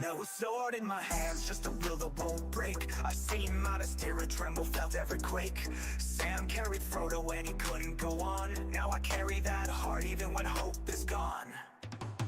No sword in my hands, just a will that won't break. I've seen modest terror tremble, felt every quake. Sam carried Frodo when he couldn't go on. Now I carry that heart even when hope is gone.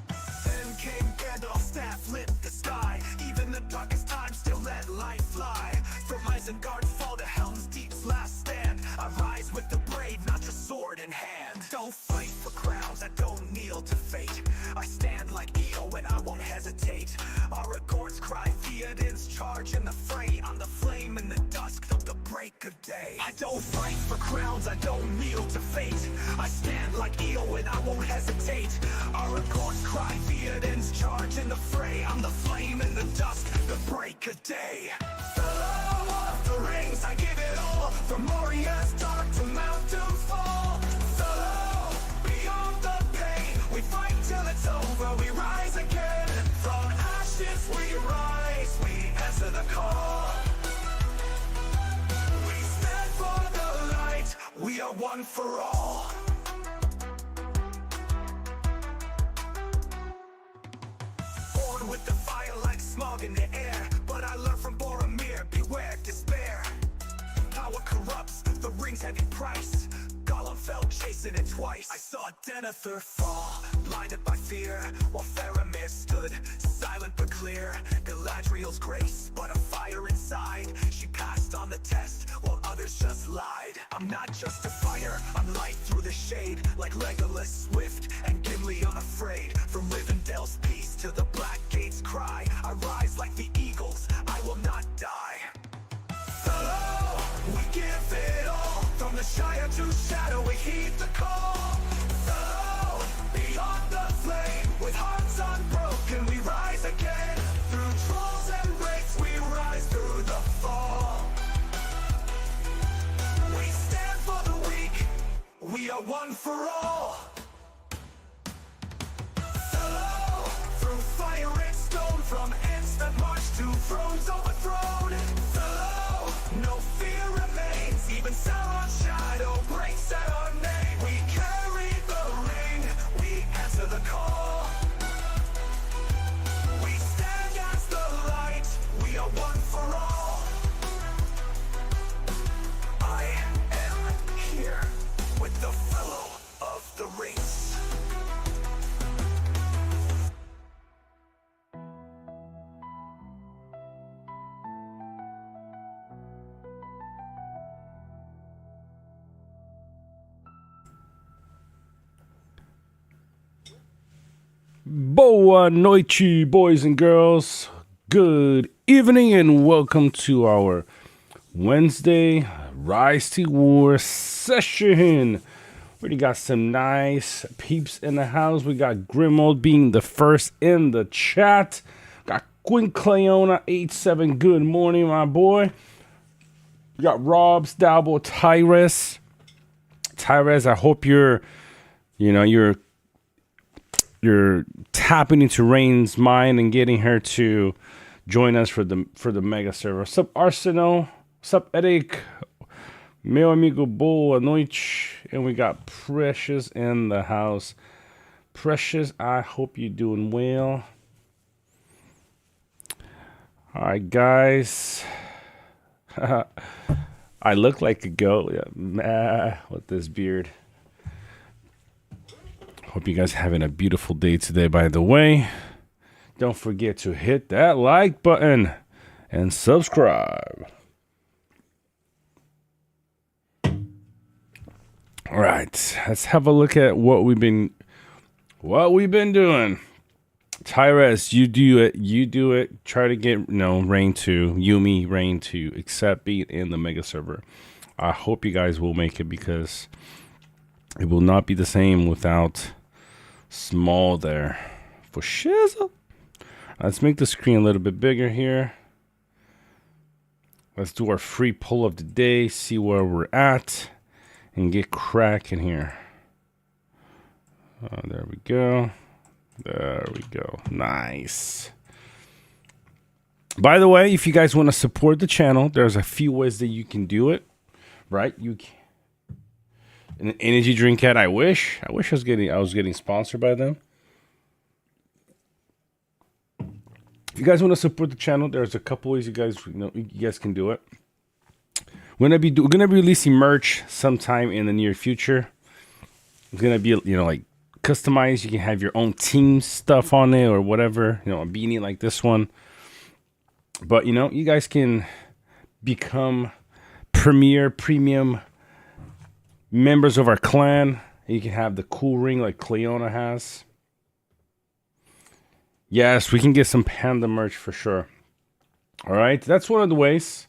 Then came Gandalf's staff, lit the sky. Even the darkest times still let light fly. From Isengard fall to Helm's Deep's last stand. I rise with the brave, not just sword in hand. Don't fight for crowns, I don't kneel to fate. I stand like Eo and I won't hesitate. Aragorn's cry, Theoden's charge in the fray. I'm the flame in the dusk till the break of day. I don't fight for crowns, I don't kneel to fate. I stand like Eo and I won't hesitate. Aragorn's cry, Theoden's charge in the fray. I'm the flame in the dusk, the break of day. Fellow of the rings, I give it all. From Moria's dark to Mount Doom's fall. Fellow, beyond the pain, we fight till it's over, we rise again. From ashes we rise, we answer the call. We stand for the light, we are one for all. Born with the fire like smog in the air, but I learned from Boromir, beware despair. Power corrupts, the ring's heavy price. Gollum fell chasing it twice. I saw Denethor fall, blinded by fear, while Faramir stood, silent but clear. Galadriel's grace, but a fire inside. She passed on the test, while others just lied. I'm not just a fighter, I'm light through the shade. Like Legolas swift, and Gimli unafraid. From Rivendell's peace to the Black Gate's cry, I rise like the eagles, I will not die. Fellow, we give it all. From the Shire to Shadow, we heed the call. Fellow, beyond the flame, with hearts unbroken, we rise again. Through trolls and wraiths, we rise through the fall. We stand for the weak, we are one for all. Fellow, through fire and stone, from ends that march to thrones overthrown. Fellow, no fear remains, even Sauron's shadow breaks at our name. We carry the ring, we answer the call. We stand as the light, we are one for all. I am here with the fellow of the rings. Boa noite, boys and girls. Good evening and welcome to our Wednesday Rise to War session. We got some nice peeps in the house. We got Grimold being the first in the chat. Got Quincleona87. Good morning, my boy. We got Rob, Stalbo, Tyrus. Tyrus, I hope you're tapping into Rain's mind and getting her to join us for the mega server. What's up, Arsenal? What's up, Eric? Meu amigo, boa noite. And we got Precious in the house. Precious, I hope you're doing well. All right, guys. I look like a goat with this beard. Hope you guys having a beautiful day today, by the way. Don't forget to hit that like button and subscribe. All right, let's have a look at what we've been doing. Tyrus, you do it. Try to get Rain to accept being in the mega server. I hope you guys will make it because it will not be the same without Small there for shizzle. Let's make the screen a little bit bigger here. Let's do our free poll of the day, see where we're at, and get cracking here. There we go. There we go. Nice. By the way, if you guys want to support the channel, there's a few ways that you can do it. Right? You can. An energy drink ad. I wish I was getting sponsored by them. If you guys want to support the channel, there's a couple ways you guys can do it. We're gonna be releasing merch sometime in the near future. It's gonna be like customized. You can have your own team stuff on it or whatever. A beanie like this one. But you guys can become premium members of our clan. You can have the cool ring like Cleona has. Yes, we can get some Panda merch for sure. All right, that's one of the ways.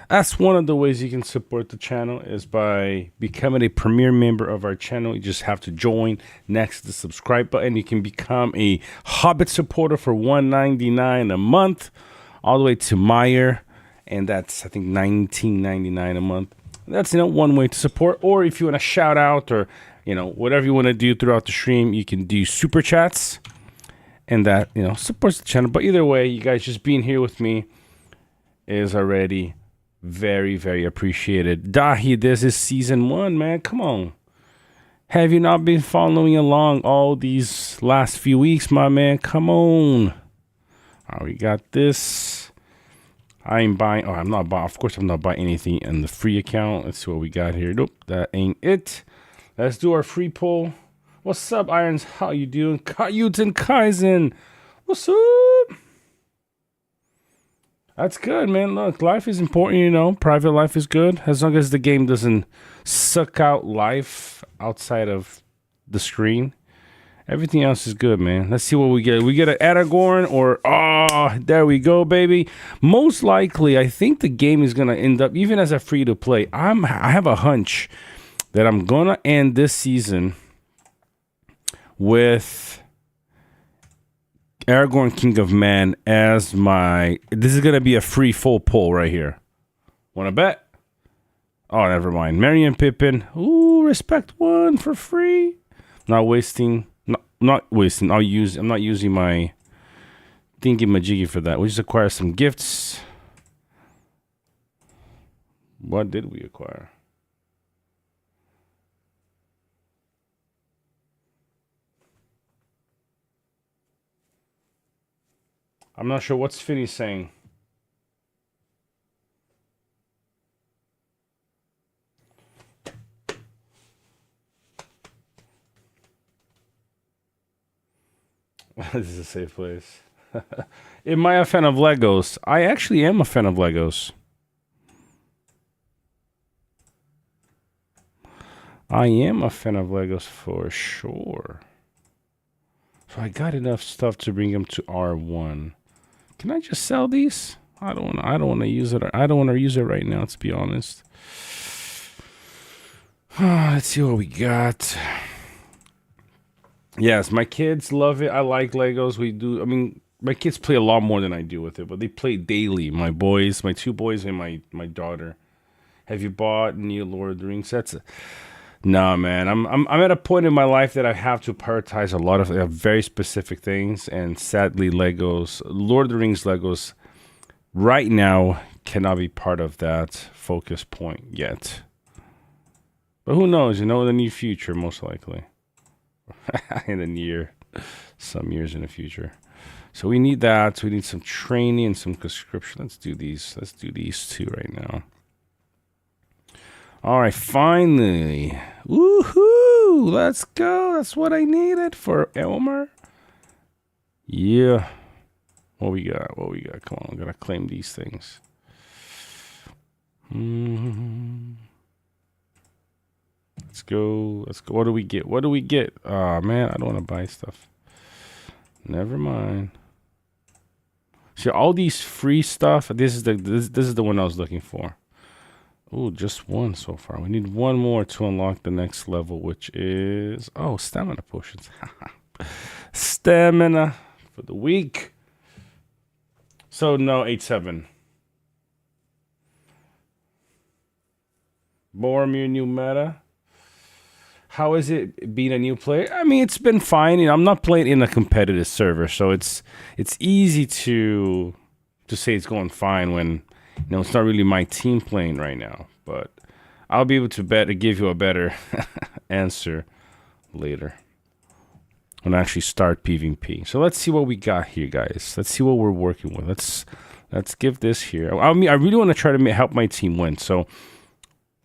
That's one of the ways you can support the channel is by becoming a premier member of our channel. You just have to join next to the subscribe button. You can become a Hobbit supporter for $1.99 a month, all the way to Meyer, and that's I think $19.99 a month. That's one way to support. Or if you want to shout out or whatever you want to do throughout the stream, you can do super chats, and that supports the channel. But either way, you guys just being here with me is already very, very appreciated. Dahi, this is season 1, man. Come on. Have you not been following along all these last few weeks, my man? Come on. All right, we got this. I'm buying. Oh, I'm not buying. Of course, I'm not buying anything in the free account. Let's see what we got here. Nope, that ain't it. Let's do our free poll. What's up, Irons? How you doing? Kayuten Kaizen. What's up? That's good, man. Look, life is important, Private life is good. As long as the game doesn't suck out life outside of the screen. Everything else is good, man. Let's see what we get. We get an Aragorn or... Oh, there we go, baby. Most likely, I think the game is going to end up, even as a free-to-play, I have a hunch that I'm going to end this season with Aragorn King of Man as my... This is going to be a free full pull right here. Want to bet? Oh, never mind. Merry and Pippin. Ooh, respect 1 for free. Not wasting... Not wasting. I'm not using my thingy majiggy for that. We just acquire some gifts. What did we acquire? I'm not sure what's Finny saying. This is a safe place. Am I a fan of Legos? I actually am a fan of Legos. I am a fan of Legos for sure. So I got enough stuff to bring them to R1. Can I just sell these? I don't want to use it. I don't want to use it right now, to be honest. Let's see what we got. Yes, my kids love it. I like Legos. We do. I mean, my kids play a lot more than I do with it, but they play daily. My boys, my 2 boys, and my daughter. Have you bought new Lord of the Rings sets? No, man. I'm at a point in my life that I have to prioritize a lot of very specific things, and sadly, Legos, Lord of the Rings Legos, right now cannot be part of that focus point yet. But who knows? In the near future, most likely. Some years in the future. So we need that. We need some training and some conscription. Let's do these. Let's do these 2 right now. All right, finally. Woohoo! Let's go. That's what I needed for Elmer. Yeah. What we got? Come on, I'm gonna claim these things. Let's go. What do we get? Oh, man, I don't want to buy stuff. Never mind. See, all these free stuff. This is the one I was looking for. Oh, just 1 so far. We need 1 more to unlock the next level, which is... Oh, stamina potions. Stamina for the week. So, no, 8-7. Boromir new meta. How is it being a new player? I mean, it's been fine. I'm not playing in a competitive server, so it's easy to say it's going fine when it's not really my team playing right now. But I'll be able to give you a better answer later. and actually start PvP. So let's see what we got here, guys. Let's see what we're working with. Let's give this here. I mean, I really want to try to help my team win. So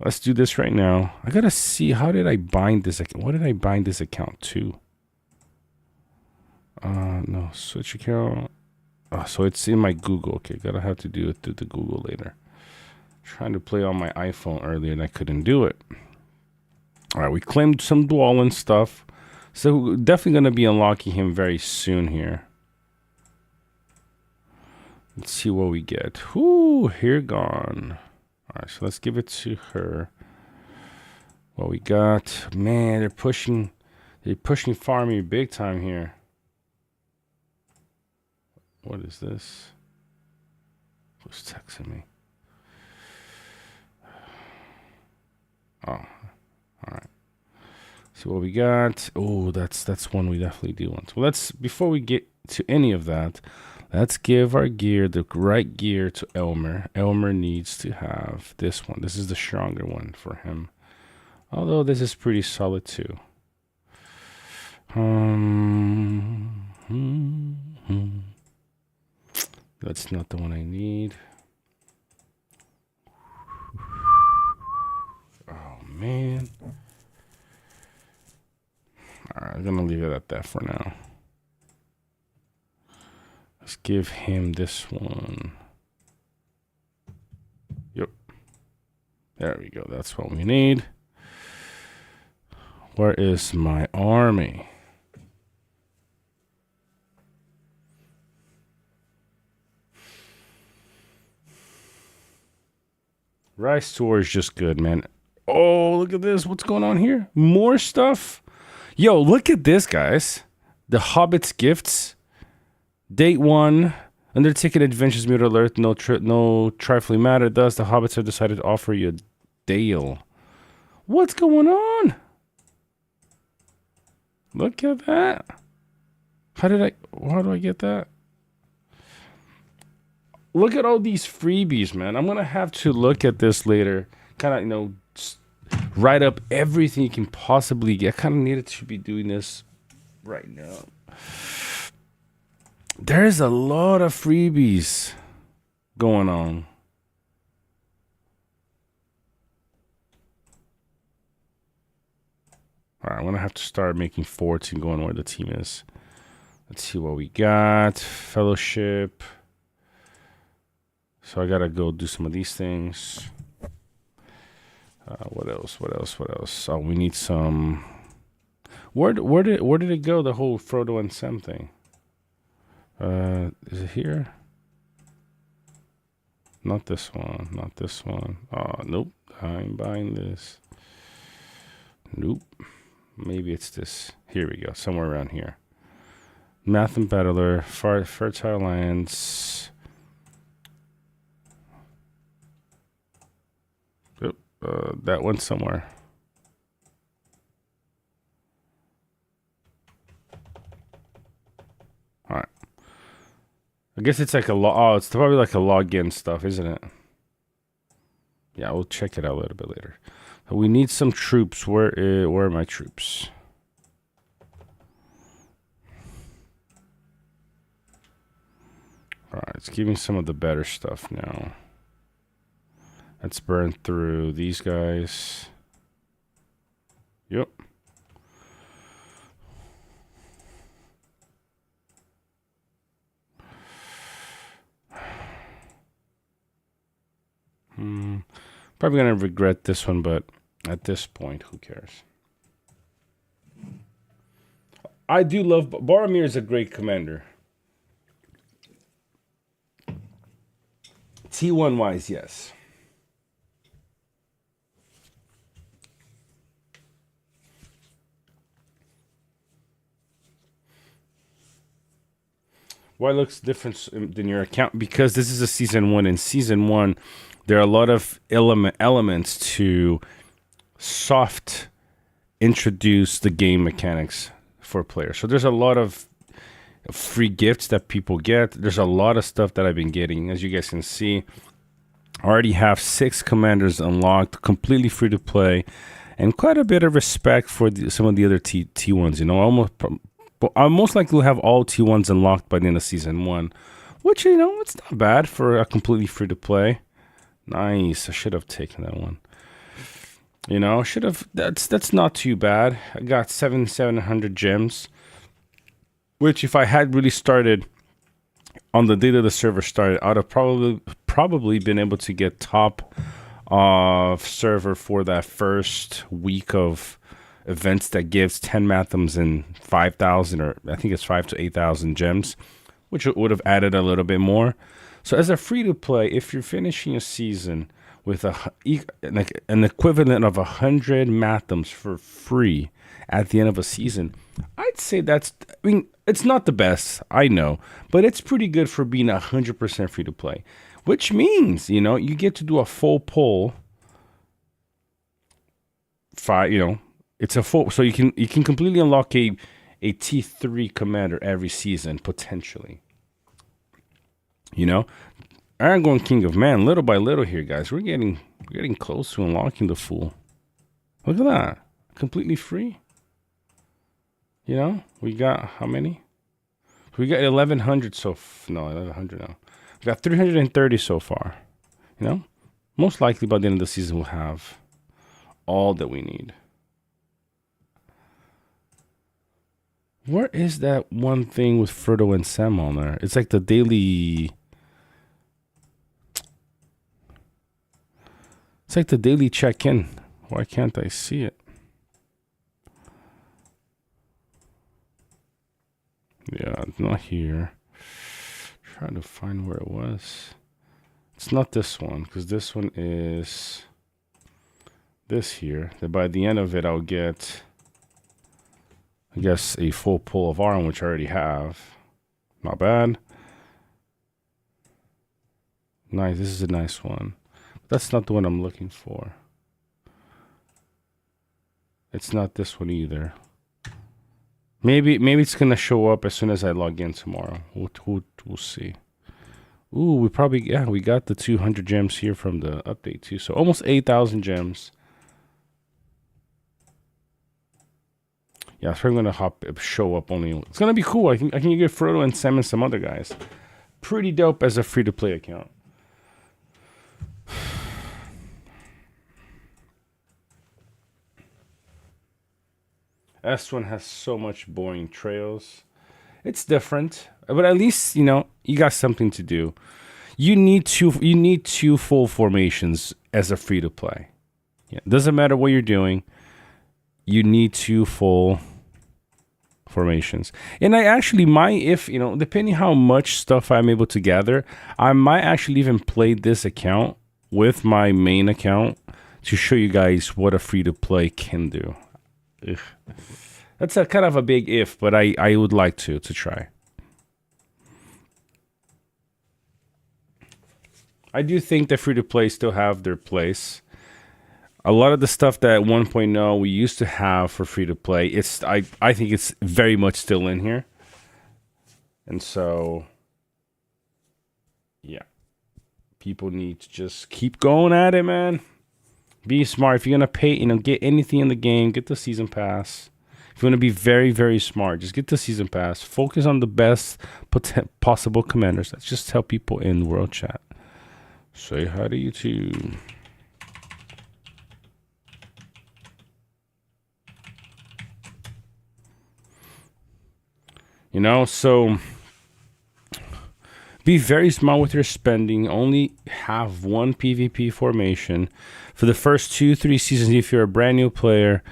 let's do this right now. I gotta see, how did I bind this? What did I bind this account to? No, switch account. Oh, so it's in my Google. Okay, gotta have to do it through the Google later. Trying to play on my iPhone earlier and I couldn't do it. All right, we claimed some Dwalin stuff. So we're definitely going to be unlocking him very soon here. Let's see what we get. Whoo, here gone. All right, so let's give it to her. What we got. Man, they're pushing farming big time here. What is this? Who's texting me? Oh, all right. See what we got. Oh, that's one we definitely do want. Well, before we get to any of that, let's give our gear, the right gear, to Elmer. Elmer needs to have this one. This is the stronger one for him. Although this is pretty solid too. That's not the one I need. Oh man. Alright, I'm gonna leave it at that for now. Let's give him this one. Yep. There we go. That's what we need. Where is my army? Rice tour is just good, man. Oh, look at this. What's going on here? More stuff? Yo, look at this, guys. The Hobbit's Gifts. Date 1. Undertaken Adventures Mute Alert. No trifling matter. Thus, the Hobbits have decided to offer you a deal. What's going on? Look at that. How do I get that? Look at all these freebies, man. I'm going to have to look at this later. Kind of, write up everything you can possibly get. I kind of needed to be doing this right now. There's a lot of freebies going on. All right, I'm going to have to start making forts and going where the team is. Let's see what we got. Fellowship. So I got to go do some of these things. What else? Oh, we need some. Where did it go? The whole Frodo and Sam thing. Is it here? Not this one. Oh, nope. I'm buying this. Nope. Maybe it's this. Here we go. Somewhere around here. Math and Battler. Fertile Lands. That one somewhere. All right. I guess it's like it's probably like a login stuff, isn't it? Yeah, we'll check it out a little bit later. So we need some troops. Where are my troops? All right, it's giving some of the better stuff now. Let's burn through these guys. Yep. Probably gonna regret this one, but at this point, who cares? I do love Boromir is a great commander. T1 wise, yes. Why looks different than your account? Because this is a season 1. In season 1, there are a lot of elements to soft introduce the game mechanics for players. So there's a lot of free gifts that people get. There's a lot of stuff that I've been getting. As you guys can see, I already have 6 commanders unlocked, completely free to play, and quite a bit of respect for some of the other T1s. Almost But I most likely will have all T1s unlocked by the end of season 1. Which, it's not bad for a completely free to play. Nice. I should have taken that one. Should have. That's not too bad. I got 700 gems. Which, if I had really started on the day that the server started, I'd have probably been able to get top of server for that first week of events that gives 10 Mathams and 5,000, or I think it's 5 to 8,000 gems, which would have added a little bit more. So as a free to play, if you're finishing a season with an equivalent of 100 Mathams for free at the end of a season, I'd say it's not the best, I know, but it's pretty good for being 100% free to play, which means, you get to do a full pull. It's a full, so you can completely unlock a T3 commander every season, potentially. Aragorn, King of Man, little by little here, guys. We're getting close to unlocking the full. Look at that. Completely free. We got how many? We got 1,100 no, 1,100 now. We got 330 so far. Most likely by the end of the season we'll have all that we need. Where is that one thing with Frodo and Sam on there? It's like the daily... It's like the daily check-in. Why can't I see it? Yeah, it's not here. Trying to find where it was. It's not this one, because this one is this here. That by the end of it, I'll get, I guess, a full pull of Arm, which I already have. Not bad. Nice. This is a nice one. That's not the one I'm looking for. It's not this one either. Maybe it's gonna show up as soon as I log in tomorrow. We'll see. Ooh, we got the 200 gems here from the update too. So almost 8,000 gems. Yeah, it's probably gonna show up only. It's gonna be cool. I can get Frodo and Sam and some other guys. Pretty dope as a free to play account. S1 has so much boring trails. It's different, but at least you got something to do. You need two full formations as a free to play. Yeah, doesn't matter what you're doing. You need two full formations. And I actually might, if depending how much stuff I'm able to gather, I might actually even play this account with my main account to show you guys what a free to play can do. Ugh. That's a kind of a big if, but I would like to try. I do think that free to play still have their place. A lot of the stuff that 1.0 we used to have for free to play, I think it's very much still in here. And so yeah. People need to just keep going at it, man. Be smart. If you're gonna pay, get anything in the game, get the season pass. If you want to be very, very smart, just get the season pass. Focus on the best possible commanders. Let's just tell people in world chat. Say hi to you too. So be very smart with your spending. Only have one PvP formation. For the first 2-3 seasons, if you're a brand new player,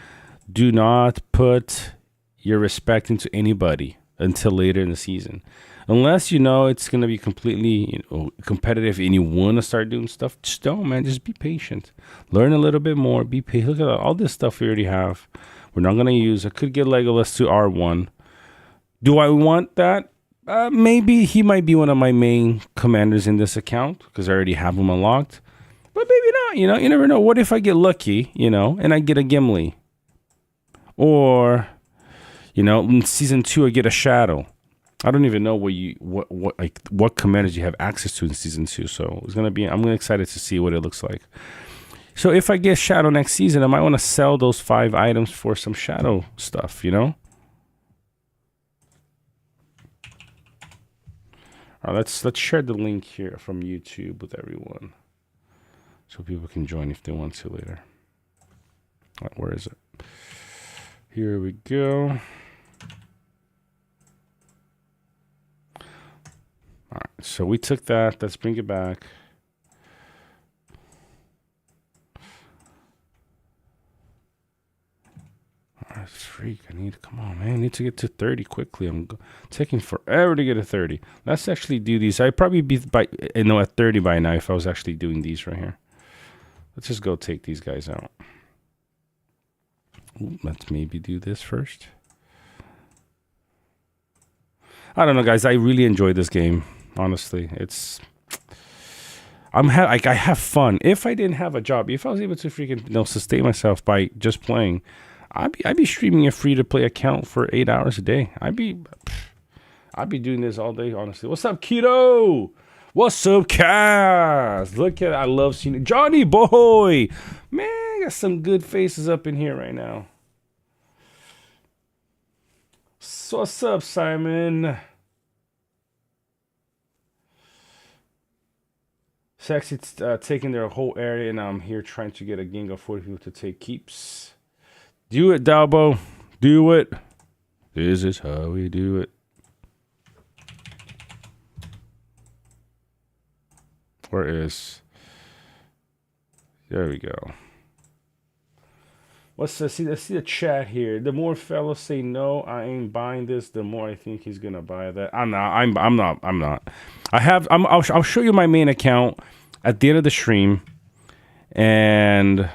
do not put your respect into anybody until later in the season. Unless it's going to be completely competitive and you want to start doing stuff, just don't, man. Just be patient. Learn a little bit more. Be patient. Look at all this stuff we already have. We're not going to use. I could get Legolas to R1. Do I want that? Maybe he might be one of my main commanders in this account because I already have him unlocked. But maybe not, you never know. What if I get lucky, and I get a Gimli? Or, in season 2 I get a Shadow. I don't even know what commanders you have access to in season 2. So I'm excited to see what it looks like. So if I get Shadow next season, I might want to sell those 5 items for some Shadow stuff, All right, let's share the link here from YouTube with everyone, so people can join if they want to later. All right, where is it? Here we go. All right, so we took that. Let's bring it back. All right, freak. Come on, man. I need to get to 30 quickly. I'm taking forever to get to 30. Let's actually do these. I'd probably be at 30 by now if I was actually doing these right here. Let's just go take these guys out. Ooh, let's maybe do this first. I don't know, guys. I really enjoy this game. Honestly, I have fun. If I didn't have a job, if I was able to freaking sustain myself by just playing, I'd be streaming a free to play account for 8 hours a day. I'd be doing this all day. Honestly, what's up, Keto? What's up, Cass? Look at, I love seeing it. Johnny boy, man, I got some good faces up in here right now. So what's up, Simon? Sexy taking their whole area, and I'm here trying to get a gang of 40 people to take keeps. Do it, Dalbo. Do it. This is how we do it. Where is? There we go. Let's see the chat here. The more fellows say no, I ain't buying this, the more I think he's gonna buy that. I'm not. I'll show you my main account at the end of the stream, and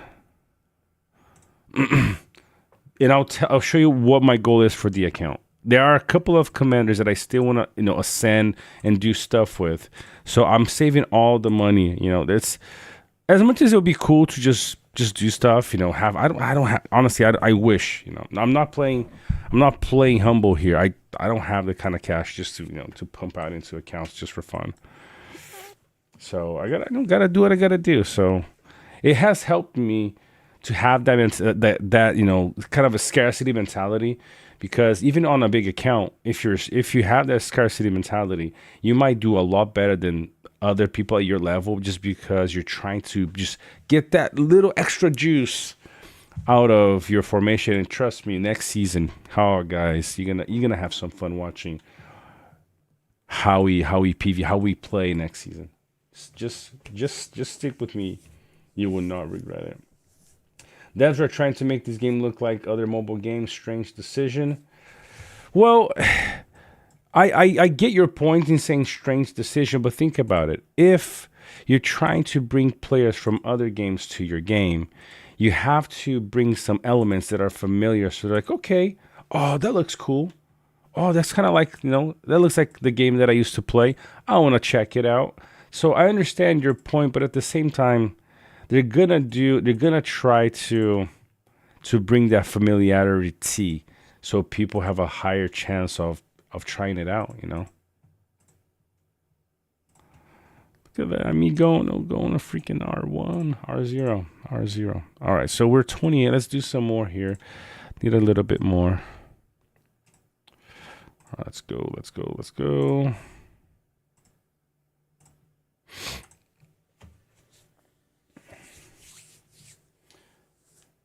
and I'll show you what my goal is for the account. There are a couple of commanders that I still want to ascend and do stuff with. So I'm saving all the money. That's as much as it would be cool to just do stuff. I don't have, honestly. I wish. I'm not playing humble here. I don't have the kind of cash just to to pump out into accounts just for fun. So I gotta do what I gotta do. So it has helped me to have that kind of a scarcity mentality, because even on a big account, if you have that scarcity mentality, you might do a lot better than other people at your level, just because you're trying to just get that little extra juice out of your formation. And trust me, next season, guys, you're gonna have some fun watching how we play next season. Just stick with me, you will not regret it. Devs are trying to make this game look like other mobile games. Strange decision. Well, I get your point in saying strange decision, but think about it. If you're trying to bring players from other games to your game, you have to bring some elements that are familiar. So they're like, okay, oh, that looks cool. Oh, that's kind of like, that looks like the game that I used to play. I want to check it out. So I understand your point, but at the same time, they're gonna try to bring that familiarity, so people have a higher chance of trying it out. Look at that. I mean, going a freaking R1, R0. All right, so we're 28. Let's do some more here. Need a little bit more. Let's go.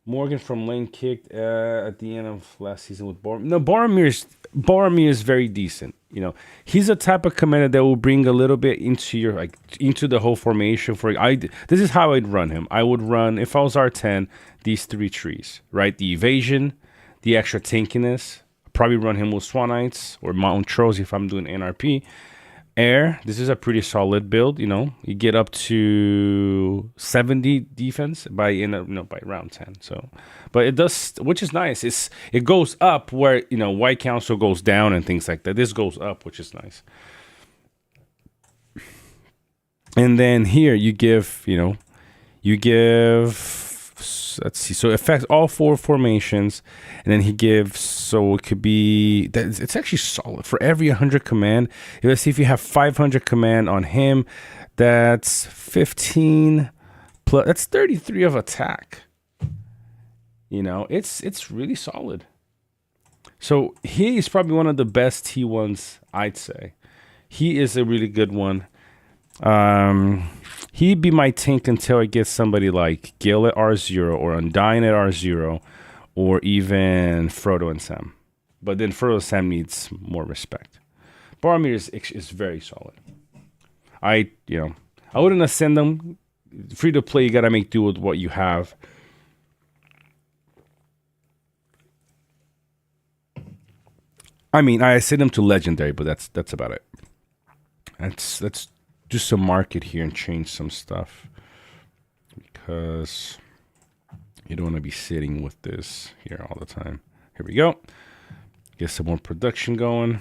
Morgan from lane kicked at the end of last season with Boromir. No, Boromir is very decent. He's a type of commander that will bring a little bit into into the whole formation. This is how I'd run him. I would run, if I was R10, these 3 trees, right? The evasion, the extra tankiness. Probably run him with Swan Knights or Mountain Trolls if I'm doing NRP. Air, this is a pretty solid build. You get up to 70 defense by round 10. So, but it does, which is nice. It goes up where White Council goes down and things like that. This goes up, which is nice. And then here you give let's see, so it affects all 4 formations, and then he gives, so it could be that it's actually solid for every 100 command. Let's see, if you have 500 command on him, that's 15 plus, that's 33 of attack. It's really solid. So he is probably one of the best T1s, I'd say. He is a really good one. He'd be my tank until I get somebody like Gil at R0 or Undyne at R0 or even Frodo and Sam. But then Frodo and Sam needs more respect. Boromir is very solid. I wouldn't ascend them. Free to play, you gotta make do with what you have. I mean, I send them to legendary, but that's about it. Let's do some market here and change some stuff because you don't want to be sitting with this here all the time. Here we go. Get some more production going.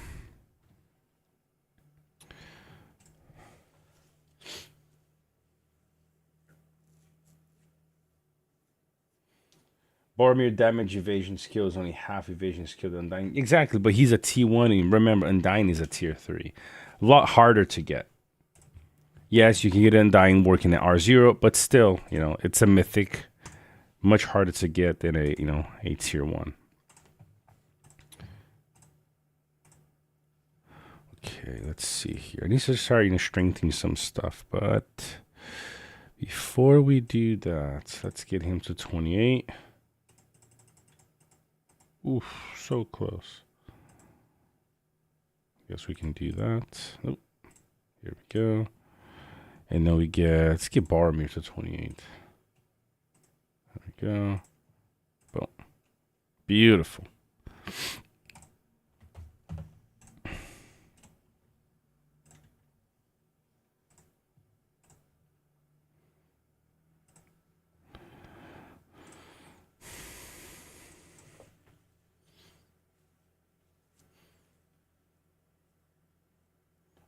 Boromir damage evasion skill is only half evasion skill than Undyne. Exactly, but he's a T1, and remember, Undyne is a tier 3. A lot harder to get. Yes, you can get Undyne working at R0, but still, it's a mythic. Much harder to get than a tier 1. Okay, let's see here. I need to start strengthening some stuff, but before we do that, let's get him to 28. Oof, so close. Guess we can do that. Oh, here we go. And then let's get Boromir to 28. There we go. Boom. Beautiful.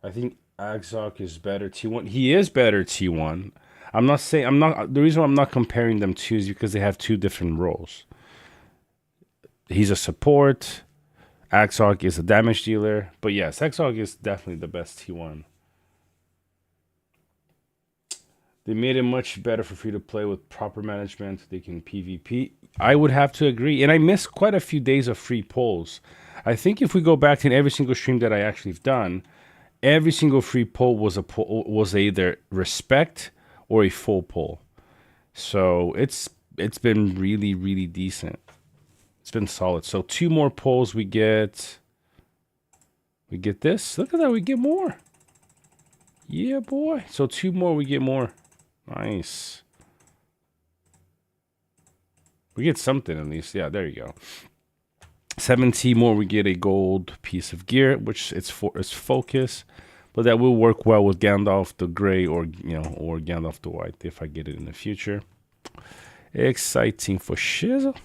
I think Agzok is better T1. He is better T1. The reason why I'm not comparing them to is because they have two different roles. He's a support. Agzok is a damage dealer. But yes, Agzok is definitely the best T1. They made it much better for free to play with proper management. They can PvP. I would have to agree. And I missed quite a few days of free polls. I think if we go back to every single stream that I actually have done, every single free poll was either respect or a full poll. So it's been really, really decent. It's been solid. So 2 more polls we get this. Look at that, we get more. Yeah, boy. So 2 more, we get more. Nice. We get something at least. Yeah, there you go. 17 more, we get a gold piece of gear, which it's focus, but that will work well with Gandalf the Grey or Gandalf the White if I get it in the future. Exciting for shizzle.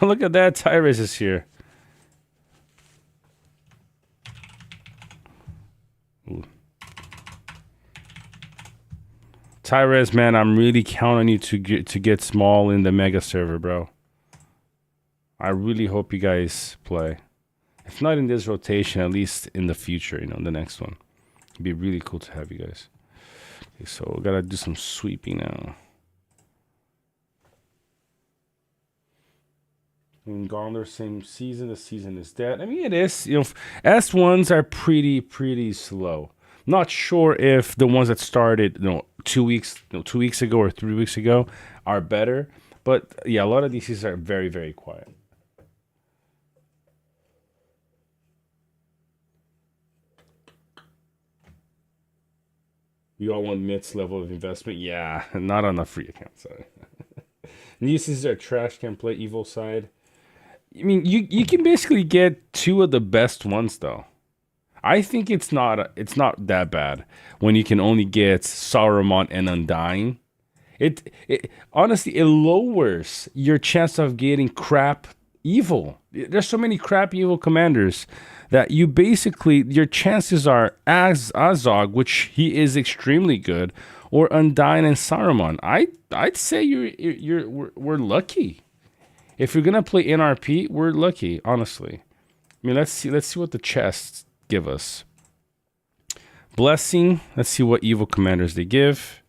Look at that, Tyrus is here. Ooh. Tyrus, man, I'm really counting you to get small in the mega server, bro. I really hope you guys play. If not in this rotation, at least in the future, the next one. It'd be really cool to have you guys. Okay, so we gotta do some sweeping now. In Gondor, same season. The season is dead. I mean, it is. S1s are pretty slow. Not sure if the ones that started, 2 weeks ago or 3 weeks ago are better. But yeah, a lot of these are very, very quiet. We all want Mitt's level of investment. Yeah, not on the free account side. Nieces are trash, can play evil side. I mean, you can basically get 2 of the best ones though. I think it's not that bad when you can only get Saruman and Undyne. It honestly, it lowers your chance of getting crap evil. There's so many crap evil commanders that you basically, your chances are Azog, which he is extremely good, or Undyne and Saruman. I'd say we're lucky. If you're gonna play NRP, we're lucky, honestly. I mean, let's see what the chests give us. Blessing. Let's see what evil commanders they give.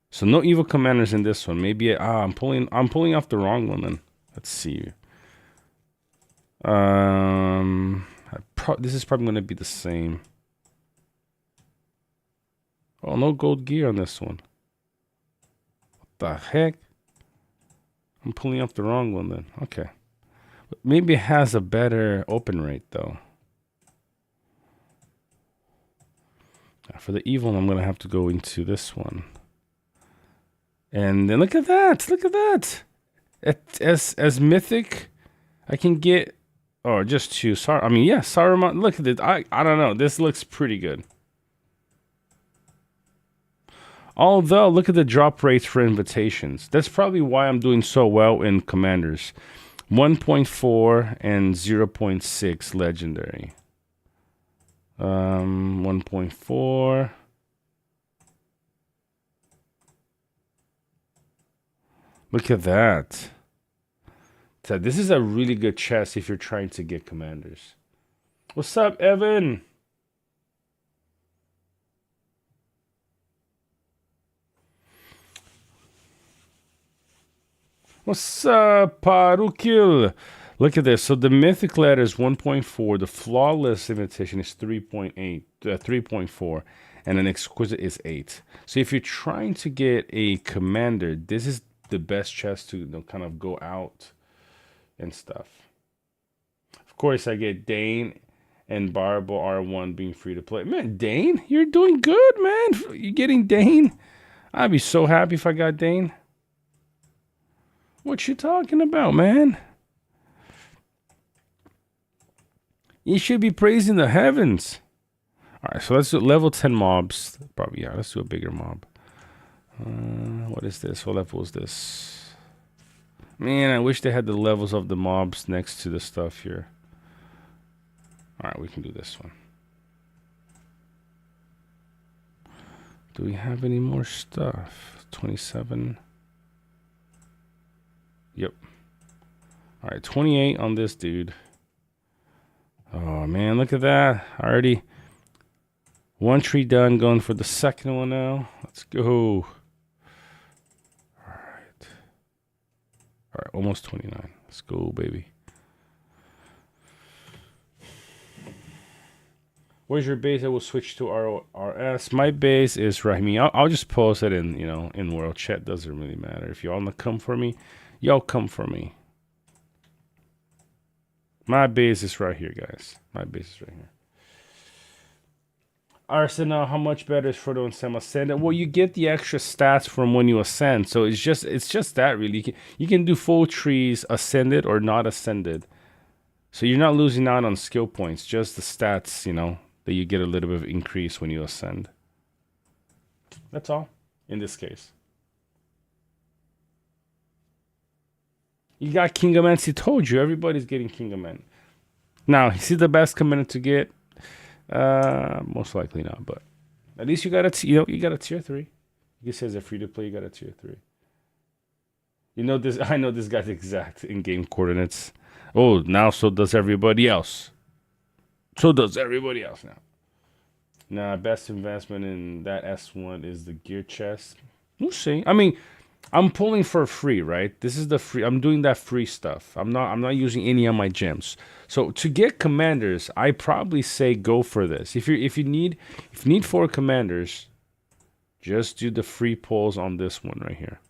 So no evil commanders in this one. Maybe I'm pulling off the wrong one then. Let's see. This is probably going to be the same. Oh, no gold gear on this one. What the heck? I'm pulling up the wrong one then. Okay. Maybe it has a better open rate though. For the evil, I'm going to have to go into this one. And then look at that. Look at that. As mythic, I can get... Oh, just two. Sorry. I mean, yeah, Saruman. Look at it. I don't know. This looks pretty good. Although, look at the drop rates for invitations. That's probably why I'm doing so well in commanders. 1.4 and 0.6 legendary. 1.4. Look at that. So this is a really good chest if you're trying to get commanders. What's up, Evan? What's up, Parukil? Look at this. So the mythic ladder is 1.4. The flawless invitation is 3.4. And an exquisite is 8. So if you're trying to get a commander, this is the best chest to kind of go out and stuff. Of course, I get Dane and Barbo R1 being free to play. Man, Dane, you're doing good, man. You're getting Dane. I'd be so happy if I got Dane. What you talking about, man? You should be praising the heavens. All right, so let's do level 10 mobs. Probably, yeah, let's do a bigger mob. What is this? What level is this? Man, I wish they had the levels of the mobs next to the stuff here. All right, we can do this one. Do we have any more stuff? 27. Yep. All right, 28 on this dude. Oh, man, look at that. Already one tree done, going for the second one now. Let's go. All right, almost 29. Let's go, baby. Where's your base? I will switch to RS. My base is right. I mean, I'll just post it in, in world chat. Doesn't really matter. If y'all want to come for me, y'all come for me. My base is right here, guys. My base is right here. Arsenal, how much better is Frodo and Sam ascended? Well, you get the extra stats from when you ascend. So it's just that really. You can do full trees ascended or not ascended. So you're not losing out on skill points, just the stats, that you get a little bit of increase when you ascend. That's all in this case. You got King of Men. He told you everybody's getting King of Men. Now, is he the best commander to get? Most likely not, but at least you got a you got a tier 3. He says a free to play, you got a tier 3. This. I know this guy's exact in-game coordinates. Oh, now so does everybody else. So does everybody else now. Nah, best investment in that S1 is the gear chest. We'll see. I mean, I'm pulling for free, right? This is the free. I'm doing that free stuff. I'm not using any of my gems. So to get commanders, I probably say go for this. If you need 4 commanders, just do the free pulls on this one right here.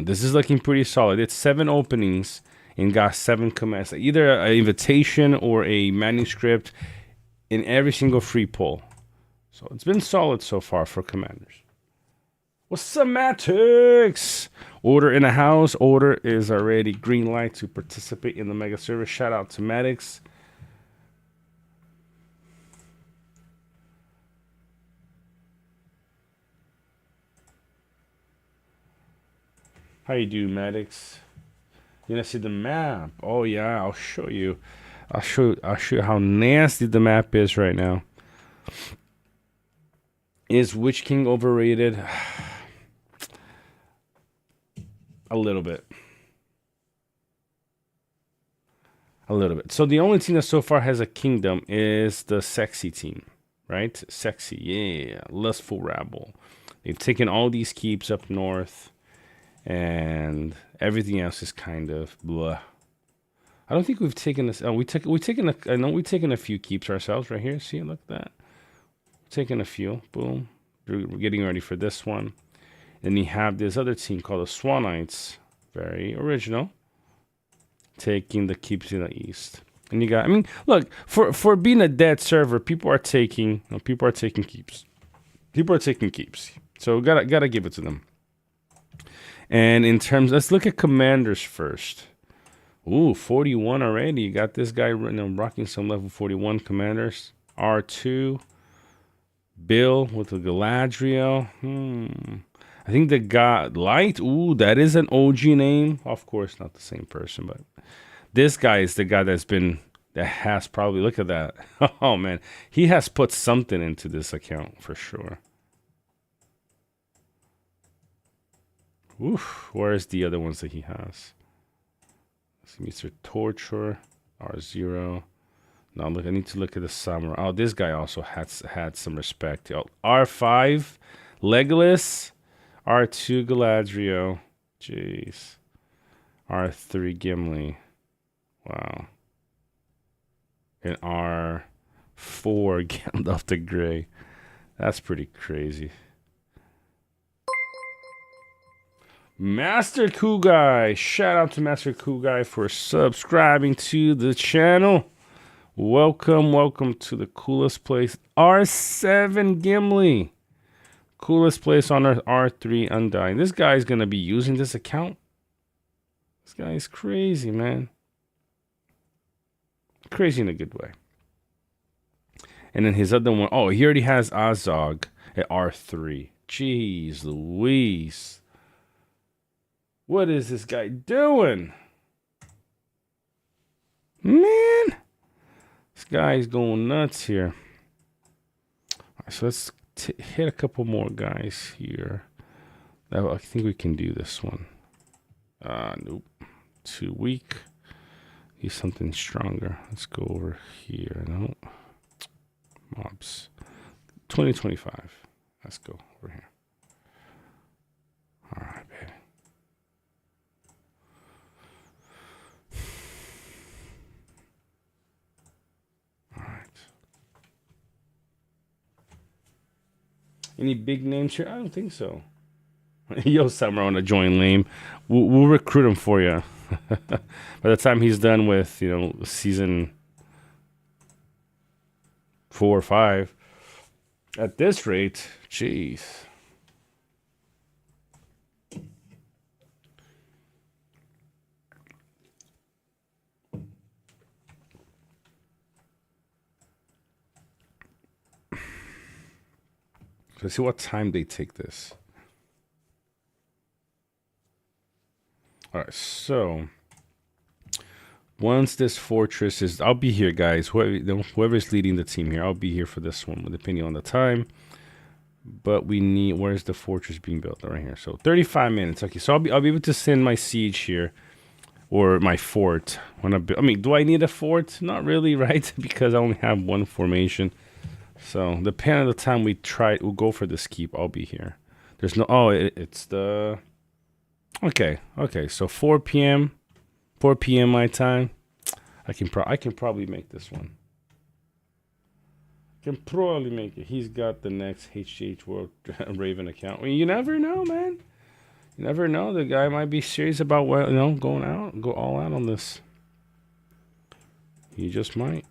This is looking pretty solid. It's 7 openings and got 7 commands. Either an invitation or a manuscript in every single free pull. So it's been solid so far for commanders. What's up, Matix? Order in a house. Order is already green light to participate in the mega service. Shout out to Matix. How you do, Maddox? You wanna see the map? Oh yeah, I'll show you. I'll show you how nasty the map is right now. Is Witch King overrated? A little bit. A little bit. So the only team that so far has a kingdom is the sexy team, right? Sexy, yeah. Lustful Rabble. They've taken all these keeps up north. And everything else is kind of blah. I don't think we've taken this. Oh, I know we've taken a few keeps ourselves right here. See, look at that. Taking a few. Boom. We're getting ready for this one. And you have this other team called the Swanites. Very original. Taking the keeps in the east. And you got, I mean, look, for being a dead server, people are taking keeps. People are taking keeps. So gotta give it to them. And in terms, let's look at commanders first. Ooh, 41 already. You got this guy rocking some level 41 commanders. R2. Bill with the Galadriel. I think the God Light. Ooh, that is an OG name. Of course, not the same person, but this guy is the guy that has probably, look at that. Oh man, he has put something into this account for sure. Oof, where's the other ones that he has? Mr. Torture, R0. Now look, I need to look at the samurai. Oh, this guy also had some respect. R5, Legolas, R2, Galadriel. Jeez. R3, Gimli. Wow. And R4, Gandalf the Grey. That's pretty crazy. Master Kugai. Shout out to Master Kugai for subscribing to the channel. Welcome to the coolest place. R7 Gimli. Coolest place on earth. R3 Undying. This guy's going to be using this account. This guy is crazy, man. Crazy in a good way. And then his other one. Oh, he already has Azog at R3. Jeez Louise. What is this guy doing? Man. This guy's going nuts here. All right, so let's hit a couple more guys here. I think we can do this one. Nope. Too weak. Need something stronger. Let's go over here. No. Mobs. 2025. Let's go over here. All right, baby. Any big names here? I don't think so. Yo, Summer on a join lame. We'll recruit him for you. By the time he's done with, season 4 or 5. At this rate, jeez. Let's see what time they take this. All right, so once this fortress is, I'll be here, guys. Whoever's leading the team here, I'll be here for this one, depending on the time. But we need, where's the fortress being built? Right here. So 35 minutes. Okay, so I'll be able to send my siege here, or my fort. I mean, do I need a fort? Not really, right? Because I only have one formation. So depending on the time we'll go for this keep. I'll be here. There's no. Oh, it's the. Okay. So 4 p.m. 4 p.m. my time. I can probably make this one. Can probably make it. He's got the next HGH World Raven account. Well, you never know, man. You never know. The guy might be serious about go all out on this. He just might.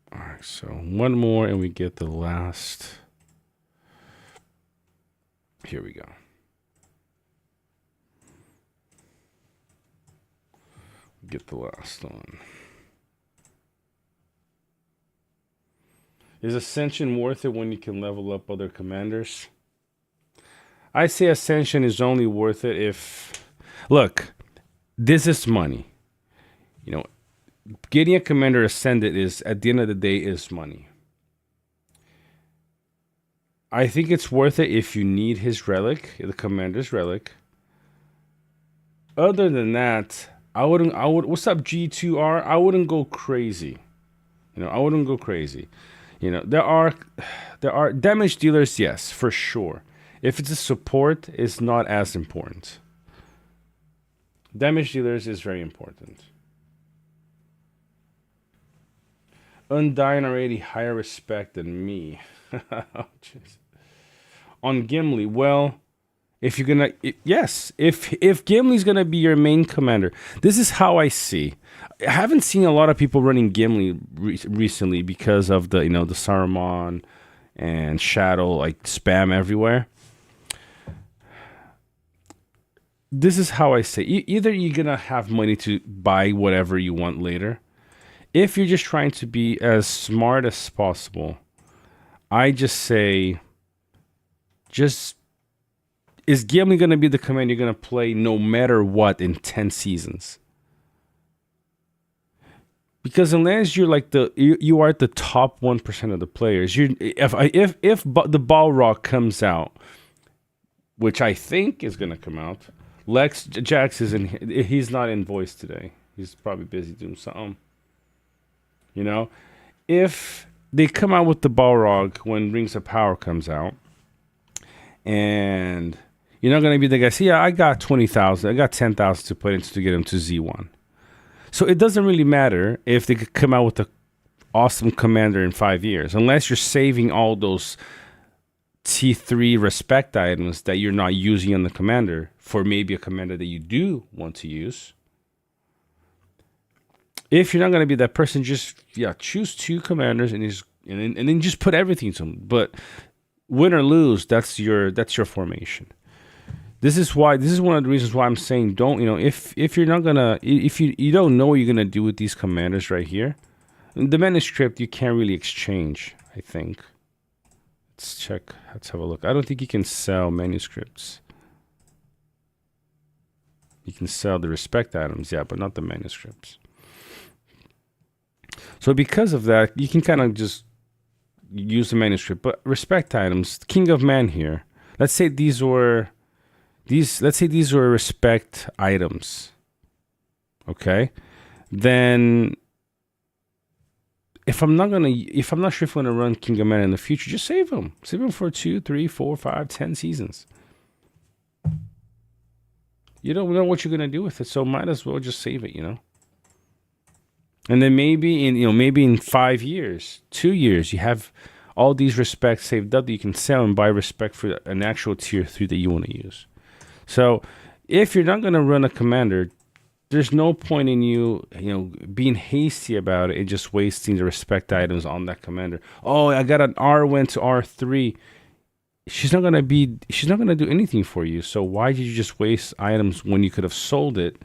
All right, so one more and we get the last. Here we go. Get the last one. Is Ascension worth it when you can level up other commanders? I say Ascension is only worth it if... Look, this is money. Getting a commander ascended is, at the end of the day, is money. I think it's worth it if you need his relic, the commander's relic. Other than that, I would, what's up, G2R? I wouldn't go crazy. I wouldn't go crazy. There are damage dealers, yes, for sure. If it's a support, it's not as important. Damage dealers is very important. Undyne already higher respect than me. Oh, jeez. On Gimli, well, if you're gonna, yes, if Gimli's gonna be your main commander, this is how I see. I haven't seen a lot of people running Gimli recently because of the the Saruman and Shadow like spam everywhere. This is how I say. Either you're gonna have money to buy whatever you want later. If you're just trying to be as smart as possible, I just say, just is Gimli going to be the command you're going to play no matter what in 10 seasons? Because unless you're like you are at the top 1% of the players, if the Balrog comes out, which I think is going to come out, Lex Jax he's not in voice today. He's probably busy doing something. If they come out with the Balrog when Rings of Power comes out, and you're not going to be the guy, see, yeah, I got 20,000, I got 10,000 to put into to get him to Z1. So it doesn't really matter if they could come out with an awesome commander in 5 years, unless you're saving all those T3 respect items that you're not using on the commander for maybe a commander that you do want to use. If you're not going to be that person, just choose 2 commanders and then just put everything to them. But win or lose, that's your formation. This is one of the reasons why I'm saying don't, if you're not gonna, if you don't know what you're gonna do with these commanders right here, the manuscript you can't really exchange. I think. Let's check. Let's have a look. I don't think you can sell manuscripts. You can sell the respect items, yeah, but not the manuscripts. So because of that, you can kind of just use the manuscript. But respect items, King of Man here. Let's say these were respect items. Okay? Then if I'm not sure if I'm gonna run King of Man in the future, just save them. Save them for 2, 3, 4, 5, 10 seasons. You don't know what you're gonna do with it, so might as well just save it, And then maybe in 5 years, 2 years, you have all these respects saved up that you can sell and buy respect for an actual tier 3 that you want to use. So if you're not going to run a commander, there's no point in you being hasty about it and just wasting the respect items on that commander. Oh, I got an R went to R3. She's not going to do anything for you. So why did you just waste items when you could have sold it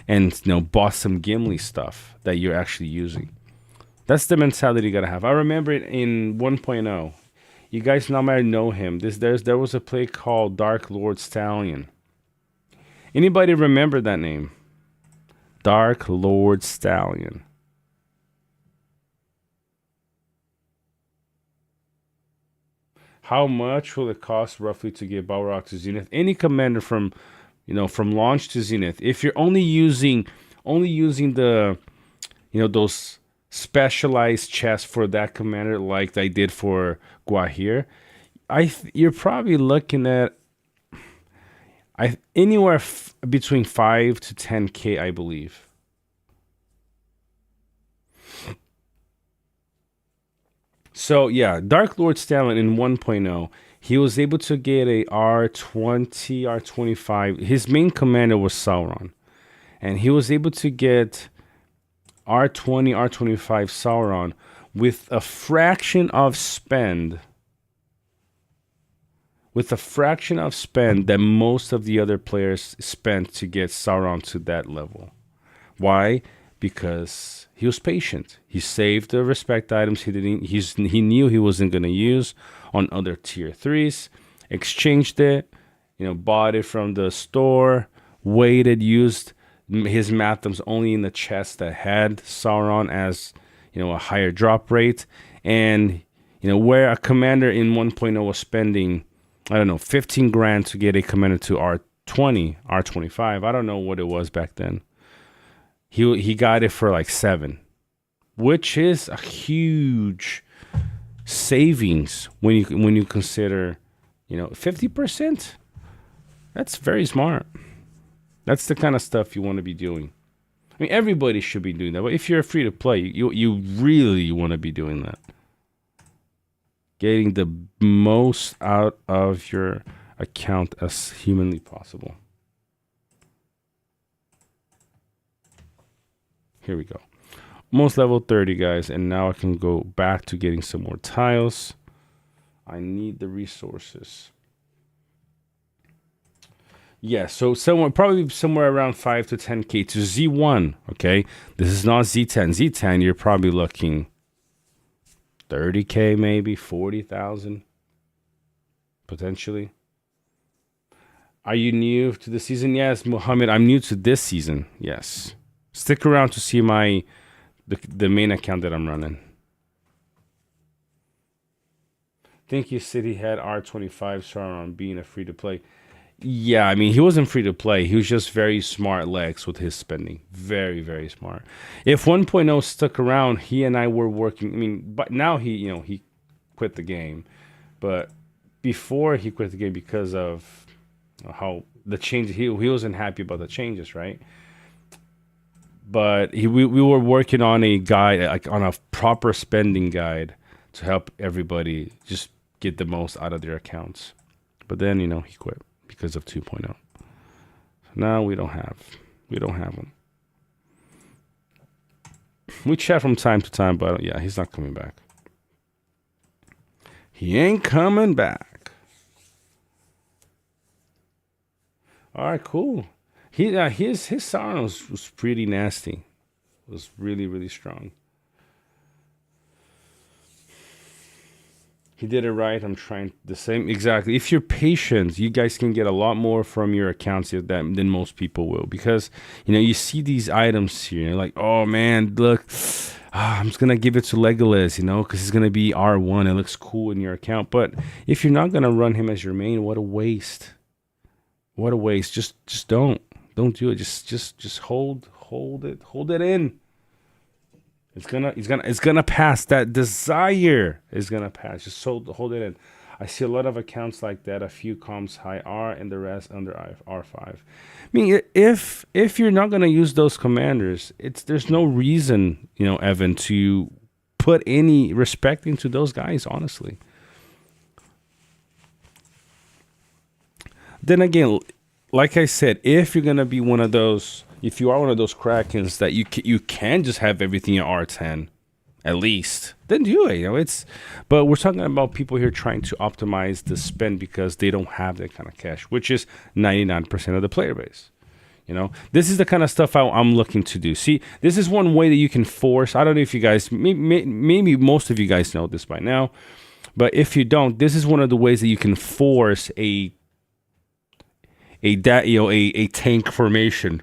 and bought some Gimli stuff that you're actually using? That's the mentality you gotta have. I remember it in 1.0. You guys now might know him. There was a play called Dark Lord Stallion. Anybody remember that name? Dark Lord Stallion. How much will it cost roughly to get Balrog to Zenith? Any commander from launch to Zenith. If you're only using the those specialized chests for that commander like I did for Guahir, you're probably looking at anywhere between 5 to 10K, I believe. So yeah, Dark Lord Stallion in 1.0, he was able to get a R20, R25. His main commander was Sauron, and he was able to get R20, R25 Sauron with a fraction of spend. With a fraction of spend that most of the other players spent to get Sauron to that level. Why? Because he was patient. He saved the respect items he knew he wasn't going to use on other tier 3s, exchanged it, bought it from the store, waited, used his Mathams only in the chest that had Sauron as a higher drop rate, and where a commander in 1.0 was spending 15 grand to get a commander to R20, R25. I don't know what it was back then. He got it for like 7, which is a huge savings when you consider 50%. That's very smart. That's the kind of stuff you want to be doing. I mean, everybody should be doing that. But if you're free to play, you really want to be doing that. Getting the most out of your account as humanly possible. Here we go. Almost level 30, guys. And now I can go back to getting some more tiles. I need the resources. Yeah, so probably somewhere around 5 to 10K to Z1, okay? This is not Z10. Z10, you're probably looking 30K maybe, 40,000 potentially. Are you new to the season? Yes, Mohammed, I'm new to this season. Yes. Stick around to see the main account that I'm running. Think you said he had R25 star on being a free to play. Yeah, I mean, he wasn't free to play. He was just very smart legs with his spending. Very, very smart. If 1.0 stuck around, he and I were working. I mean, but now he quit the game. But before he quit the game because of how the change, he wasn't happy about the changes, right? But we were working on a guide, like on a proper spending guide to help everybody just get the most out of their accounts. But then, he quit because of 2.0. So now we don't have him. We chat from time to time, but yeah, he's not coming back. He ain't coming back. All right, cool. His sound was pretty nasty. It was really, really strong. He did it right. I'm trying the same. Exactly. If you're patient, you guys can get a lot more from your accounts than most people will. Because, you see these items here. Like, oh, man, look. I'm just going to give it to Legolas, because he's going to be R1. It looks cool in your account. But if you're not going to run him as your main, what a waste. What a waste. Just don't. Don't do it. Just hold it in. It's gonna pass. That desire is gonna pass. Just hold it in. I see a lot of accounts like that. A few comms high R and the rest under R5. I mean, if you're not gonna use those commanders, there's no reason, Evan, to put any respect into those guys. Honestly. Then again, like I said, if you're gonna be one of those. If you are one of those Krakens that you can just have everything in R10, at least, then do it. But we're talking about people here trying to optimize the spend because they don't have that kind of cash, which is 99% of the player base. This is the kind of stuff I'm looking to do. See, this is one way that you can force. I don't know if you guys, maybe most of you guys know this by now, but if you don't, this is one of the ways that you can force a tank formation.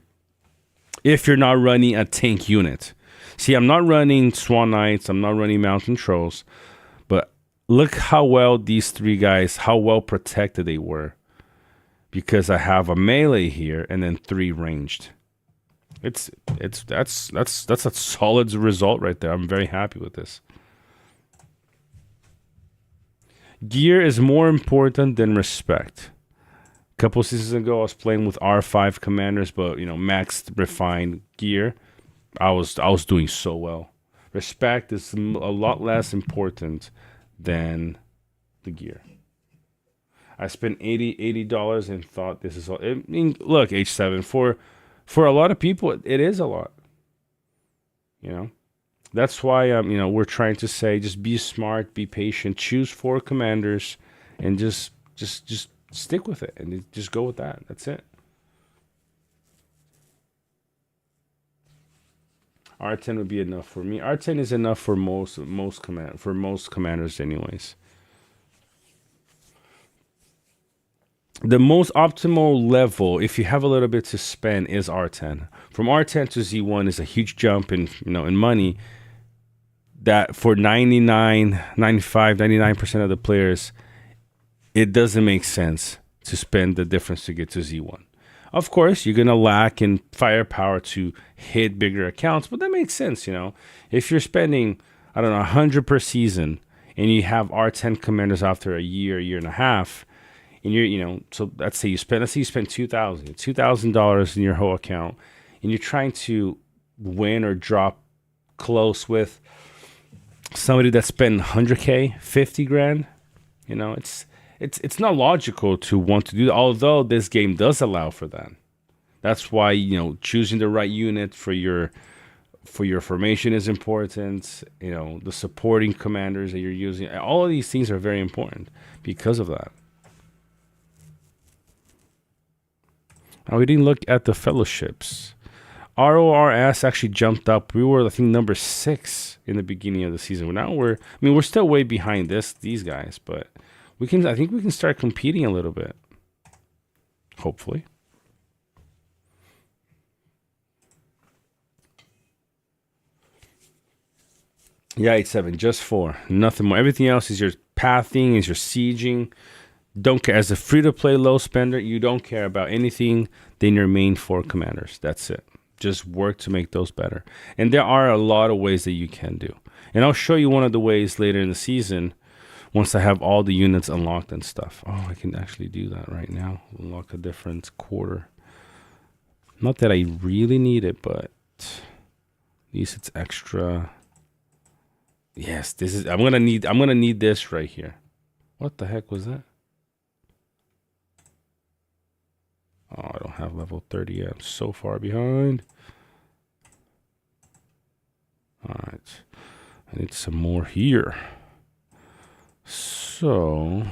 If you're not running a tank unit. See, I'm not running Swan Knights. I'm not running Mountain Trolls. But look how well these three guys, how well protected they were. Because I have a melee here and then 3 ranged. That's a solid result right there. I'm very happy with this. Gear is more important than respect. Couple seasons ago, I was playing with R5 commanders, but maxed refined gear. I was doing so well. Respect is a lot less important than the gear. I spent $80 and thought this is all. I mean, look, H7 for a lot of people, it is a lot. That's why we're trying to say just be smart, be patient, choose 4 commanders, and just stick with it and just go with that. That's it. R10 would be enough for me. R10 is enough for most commanders anyways. The most optimal level, if you have a little bit to spend, is R10. From R10 to Z1 is a huge jump in money that for 99% of the players, it doesn't make sense to spend the difference to get to Z1. Of course, you're going to lack in firepower to hit bigger accounts, but that makes sense, If you're spending, 100 per season, and you have R10 commanders after a year and a half, and you're, so let's say you spend $2,000 in your whole account, and you're trying to win or drop close with somebody that spent 100K, 50 grand. You know, it's not logical to want to do that, although this game does allow for that. That's why, you know, choosing the right unit for your formation is important. You know, the supporting commanders that you're using, all of these things are very important because of that. Now, we didn't look at the fellowships. RORS actually jumped up. We were, I think, number 6 in the beginning of the season. Now we're still way behind these guys, but I think we can start competing a little bit. Hopefully. Yeah, 8-7, just 4, nothing more. Everything else is your pathing, is your sieging. Don't care. As a free-to-play low spender, you don't care about anything than your main 4 commanders. That's it. Just work to make those better. And there are a lot of ways that you can do. And I'll show you one of the ways later in the season once I have all the units unlocked and stuff. Oh, I can actually do that right now. Unlock a different quarter. Not that I really need it, but at least it's extra. Yes, this is I'm gonna need this right here. What the heck was that? Oh, I don't have level 30 yet. I'm so far behind. Alright. I need some more here. So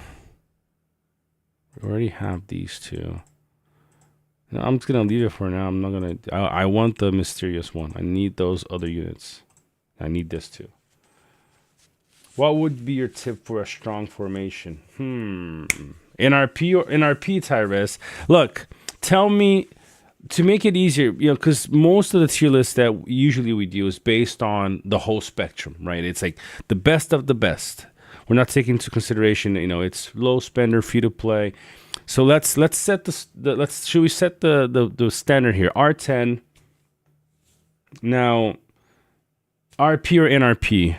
we already have these 2. No, I'm just gonna leave it for now. I'm not gonna I want the mysterious one. I need those other units. I need this too. What would be your tip for a strong formation? NRP or NRP, Tyrese? Look, tell me, to make it easier, you know, because most of the tier lists that usually we do is based on the whole spectrum, right? It's like the best of the best. We're not taking into consideration, you know, it's low spender, free to play. So let's set should we set the standard here? R10. Now, RP or NRP?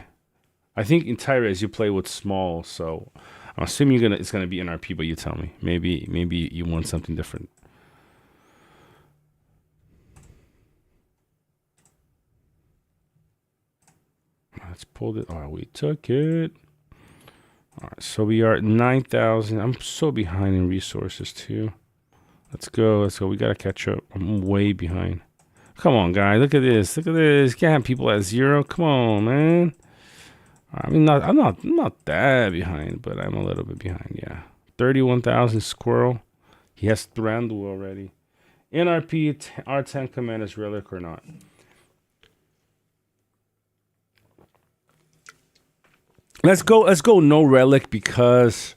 I think in Tyrese you play with small, so I'm assuming it's gonna be NRP, but you tell me. Maybe you want something different. Let's pull it. Oh, we took it. All right, so we are at 9,000. I'm so behind in resources too. Let's go. We gotta catch up. I'm way behind. Come on, guys. Look at this. You can't have people at 0. Come on, man. I mean, I'm not that behind, but I'm a little bit behind. Yeah, 31,000 squirrel. He has Thranduil already. NRP R10 commanders relic or not? Let's go no relic because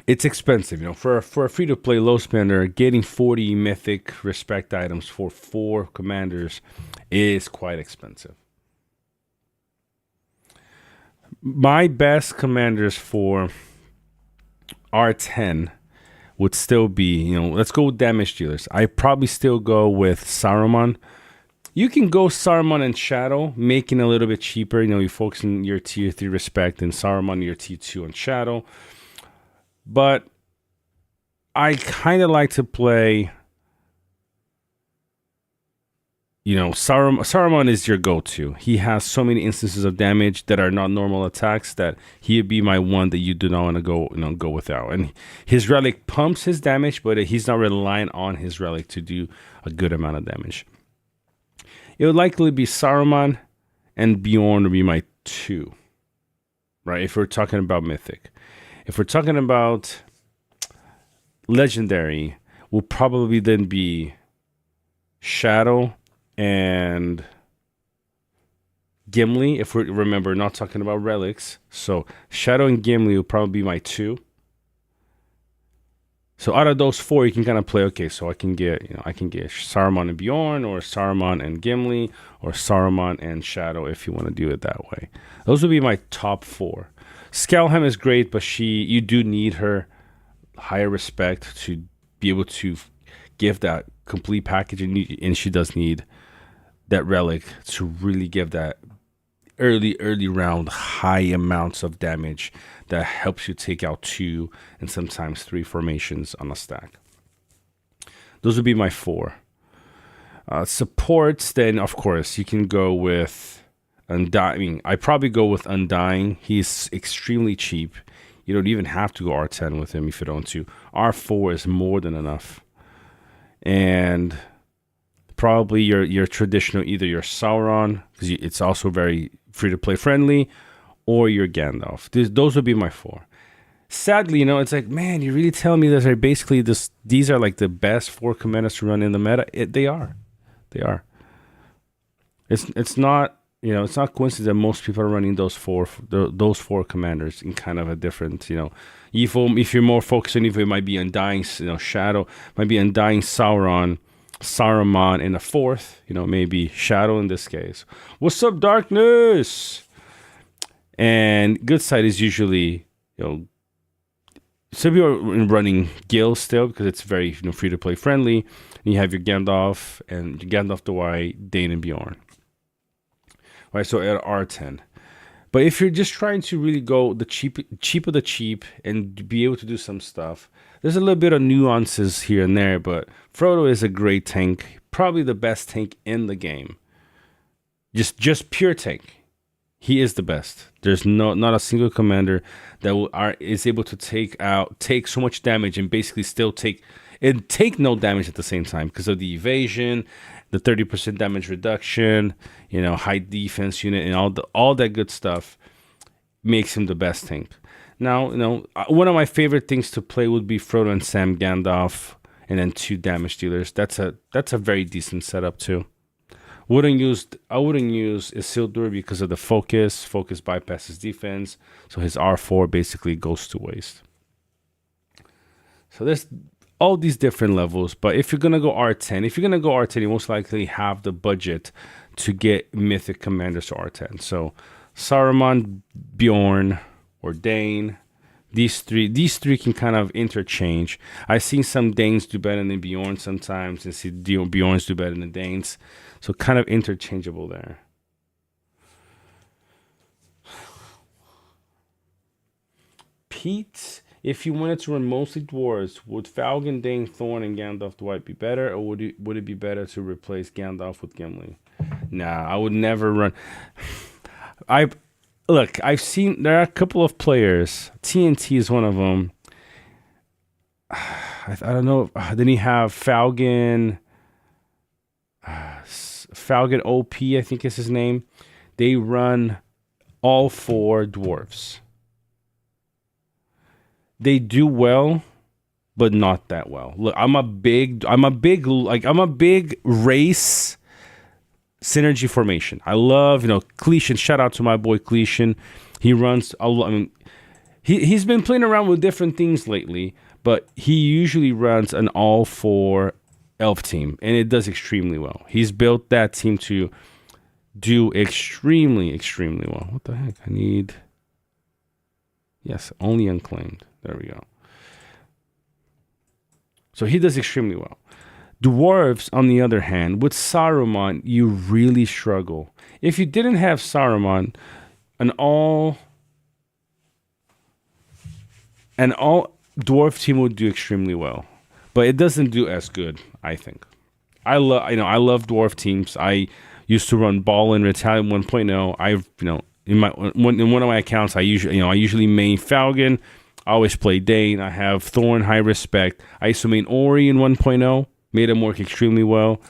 it's expensive, you know. For a free to play low spender, getting 40 mythic respect items for 4 commanders is quite expensive. My best commanders for R10 would still be, you know, let's go with damage dealers. I probably still go with Saruman. You can go Saruman and Shadow, making it a little bit cheaper. You know, you focus on your tier 3 respect and Saruman your tier 2 on Shadow. But I kind of like to play, you know, Saruman is your go-to. He has so many instances of damage that are not normal attacks that he would be my one that you do not want to go without. And his relic pumps his damage, but he's not relying on his relic to do a good amount of damage. It would likely be Saruman and Bjorn would be my 2, right? If we're talking about Mythic. If we're talking about Legendary, will probably then be Shadow and Gimli. If we remember, not talking about relics. So Shadow and Gimli will probably be my 2. So out of those 4, you can kind of play, okay, so I can get Saruman and Bjorn, or Saruman and Gimli, or Saruman and Shadow if you want to do it that way. Those would be my top 4. Skelhem is great, but you do need her higher respect to be able to give that complete package, and she does need that relic to really give that early round high amounts of damage that helps you take out 2 and sometimes 3 formations on a stack. Those would be my 4. Supports, then of course you can go with Undying. I mean, I probably go with Undying. He's extremely cheap. You don't even have to go R10 with him if you don't want to. R4 is more than enough. And probably your traditional, either your Sauron, because it's also very free to play friendly, or your Gandalf. Those would be my 4. Sadly, it's like, man, you really telling me that are basically these are like the best 4 commanders to run in the meta? They are. It's not. It's not coincidence that most people are running those four commanders in kind of a different, if you're more focused on evil, it might be Undying, Shadow, might be Undying Saruman in the 4th, maybe Shadow in this case. What's up, Darkness? And good side is usually, some people are running Gil still because it's very free to play friendly. And you have your Gandalf and Gandalf the White, Dane and Bjorn. Right, so at R10. But if you're just trying to really go the cheap of the cheap and be able to do some stuff, there's a little bit of nuances here and there, but Frodo is a great tank, probably the best tank in the game. Just pure tank. He is the best. There's not a single commander that is able to take so much damage and basically still take no damage at the same time because of the evasion, the 30% damage reduction, high defense unit, and all that good stuff makes him the best tank. Now, one of my favorite things to play would be Frodo and Sam Gandalf, and then 2 damage dealers. That's a very decent setup too. I wouldn't use Isildur because of the focus. Focus bypasses defense, so his R4 basically goes to waste. So there's all these different levels, but if you're gonna go R10, you most likely have the budget to get mythic commanders to R10. So Saruman, Bjorn, or Dane, these three can kind of interchange. I've seen some Danes do better than Bjorn sometimes, and see Bjorns do better than Danes, so kind of interchangeable there. Pete, if you wanted to run mostly dwarves, would Falcon, Dane, Thorn, and Gandalf the White be better, or would it be better to replace Gandalf with Gimli? Nah, I would never run. I've seen there are a couple of players. TNT is one of them. I don't know. Then you have Falcon OP, I think is his name. They run all 4 dwarves. They do well, but not that well. Look, I'm a big race synergy formation. I love, Cletion. Shout out to my boy Cletion. He runs a lot. I mean, he's been playing around with different things lately, but he usually runs an all 4 elf team, and it does extremely well. He's built that team to do extremely, extremely well. What the heck? Yes, only unclaimed. There we go. So he does extremely well. Dwarves, on the other hand, with Saruman, you really struggle. If you didn't have Saruman, an all dwarf team would do extremely well, but it doesn't do as good, I think. I love dwarf teams. I used to run Ball and Retaliant 1.0. In one of my accounts, I usually main Falcon. I always play Dane. I have Thorn, High Respect. I used to main Ori in 1.0. Made him work extremely well.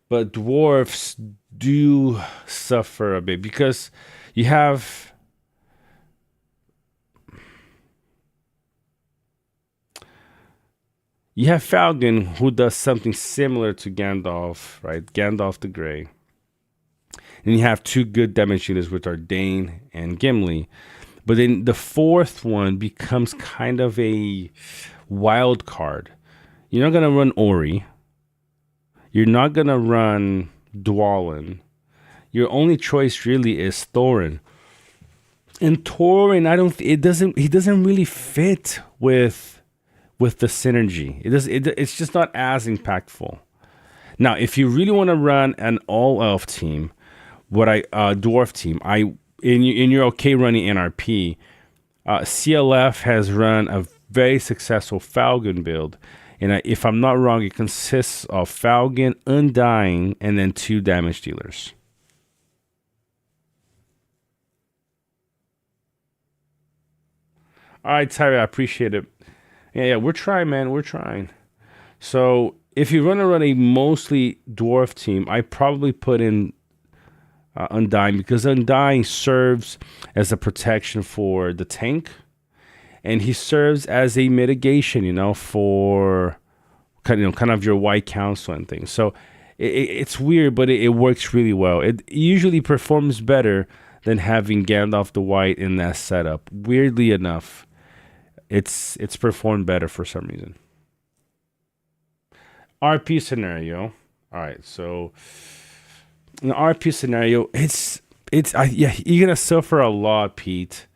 But dwarves do suffer a bit because you have Falcon, who does something similar to Gandalf, right? Gandalf the Grey. And you have 2 good damage units, which are Dane and Gimli. But then the 4th one becomes kind of a wild card. You're not going to run Ori. You're not going to run Dwalin. Your only choice really is Thorin. And Thorin, he doesn't really fit with the synergy. It's just not as impactful. Now, if you really want to run an all elf team, dwarf team, and you're okay running NRP, CLF has run a very successful Falcon build, And if I'm not wrong, it consists of Falcon, Undying, and then 2 damage dealers. All right, Tyler, I appreciate it. Yeah, we're trying, man. We're trying. So if you run a mostly dwarf team, I probably put in Undying, because Undying serves as a protection for the tank, and he serves as a mitigation, for kind of your white council and things. So it's weird, but it works really well. It usually performs better than having Gandalf the White in that setup. Weirdly enough, it's performed better for some reason. RP scenario. All right, so in the RP scenario, you're gonna suffer a lot, Pete,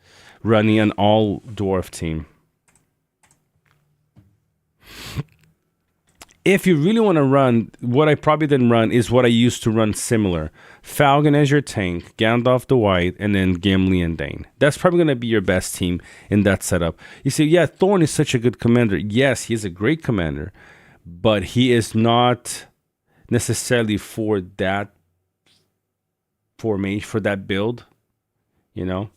running an all dwarf team. If you really want to run, what I probably didn't run is what I used to run similar. Falcon as your tank, Gandalf the White, and then Gimli and Dane. That's probably going to be your best team in that setup. You say, yeah, Thorn is such a good commander. Yes, he is a great commander, but he is not necessarily for that formation, for that build, But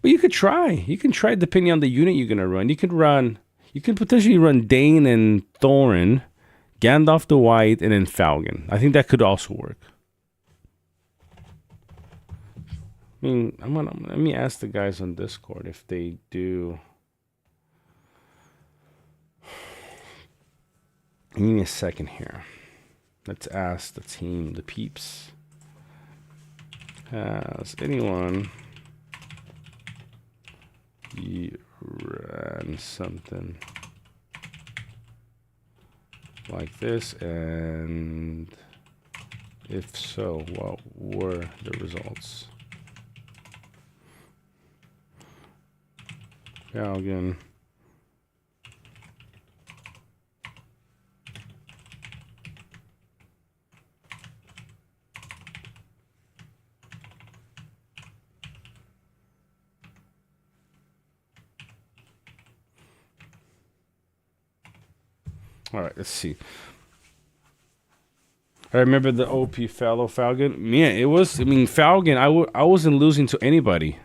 you could try. You can try depending on the unit you're going to run. You can potentially run Dane and Thorin, Gandalf the White, and then Falcon. I think that could also work. I mean, let me ask the guys on Discord if they do. Give me a second here. Let's ask the team, the peeps. Has anyone ran something like this, and if so, what were the results? Falcon, all right, let's see. I remember the OP fellow Falcon. Yeah, Falcon, I wasn't losing to anybody.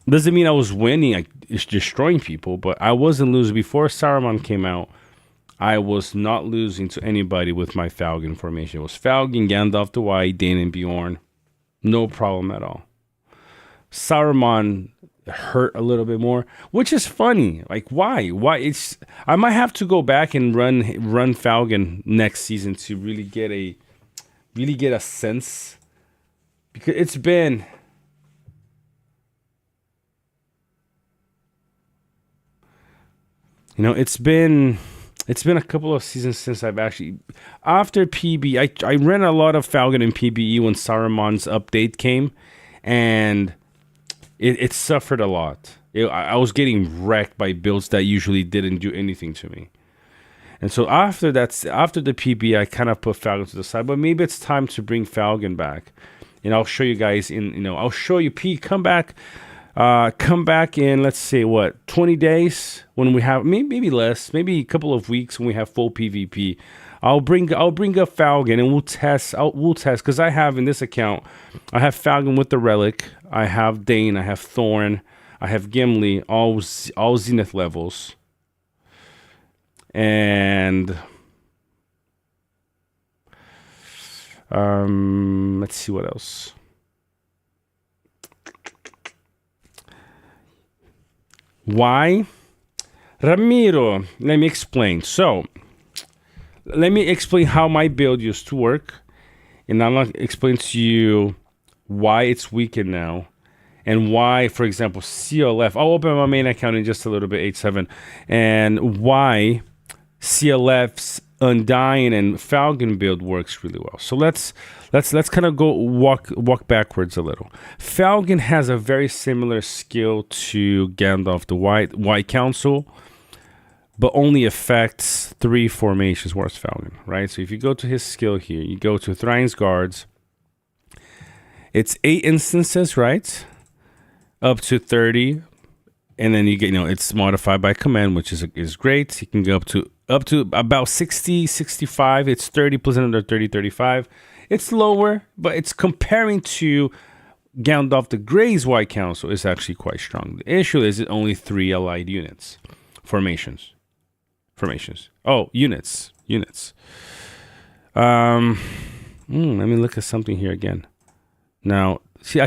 Doesn't mean I was winning, like it's destroying people, but I wasn't losing. Before Saruman came out, I was not losing to anybody with my Falcon formation. It was Falcon, Gandalf the White, Dane, and Bjorn. No problem at all. Saruman hurt a little bit more, which is funny. Like, why? I might have to go back and run Falcon next season to really get a sense, because it's been it's been a couple of seasons since I've actually, after PB, I ran a lot of Falcon in PBE when Saruman's update came, and it suffered a lot. I was getting wrecked by builds that usually didn't do anything to me. And so after the PB, I kind of put Falcon to the side. But maybe it's time to bring Falcon back. And I'll show you guys I'll show you, Pete, come back in, let's say, 20 days when we have, maybe less, maybe a couple of weeks when we have full PvP. I'll bring up Falcon and we'll test because I have in this account, I have Falcon with the Relic, I have Dane, I have Thorn, I have Gimli, all Zenith levels, and let's see what else. Why? Ramiro, let me explain. So, let me explain how my build used to work, and I'm going to explain to you why it's weakened now, and why, for example, CLF. I'll open my main account in just a little bit, 8-7, and why CLF's Undying and Falcon build works really well. So let's kind of go walk backwards a little. Falcon has a very similar skill to Gandalf the White Council, but only affects 3 formations, whereas Falcon, right? So if you go to his skill here, you go to Thrain's Guards, it's 8 instances, right? Up to 30. and then you get, it's modified by command, which is great. You can go up to about 60, 65. It's 30% under 30, 35. It's lower, but it's comparing to Gandalf the Grey's White Council is actually quite strong. The issue is it only 3 allied units. Formations. Oh, units. Let me look at something here again. Now, see,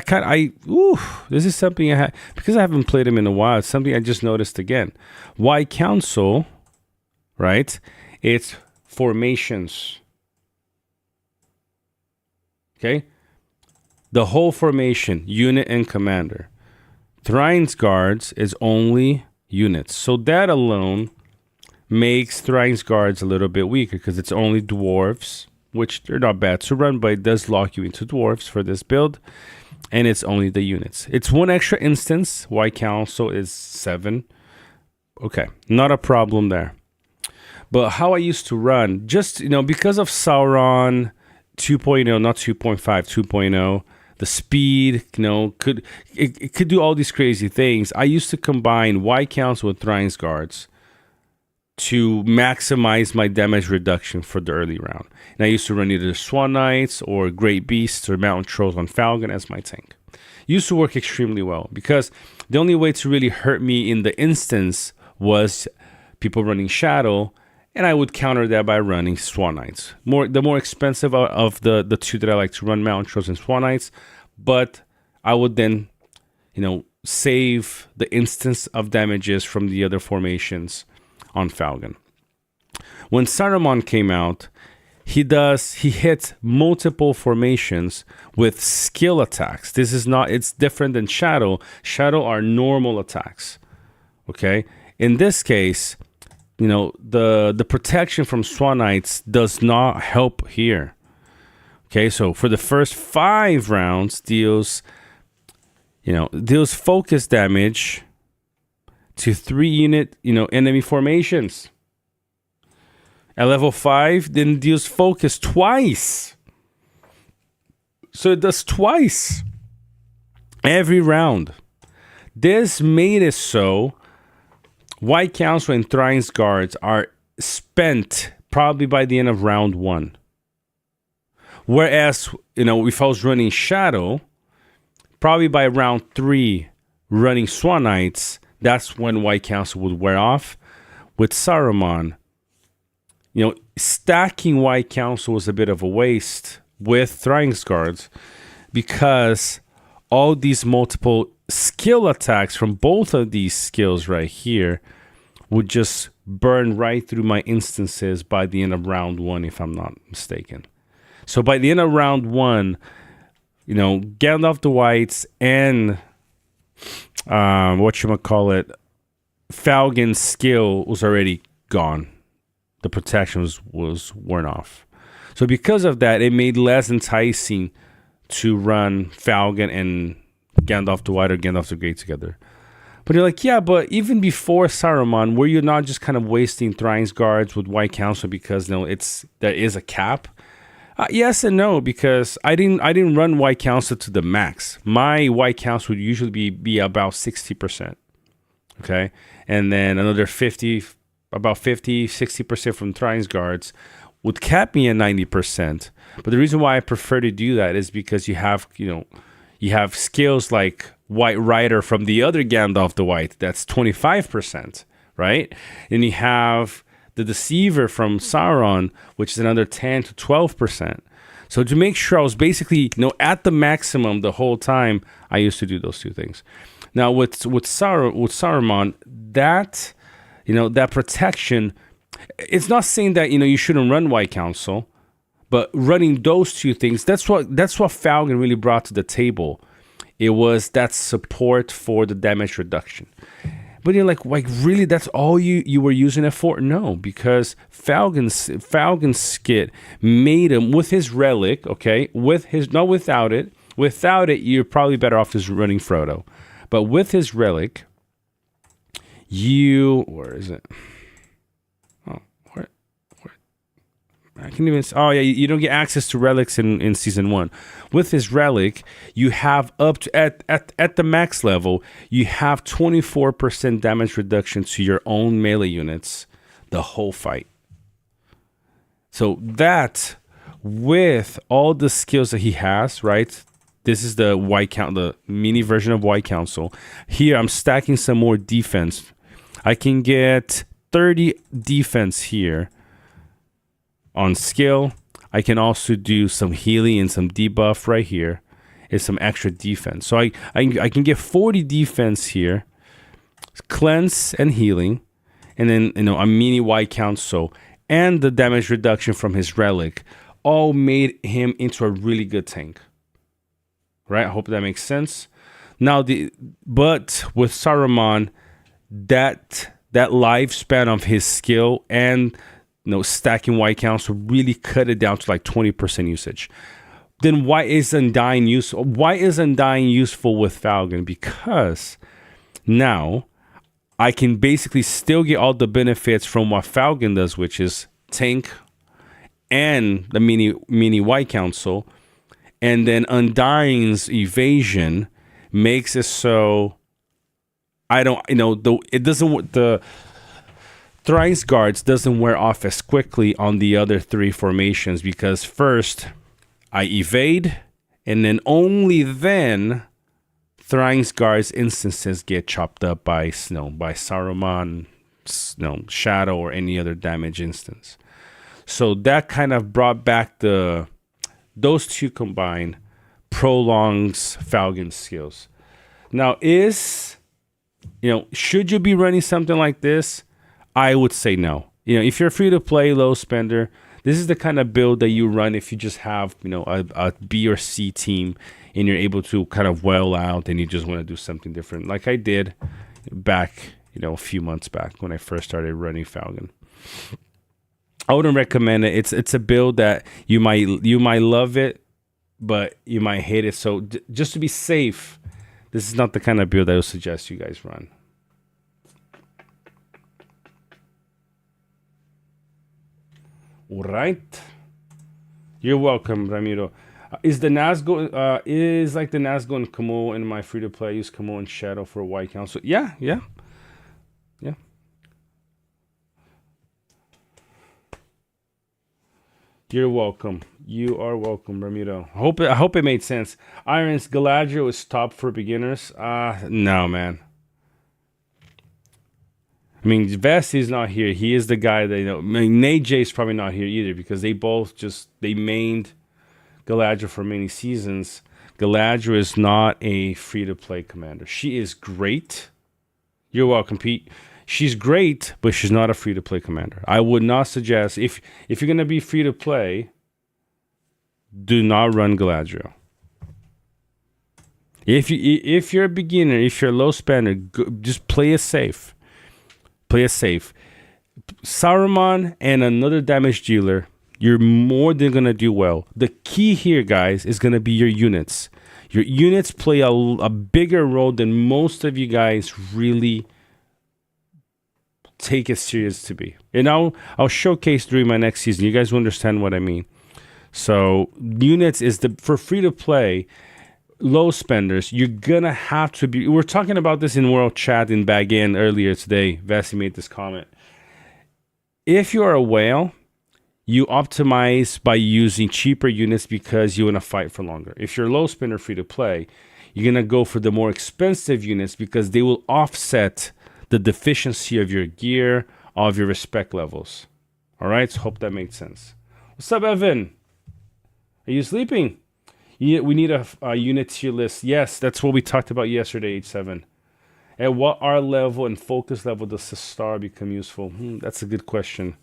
this is something because I haven't played him in a while. It's something I just noticed again. White Council, right? It's formations. Okay? The whole formation, unit and commander. Thrain's Guards is only units. So that alone makes Thrain's Guards a little bit weaker because it's only dwarves, which they're not bad to run, but it does lock you into dwarves for this build. And it's only the units. It's 1 extra instance. White Council is 7. Okay, not a problem there. But how I used to run, just, because of Sauron 2.0, not 2.5, 2.0, the speed, it could do all these crazy things. I used to combine White Council with Thrain's Guards to maximize my damage reduction for the early round. And I used to run either Swan Knights or Great Beasts or Mountain Trolls on Falcon as my tank. Used to work extremely well because the only way to really hurt me in the instance was people running Shadow, and I would counter that by running Swan Knights. The more expensive of the two that I like to run, Mountain Trolls and Swan Knights, but I would then, save the instance of damages from the other formations on Falcon. When Saruman came out, he hits multiple formations with skill attacks. It's different than Shadow. Shadow are normal attacks. Okay? In this case, the protection from Swan Knights does not help here. Okay, so for the first 5 rounds, deals focus damage to 3 unit, enemy formations. At level 5, then deals focus twice. So it does twice every round. This made it so White Council and Thrain's Guards are spent probably by the end of round 1. Whereas, if I was running Shadow, probably by round 3, running Swan Knights, that's when White Council would wear off. With Saruman, stacking White Council was a bit of a waste with Thrain's Guards because all these multiple skill attacks from both of these skills right here would just burn right through my instances by the end of round 1, if I'm not mistaken. So by the end of round 1, Gandalf the Whites and Falcon's skill was already gone. The protection was worn off. So because of that, it made less enticing to run Falcon and Gandalf the White or Gandalf the Grey together. But you're like, yeah, but even before Saruman, were you not just kind of wasting Thrain's Guards with White Council because there is a cap? Yes and no, because I didn't run White Council to the max. My White Council would usually be about 60%. Okay? And then another 60% from Thrain's Guards would cap me at 90%. But the reason why I prefer to do that is because you have skills like White Rider from the other Gandalf the White, that's 25%, right? And you have the Deceiver from Sauron, which is another 10 to 12%. So to make sure I was basically, at the maximum the whole time, I used to do those two things. Now with Saruman, that protection, it's not saying that you shouldn't run White Council, but running those two things, that's what Falcon really brought to the table. It was that support for the damage reduction. But you're like really, that's all you were using it for? No, because Falcon's skit made him with his relic, okay? Not without it. Without it, you're probably better off just running Frodo. But with his relic, where is it? Oh, where? I can even. Oh yeah, you don't get access to relics in season 1. With his relic, you have up to at the max level, you have 24% damage reduction to your own melee units, the whole fight. So that, with all the skills that he has, right? This is the the mini version of White Council. Here, I'm stacking some more defense. I can get 30 defense here on skill. I can also do some healing and some debuff right here. It's some extra defense. So I can get 40 defense here, cleanse and healing, and then a mini White Council and the damage reduction from his relic all made him into a really good tank. Right? I hope that makes sense. Now but with Saruman, that lifespan of his skill and stacking White Council really cut it down to like 20% usage. Then why is Undying useful? Why is Undying useful with Falcon? Because now I can basically still get all the benefits from what Falcon does, which is tank and the mini White Council. And then Undying's evasion makes it so the Thrice Guards doesn't wear off as quickly on the other 3 formations, because first I evade, and then only then Thrice Guards instances get chopped up by Saruman, Shadow, or any other damage instance. So that kind of brought back those two combined prolongs Falcon's skills. Now, should you be running something like this? I would say no. If you're free to play, low spender, this is the kind of build that you run if you just have, a B or C team and you're able to kind of well out and you just want to do something different, like I did back, a few months back when I first started running Falcon. I wouldn't recommend it. It's a build that you might love it, but you might hate it. So just to be safe, this is not the kind of build I would suggest you guys run. All right. You're welcome, Ramiro. Is the Nazgul like the Nazgul and Kamo in my free to play? Use Kamo and Shadow for White Council. Yeah. You're welcome. You are welcome, Ramiro. I hope it made sense. Irons Galadriel is top for beginners. No, man. I mean, Vasi's not here. He is the guy that Nate J's probably not here either, because they both they mained Galadriel for many seasons. Galadriel is not a free-to-play commander. She is great. You're welcome, Pete. She's great, but she's not a free-to-play commander. I would not suggest, if you're going to be free-to-play, do not run Galadriel. If you're a beginner, if you're a low spender, just play it safe. Play it safe. Saruman and another damage dealer, you're more than going to do well. The key here, guys, is going to be your units. Your units play a bigger role than most of you guys really take it serious to be. And I'll showcase during my next season. You guys will understand what I mean. So units is for free to play low spenders. You're gonna have to be. We're talking about this in World Chat in Back-In earlier today. Vasi made this comment. If you're a whale, you optimize by using cheaper units because you want to fight for longer. If you're a low spender free to play, you're gonna go for the more expensive units because they will offset the deficiency of your gear, of your respect levels. All right, so hope that made sense. What's up, Evan? Are you sleeping? We need a unit tier list. Yes, that's what we talked about yesterday, H7. At what R level and focus level does Sistar become useful? That's a good question.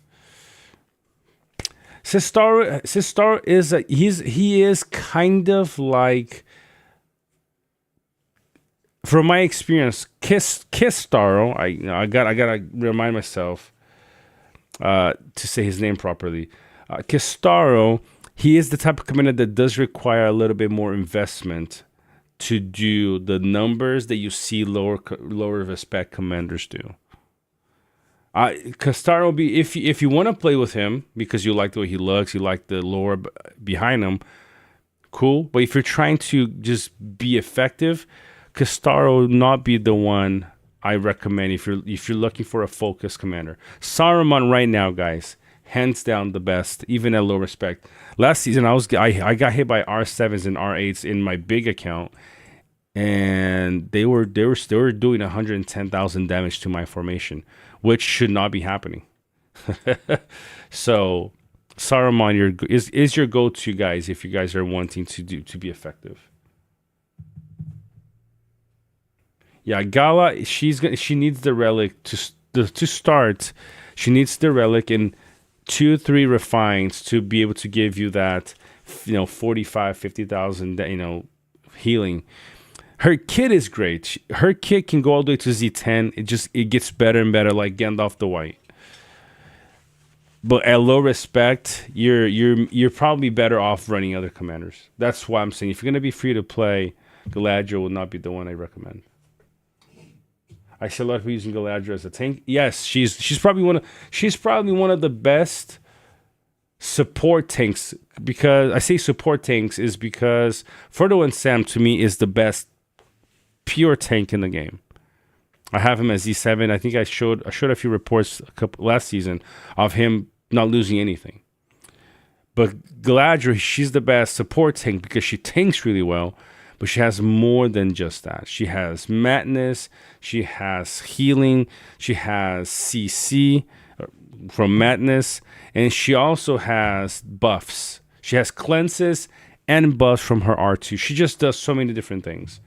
Sistar is he is kind of like, from my experience, Kistaro. I gotta remind myself to say his name properly. Kistaro. He is the type of commander that does require a little bit more investment to do the numbers that you see lower respect commanders do. Castaro will be if you want to play with him because you like the way he looks, you like the lore behind him. Cool, but if you're trying to just be effective, Castaro will not be the one I recommend if you're looking for a focus commander. Saruman right now, guys, hands down the best, even at low respect. Last season, I got hit by R7s and R8s in my big account, and they were doing 110,000 damage to my formation, which should not be happening. So Saruman is your go-to, guys, if you guys are wanting to be effective. Yeah, Gala, she needs the relic to start. She needs the relic and 2-3 refines to be able to give you that 45 50,000 healing. Her kit is great. Her kit can go all the way to Z10. It gets better and better, like Gandalf the White. But at low respect, you're probably better off running other commanders. That's why I'm saying if you're gonna be free to play, Galadriel will not be the one I recommend. I see a lot of people using Galadriel as a tank. Yes, she's probably one of the best support tanks. Because I say support tanks is because Frodo and Sam to me is the best pure tank in the game. I have him as Z7. I think I showed a few reports last season of him not losing anything. But Galadriel, she's the best support tank because she tanks really well, but she has more than just that. She has madness, she has healing, she has CC from madness, and she also has buffs. She has cleanses and buffs from her R2. She just does so many different things.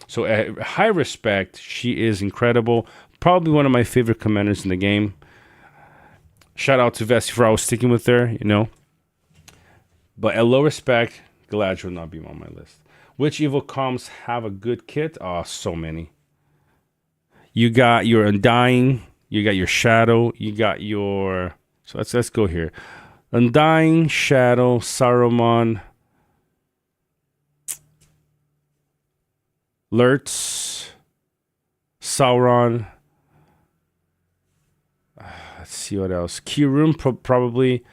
So at high respect, she is incredible. Probably one of my favorite commanders in the game. Shout out to Vesti for always sticking with her, But at low respect, Galadriel will not be on my list. Which evil comms have a good kit? Oh, so many. You got your Undying, you got your Shadow, you got your... So let's go here. Undying, Shadow, Saruman, Lurtz, Sauron. Let's see what else. Kirun probably.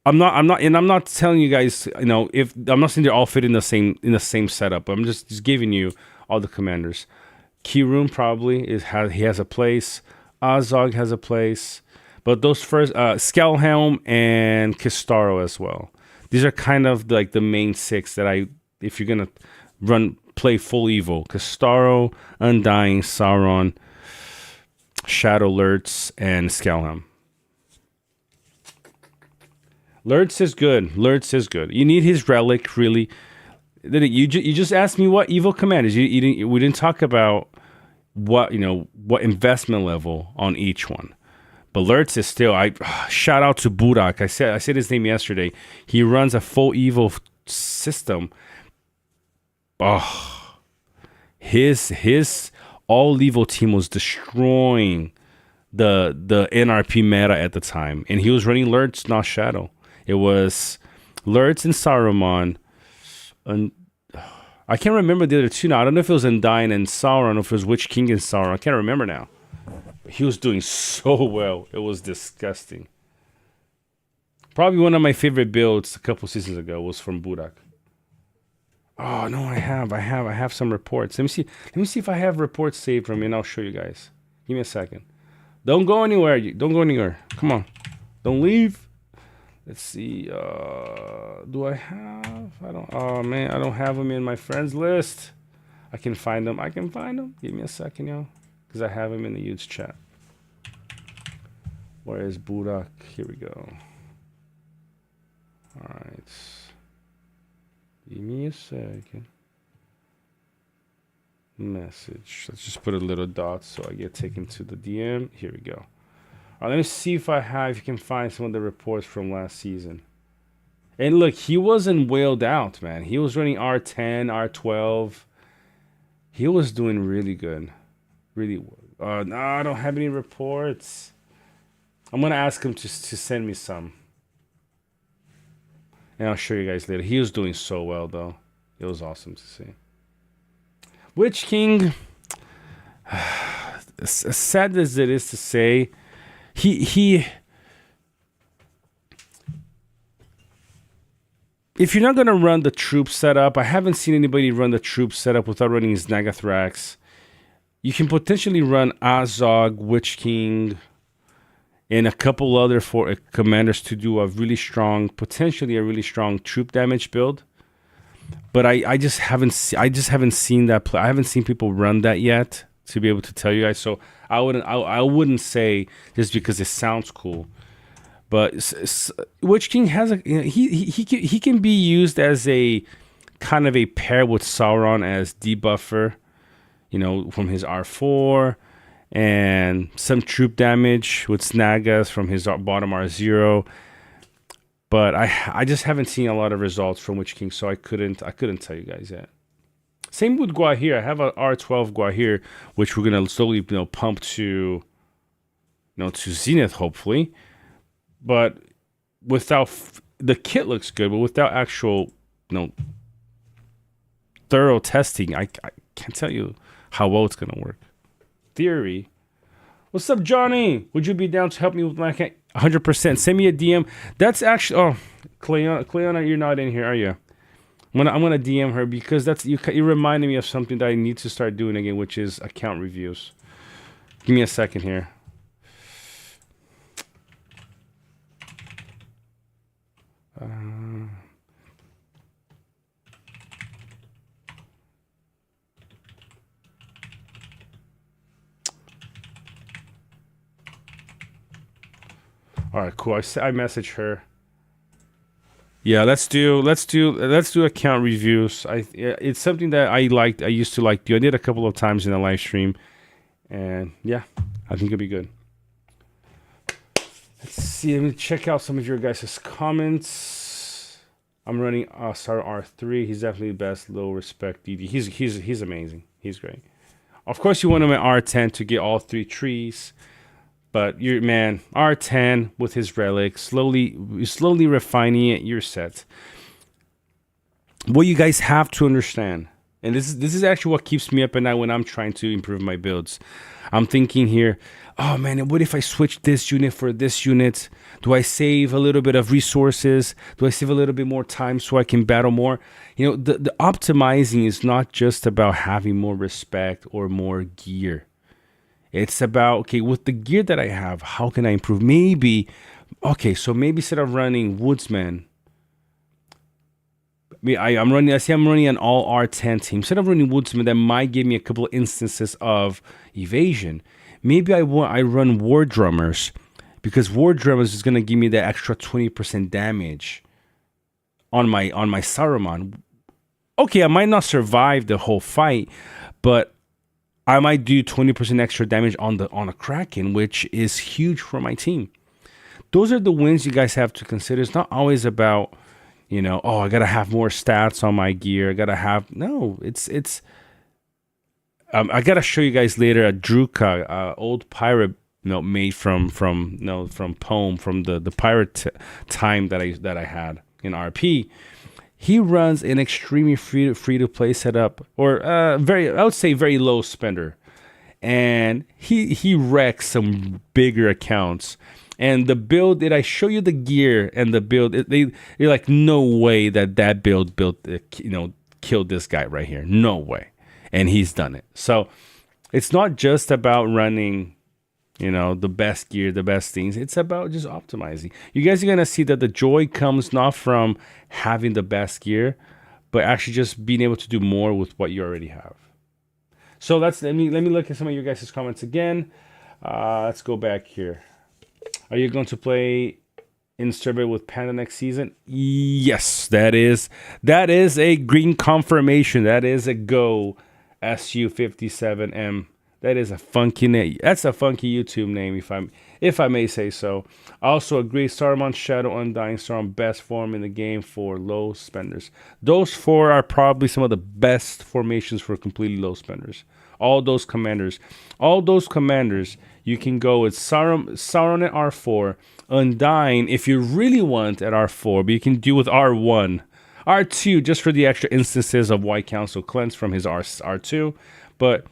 I'm not telling you guys, if I'm not saying they all fit in the same setup. I'm just giving you all the commanders. Kirun probably he has a place. Azog has a place, but those first Skelhelm and Kistaro as well. These are kind of like the main six that if you're gonna play full evil: Kistaro, Undying, Sauron, Shadow, Lurtz, and Skelhelm. Lurtz is good. You need his relic, really. You just asked me what evil commanders. We didn't talk about what investment level on each one. But Lurtz is still. Shout out to Burak. I said his name yesterday. He runs a full evil system. Oh, his all evil team was destroying the NRP meta at the time, and he was running Lurtz, not Shadow. It was Lurtz and Saruman, and I can't remember the other two now. I don't know if it was Undying and Sauron, or if it was Witch King and Sauron. I can't remember now. But he was doing so well. It was disgusting. Probably one of my favorite builds a couple seasons ago was from Burak. Oh no, I have some reports. Let me see if I have reports saved from me, and I'll show you guys. Give me a second. Don't go anywhere. Come on. Don't leave. Let's see. Do I have? I don't. Oh man, I don't have them in my friends list. I can find them. Give me a second, y'all, because I have them in the huge chat. Where is Burak? Here we go. All right. Give me a second. Message. Let's just put a little dot so I get taken to the DM. Here we go. All right, let me see if you can find some of the reports from last season. And look, he wasn't wailed out, man. He was running R10, R12. He was doing really good. Really. No, I don't have any reports. I'm going to ask him to send me some. And I'll show you guys later. He was doing so well, though. It was awesome to see. Witch King, as sad as it is to say, he if you're not going to run the troop setup, I haven't seen anybody run the troop setup without running his Nagathrax. You can potentially run Azog, Witch King, and a couple other commanders to do a really strong, potentially a really strong troop damage build. But I just haven't seen that play. I haven't seen people run that yet to be able to tell you guys. So I wouldn't say just because it sounds cool. But Witch King has he can be used as a kind of a pair with Sauron as debuffer, from his R4, and some troop damage with Snagas from his bottom R0. But I just haven't seen a lot of results from Witch King, so I couldn't tell you guys yet. Same with Guahir. I have a R12 Guahir, which we're gonna slowly pump to to Zenith hopefully. But without the kit looks good, but without actual thorough testing, I can't tell you how well it's gonna work. Theory. What's up, Johnny? Would you be down to help me with my account? 100%. Send me a DM. That's actually Cleona, you're not in here, are you? I'm gonna DM her because that's you reminded me of something that I need to start doing again, which is account reviews. Give me a second here. All right, cool. I messaged her. Yeah, let's do account reviews. It's something that I liked. I used to like do. I did a couple of times in a live stream, and yeah, I think it'll be good. Let's see. Let me check out some of your guys' comments. I'm running Star R3. He's definitely the best. Low respect, DD. He's amazing. He's great. Of course, you want him at R10 to get all 3 trees. But R10 with his relic, slowly refining it, you're set. What you guys have to understand, and this is actually what keeps me up at night when I'm trying to improve my builds. I'm thinking here, oh man, what if I switch this unit for this unit? Do I save a little bit of resources? Do I save a little bit more time so I can battle more? The optimizing is not just about having more respect or more gear. It's about, okay, with the gear that I have, how can I improve? Maybe instead of running Woodsman, I'm running an all R10 team. Instead of running Woodsman, that might give me a couple of instances of evasion. Maybe I run War Drummers, because War Drummers is going to give me that extra 20% damage on my Saruman. Okay, I might not survive the whole fight, but I might do 20% extra damage on a Kraken, which is huge for my team. Those are the wins you guys have to consider. It's not always about, I gotta have more stats on my gear. I gotta show you guys later a Druka, old pirate made from Poem, from the pirate time that I had in RP. He runs an extremely free to play setup, or I would say very low spender, and he wrecks some bigger accounts. And the build, did I show you the gear and the build? They're like, no way that build killed this guy right here, no way, and he's done it. So it's not just about running the best gear, the best things. It's about just optimizing. You guys are going to see that the joy comes not from having the best gear, but actually just being able to do more with what you already have. So let me look at some of your guys' comments again. Let's go back here. Are you going to play in Survey with Panda next season? Yes, that is a green confirmation. That is a go. SU57M. That is a funky name. That's a funky YouTube name, if I may say so. I also agree. Saruman, Shadow, Undying, Saruman, best form in the game for low spenders. Those 4 are probably some of the best formations for completely low spenders. All those commanders, you can go with Sauron at R4, Undying if you really want at R4, but you can do with R1, R2 just for the extra instances of White Council cleanse from his R2, but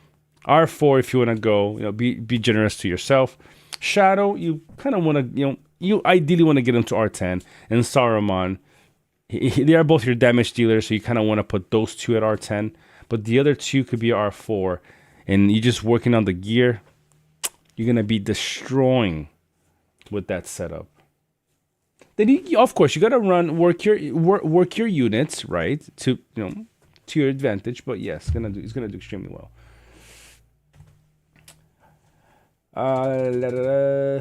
R4 if you want to go, be generous to yourself. Shadow, you kind of want to, you ideally want to get into R10, and Saruman, they are both your damage dealers, so you kind of want to put those two at R10, but the other two could be R4, and you're just working on the gear. You're gonna be destroying with that setup. Then of course you gotta work your units right to to your advantage. But yes, it's gonna do extremely well.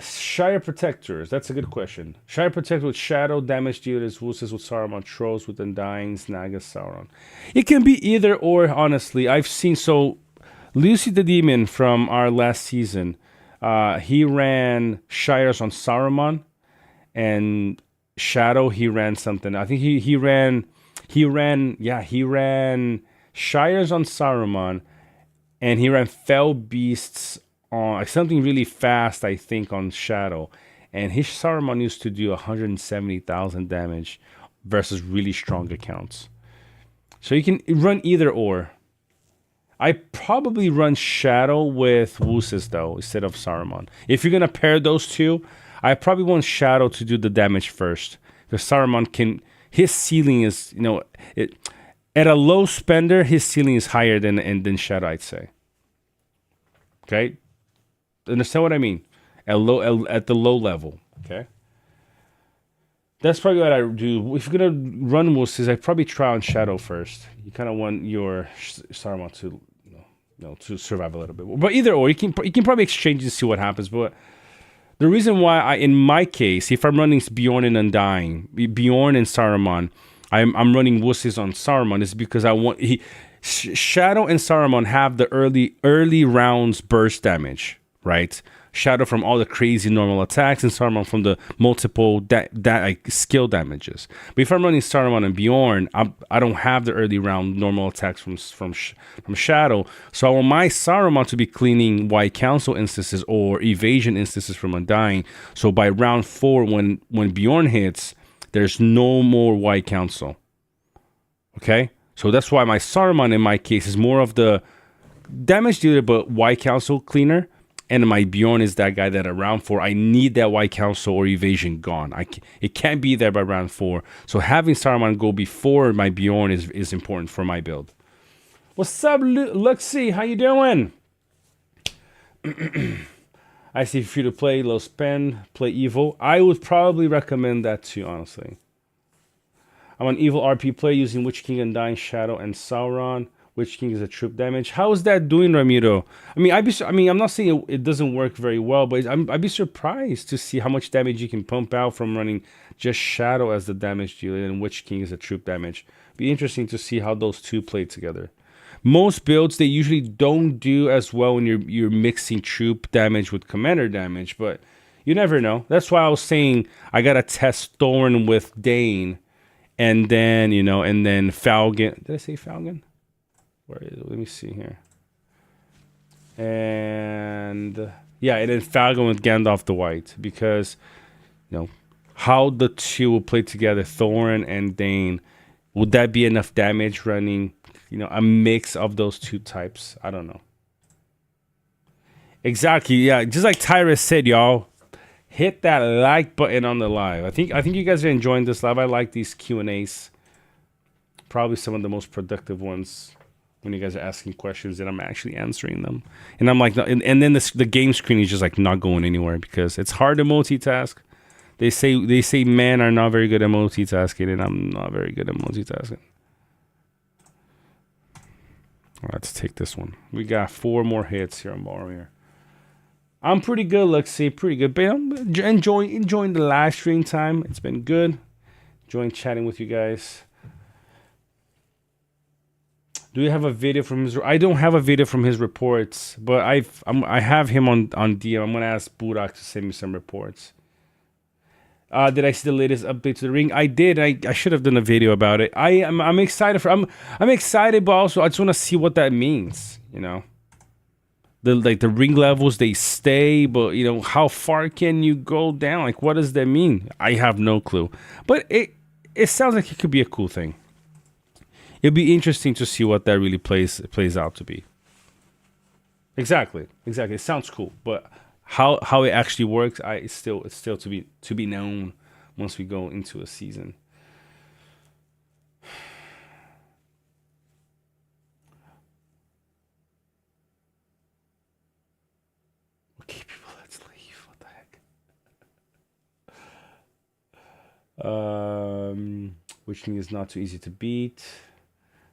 Shire Protectors. That's a good question. Shire Protector with Shadow, Damage Dealers, Wusses with Saruman, Trolls with Undying, Nagas, Sauron. It can be either or, honestly. I've seen, so Lucy the Demon from our last season, he ran Shires on Saruman, and Shadow, he ran something. I think he ran Shires on Saruman, and he ran Fell Beasts on something really fast, I think, on Shadow. And his Saruman used to do 170,000 damage versus really strong accounts. So you can run either or. I probably run Shadow with Wusses though, instead of Saruman. If you're gonna pair those two, I probably want Shadow to do the damage first. Because Saruman his ceiling is, at a low spender, his ceiling is higher than Shadow, I'd say. Okay? Understand what I mean? At the low level. Okay? That's probably what I do. If you're gonna run Wusses, I probably try on Shadow first. You kind of want your Saruman to, to survive a little bit. But either or, you can probably exchange and see what happens. But the reason why in my case, if I'm running Bjorn and Undying, Bjorn and Saruman, I'm running Wusses on Saruman is because I want Shadow and Saruman have the early rounds burst damage, right? Shadow from all the crazy normal attacks, and Saruman from the multiple skill damages. But if I'm running Saruman and Bjorn, I don't have the early round normal attacks from Shadow. So I want my Saruman to be cleaning White Council instances or evasion instances from Undying. So by round 4, when Bjorn hits, there's no more White Council. Okay? So that's why my Saruman in my case is more of the damage dealer but White Council cleaner. And my Bjorn is that guy that at round 4, I need that White Council or evasion gone. It can't be there by round 4. So having Saruman go before my Bjorn is important for my build. What's up, Luxy? How you doing? I see free to play, low spend, play evil. I would probably recommend that too, honestly. I'm an evil RP play using Witch King, Undying, Shadow, and Sauron. Witch King is a troop damage. How is that doing, Ramiro? I'm not saying it doesn't work very well, but I'd be surprised to see how much damage you can pump out from running just Shadow as the damage dealer and Witch King is a troop damage. Be interesting to see how those two play together. Most builds, they usually don't do as well when you're mixing troop damage with commander damage, but you never know. That's why I was saying I gotta test Thorn with Dane, and then Falcon. Did I say Falcon? Where is it? Let me see here. And then Falcon with Gandalf the White, because how the two will play together, Thorin and Dane. Would that be enough damage running a mix of those two types? I don't know. Exactly, yeah. Just like Tyrus said, y'all, hit that like button on the live. I think you guys are enjoying this live. I like these Q&As. Probably some of the most productive ones. When you guys are asking questions and I'm actually answering them. And I'm like, and then the game screen is just like not going anywhere because it's hard to multitask. They say men are not very good at multitasking, and I'm not very good at multitasking. Let's take this one. We got 4 more hits here on Boromir. I'm pretty good, Lexi, pretty good. But I'm enjoying the live stream time. It's been good. Enjoying chatting with you guys. Do you have a video from his? I don't have a video from his reports, but I have him on DM. I'm gonna ask Burak to send me some reports. Did I see the latest update to the ring? I did. I should have done a video about it. I'm excited I'm excited, but also I just want to see what that means. The ring levels, they stay, but how far can you go down? Like, what does that mean? I have no clue. But it sounds like it could be a cool thing. It'll be interesting to see what that really plays out to be. Exactly. It sounds cool, but how it actually works, it's still to be known once we go into a season. Okay, people, let's leave. What the heck? Witch King is not too easy to beat.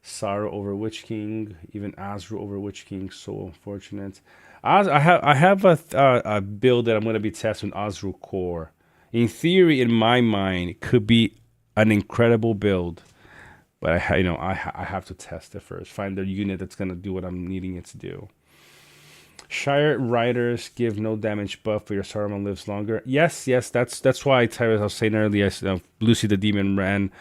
Sorrow over Witch King, even Azra over Witch King. So unfortunate. I have a build that I'm gonna be testing Azra Core. In theory, in my mind, it could be an incredible build, but I have to test it first. Find the unit that's gonna do what I'm needing it to do. Shire Riders give no damage buff, but your Saruman lives longer. Yes, that's why I was saying earlier. Lucy the Demon ran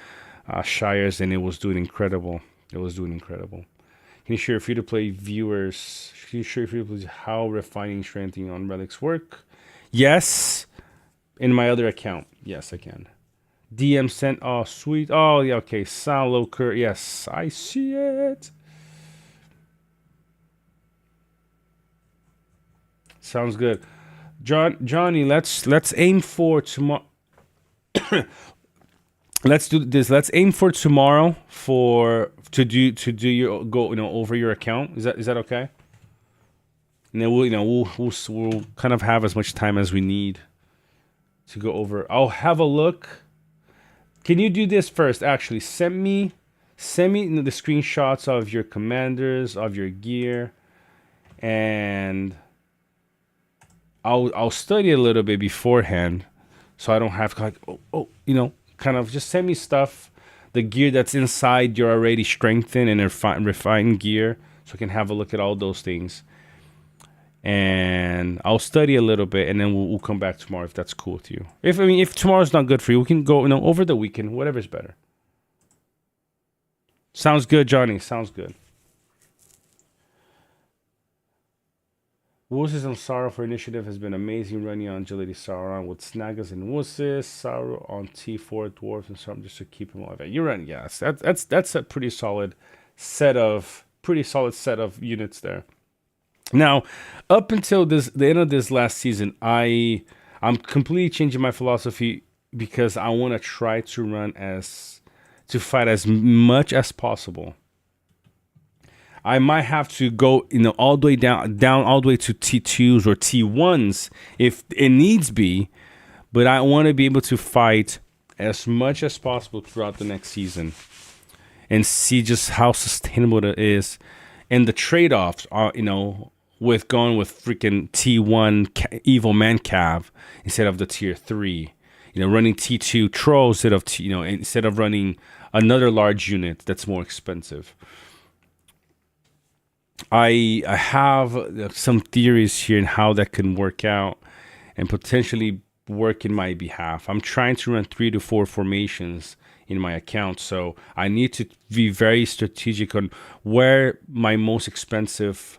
Shires, and it was doing incredible. Can you share your free-to-play viewers? Can you share your free-to-play how refining strengthening on relics work? Yes, in my other account. Yes, I can. DM sent. Oh, sweet. Oh, yeah. Okay. Sound Loker. Yes, I see it. Sounds good. Johnny, let's aim for tomorrow. Let's do this. Let's aim for tomorrow to do your go over your account. Is that okay? And then we'll kind of have as much time as we need to go over. I'll have a look. Can you do this first? Actually, send me the screenshots of your commanders, of your gear, and I'll study a little bit beforehand, so I don't have to kind of just send me stuff, the gear that's inside your already strengthened and refined gear, so I can have a look at all those things. And I'll study a little bit, and then we'll come back tomorrow if that's cool with you. If tomorrow's not good for you, we can go over the weekend, whatever's better. Sounds good, Johnny. Sounds good. Wusses and Sorrow for initiative has been amazing, running on agility Sauron with Snagas and Wusses, Sorrow on T4 dwarves and something just to keep him alive. You're right, yes. That's a pretty solid set of units there. Now, up until the end of this last season, I'm completely changing my philosophy because I want to try to fight as much as possible. I might have to go, all the way down all the way to T2s or T1s if it needs be, but I want to be able to fight as much as possible throughout the next season and see just how sustainable it is. And the trade-offs are, with going with freaking T1 Evil Man Cav instead of the tier 3, running T2 Troll instead of running another large unit that's more expensive. I have some theories here in how that can work out and potentially work in my behalf. I'm trying to run 3 to 4 formations in my account, so I need to be very strategic on where my most expensive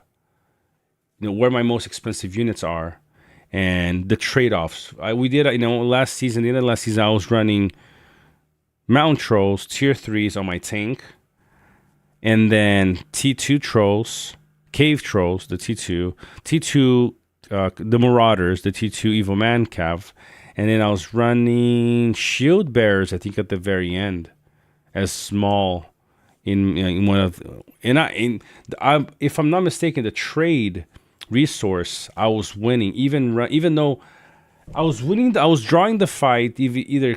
units are and the trade-offs. We did, the end of last season, I was running Mountain Trolls, tier 3s on my tank, and then T2 Trolls, Cave Trolls, the T2, the Marauders, the T2 Evil Man Cav, and then I was running Shield Bearers, I think, at the very end, as small in one of, if I'm not mistaken, the trade resource I was winning, even though I was winning, I was drawing the fight either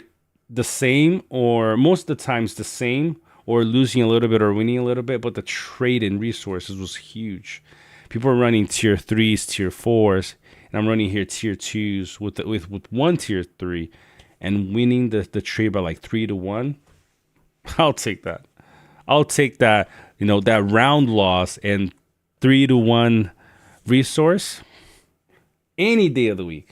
the same or most of the times the same, or losing a little bit or winning a little bit, but the trade in resources was huge. People are running tier 3s, tier 4s, and I'm running here tier 2s with one tier 3 and winning the trade by like 3-1. I'll take that. That round loss and 3-1 resource any day of the week.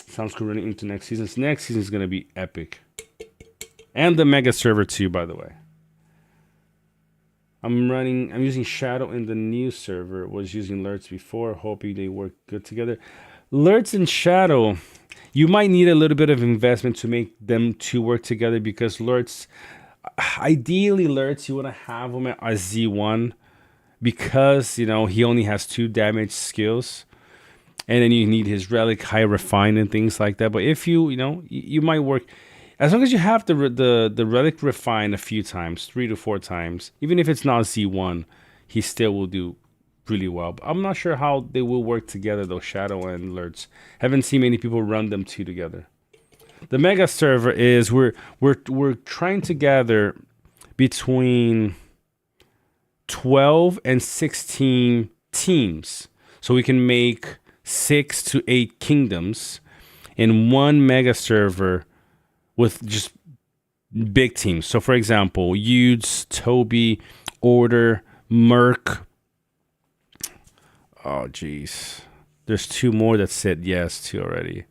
Sounds cool running into next season. Next season is going to be epic. And the mega server too, by the way. I'm using Shadow in the new server. Was using Lurts before, hoping they work good together. Lurts and Shadow, you might need a little bit of investment to make them two work together, because Lurts, ideally Lurts, you want to have them at Z1 because you know he only has 2 damage skills, and then you need his relic, high refine, and things like that. But if you know you might work as long as you have the relic refine a few times, 3 to 4 times, even if it's not Z1, he still will do really well. But I'm not sure how they will work together though, Shadow and Alerts. Haven't seen many people run them 2 together. The mega server is we're trying to gather between 12 and 16 teams, so we can make 6 to 8 kingdoms in one mega server with just big teams. So for example, Yudes, Toby, Order, Merc. Oh geez, there's 2 more that said yes to already.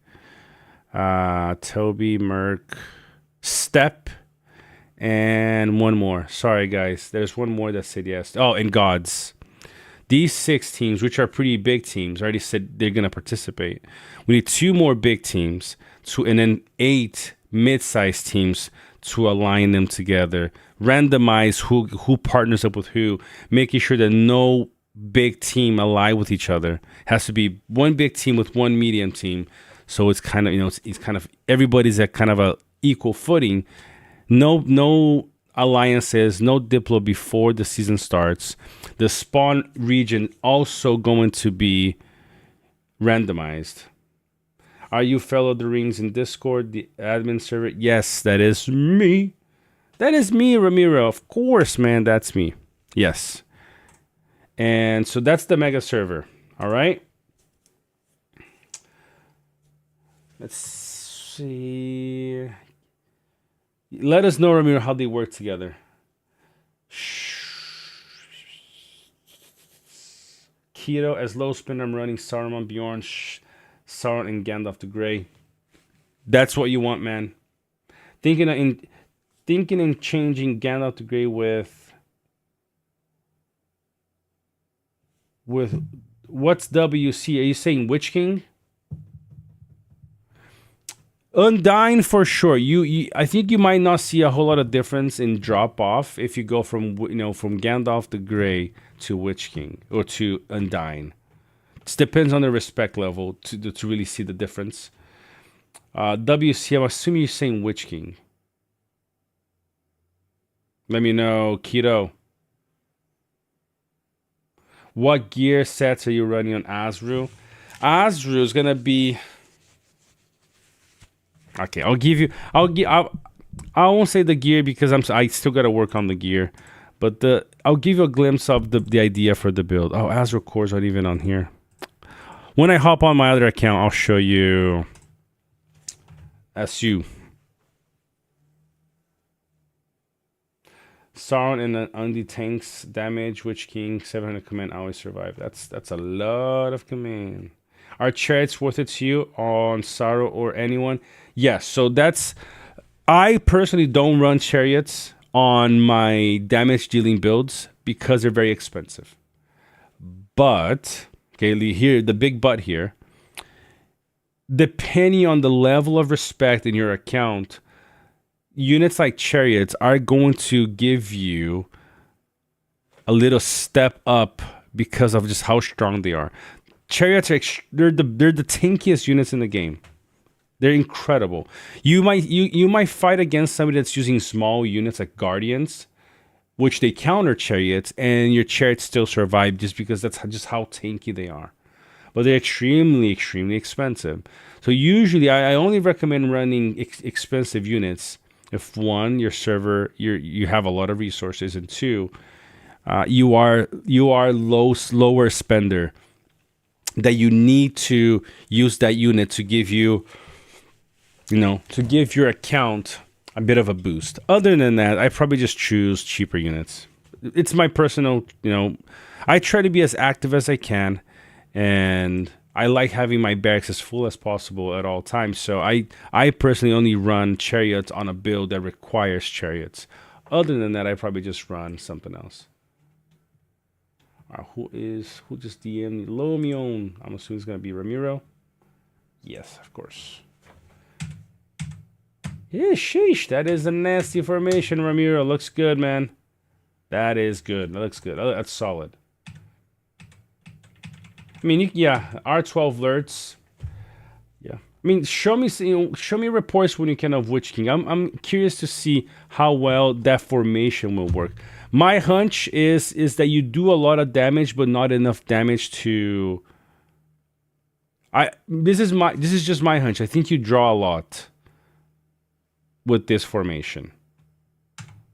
Toby, Merc, Step, and one more. Sorry guys, there's one more that said yes. Oh, and Gods. These 6 teams, which are pretty big teams, already said they're gonna participate. We need 2 more big teams and then 8 mid-sized teams to align them together. Randomize who partners up with who, making sure that no big team ally with each other. Has to be one big team with one medium team. So it's kind of, you know, it's kind of everybody's at kind of a equal footing. No alliances, no Diplo before the season starts. The spawn region also going to be randomized. Are you fellow the Rings in Discord, the admin server? Yes, that is me. That is me, Ramiro. Of course, man, that's me. Yes. And so that's the mega server. All right. Let's see. Let us know, Ramiro, how they work together. Keto, as low spin, I'm running Saruman, Bjorn, Sauron, and Gandalf the Grey. That's what you want, man. Thinking in changing Gandalf the Grey with what's WC? Are you saying Witch King? Undyne for sure. I think you might not see a whole lot of difference in drop off if you go from from Gandalf the Grey to Witch King or to Undyne. It depends on the respect level to really see the difference. WC, I'm assuming you're saying Witch King. Let me know, Keto. What gear sets are you running on Azru? Azru is gonna be. Okay, I won't say the gear because I still gotta work on the gear, but I'll give you a glimpse of the idea for the build. Oh, Azru cores aren't even on here. When I hop on my other account, I'll show you SU. Sauron and Undi tanks damage, Witch King, 700 command, always survive. That's a lot of command. Are chariots worth it to you on Sauron or anyone? Yes, so I personally don't run chariots on my damage dealing builds because they're very expensive. But, okay, here, the big but here, depending on the level of respect in your account, units like chariots are going to give you a little step up because of just how strong they are. Chariots are they're the tankiest units in the game. They're incredible. You might fight against somebody that's using small units like guardians, which they counter chariots, and your chariots still survive just because that's just how tanky they are. But they're extremely expensive. So usually I only recommend running expensive units if one, your server you have a lot of resources, and two, you are lower spender, that you need to use that unit to give you, to give your account a bit of a boost. Other than that, I probably just choose cheaper units. It's my personal, I try to be as active as I can, and I like having my barracks as full as possible at all times. So I personally only run chariots on a build that requires chariots. Other than that, I probably just run something else. Who just DM'd Lomion? I'm assuming it's gonna be Ramiro. Yes, of course. Yeah, sheesh. That is a nasty formation, Ramiro. Looks good, man. That is good. That looks good. That's solid. I mean, yeah, R12 alerts. Yeah. I mean, show me, show me reports when you can of Witch King. I'm curious to see how well that formation will work. My hunch is that you do a lot of damage, but not enough damage to. This is just my hunch. I think you draw a lot with this formation.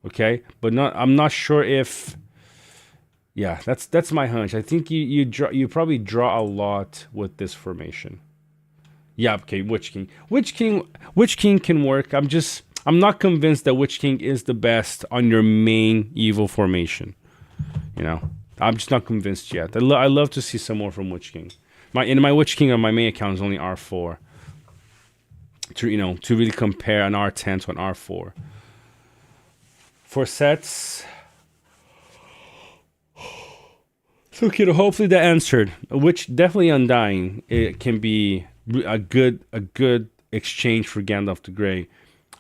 Okay, but I'm not sure if. Yeah, that's my hunch. I think you probably draw a lot with this formation. Yeah, okay, Witch King. Witch King can work. I'm not convinced that Witch King is the best on your main evil formation. You know, I'm just not convinced yet. I love to see some more from Witch King. My Witch King on my main account is only R4. To really compare an R10 to an R4. For sets. So, kiddo, hopefully that answered. Which definitely Undying. It can be a good exchange for Gandalf the Grey.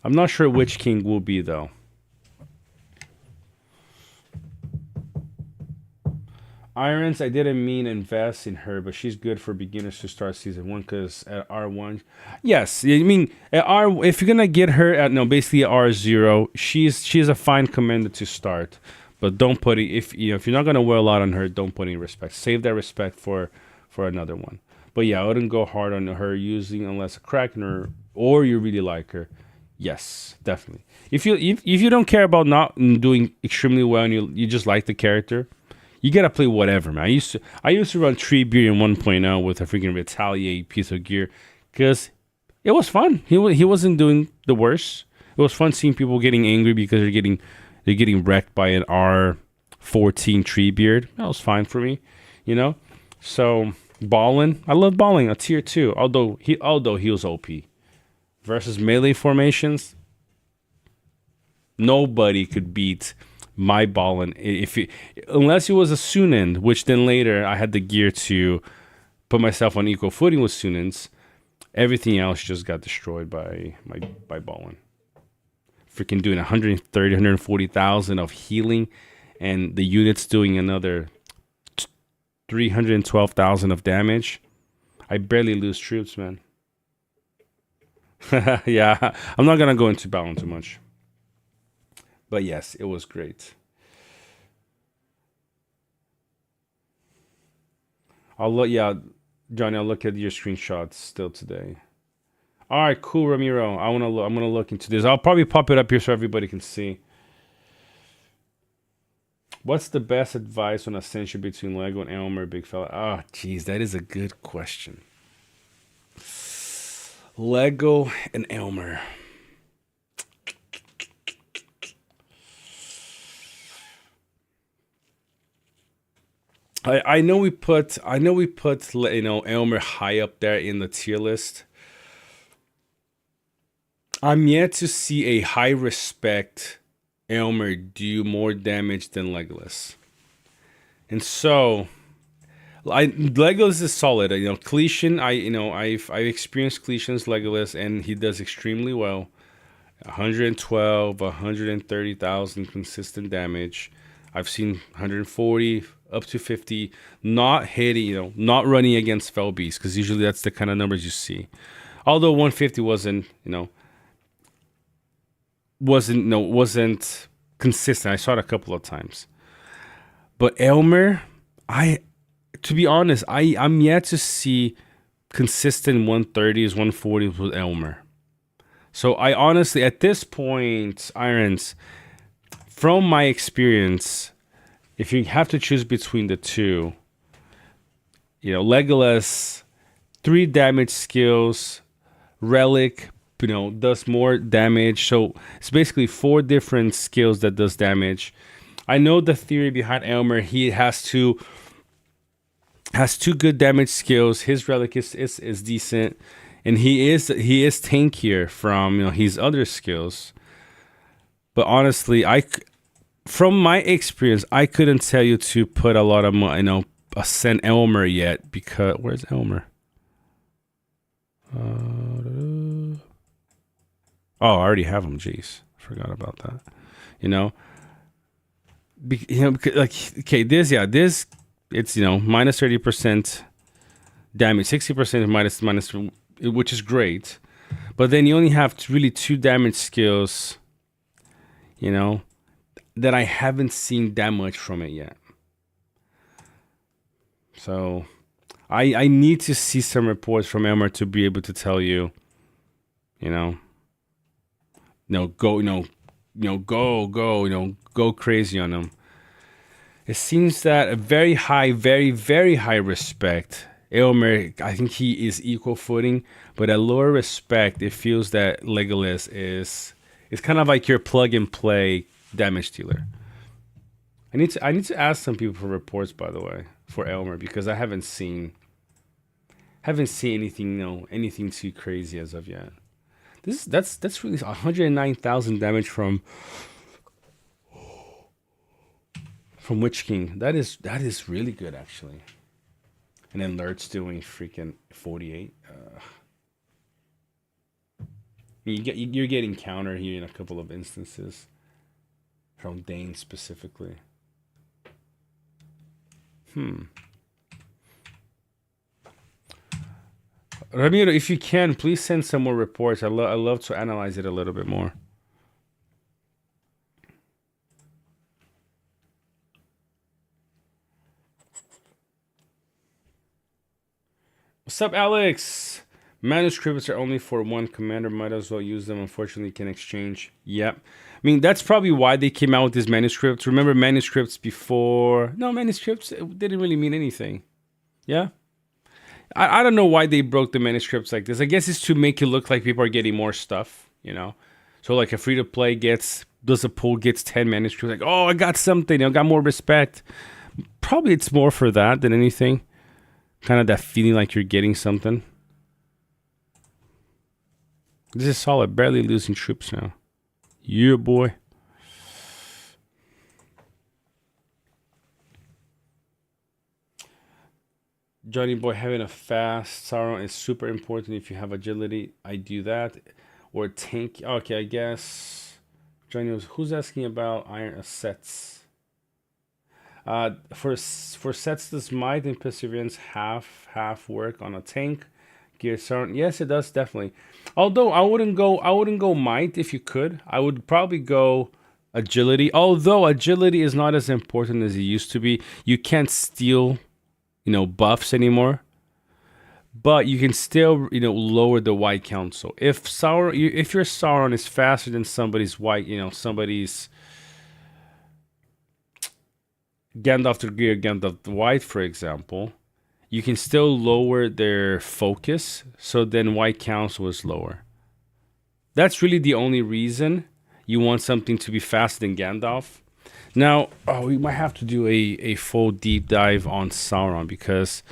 I'm not sure which king will be though. Irons, I didn't mean invest in her, but she's good for beginners to start season 1 because at R1, yes, I mean at R if you're gonna get her at basically at R0, she's a fine commander to start, but don't put it if you're not gonna wear a lot on her, don't put any respect. Save that respect for another one. But yeah, I wouldn't go hard on her using unless a Krakener or you really like her. Yes, definitely. If you don't care about not doing extremely well and you just like the character, you gotta play whatever, man. I used to run Treebeard in 1.0 with a freaking Retaliate piece of gear because it was fun. He wasn't doing the worst. It was fun seeing people getting angry because they're getting wrecked by an R14 Treebeard. That was fine for me, So Ballin, I love Ballin, a tier 2. Although he was OP versus melee formations. Nobody could beat my Ballin unless it was a Sunan, which then later I had the gear to put myself on equal footing with Sunans. Everything else just got destroyed by Ballin. Freaking doing 130, 140,000 of healing, and the unit's doing another 312,000 of damage. I barely lose troops, man. Yeah, I'm not gonna go into Ballin too much. But yes, it was great. Johnny, I'll look at your screenshots still today. All right, cool, Ramiro. I'm gonna look into this. I'll probably pop it up here so everybody can see. What's the best advice on Ascension between Lego and Elmer, big fella? Oh, geez, that is a good question. Lego and Elmer. I know we put Elmer high up there in the tier list. I'm yet to see a high respect Elmer do more damage than Legolas. And so Legolas is solid. Cletion, I've experienced Cletion's Legolas and he does extremely well. 112, 130,000 consistent damage. I've seen 140 up to 50, not hitting, not running against Fell Beast, because usually that's the kind of numbers you see. Although 150 wasn't consistent. I saw it a couple of times. But Elmer, to be honest, I'm yet to see consistent 130s, 140s with Elmer. So I honestly, at this point, Irons, from my experience, if you have to choose between the two, Legolas, 3 damage skills, Relic, does more damage. So it's basically 4 different skills that does damage. I know the theory behind Elmer. He has 2 good damage skills. His Relic is decent, and he is tankier from his other skills. But honestly, from my experience, I couldn't tell you to put a lot of send Elmer yet, because where's Elmer? Oh, I already have him. Jeez, forgot about that. This it's minus 30%. damage, 60% minus, which is great. But then you only have really 2 damage skills, you know, that I haven't seen that much from it yet. So I need to see some reports from Elmer to be able to tell you, go crazy on them. It seems that a very high, very, very high respect. Elmer, I think he is equal footing, but at lower respect, it feels that Legolas is kind of like your plug and play damage dealer. I need to ask some people for reports, by the way, for Elmer, because I haven't seen anything, anything too crazy as of yet. That's really 109,000 damage from Witch King. That is really good, actually. And then Lurt's doing freaking 48. You're getting countered here in a couple of instances from Dane specifically. Ramiro, if you can, please send some more reports. I love to analyze it a little bit more. What's up, Alex? Manuscripts are only for one commander. Might as well use them. Unfortunately, can exchange. Yep. I mean, that's probably why they came out with these manuscripts. Remember manuscripts before? No, manuscripts didn't really mean anything. Yeah? I don't know why they broke the manuscripts like this. I guess it's to make it look like people are getting more stuff, So like a free-to-play does a pool, gets 10 manuscripts. Like, oh, I got something. I got more respect. Probably it's more for that than anything. Kind of that feeling like you're getting something. This is solid. Barely losing troops now. Yeah, boy. Johnny boy, having a fast Sauron is super important if you have agility. I do that. Or tank. Okay, I guess. Johnny, who's asking about iron sets? For sets this might and perseverance half work on a tank. Gear Sauron. Yes, it does definitely. Although I wouldn't go might if you could. I would probably go agility. Although agility is not as important as it used to be. You can't steal, buffs anymore. But you can still, lower the white count. So if your Sauron is faster than somebody's white, somebody's Gandalf the Grey or Gandalf the White, for example, you can still lower their focus, so then white council is lower. That's really the only reason you want something to be faster than Gandalf. Now, we might have to do a full deep dive on Sauron, because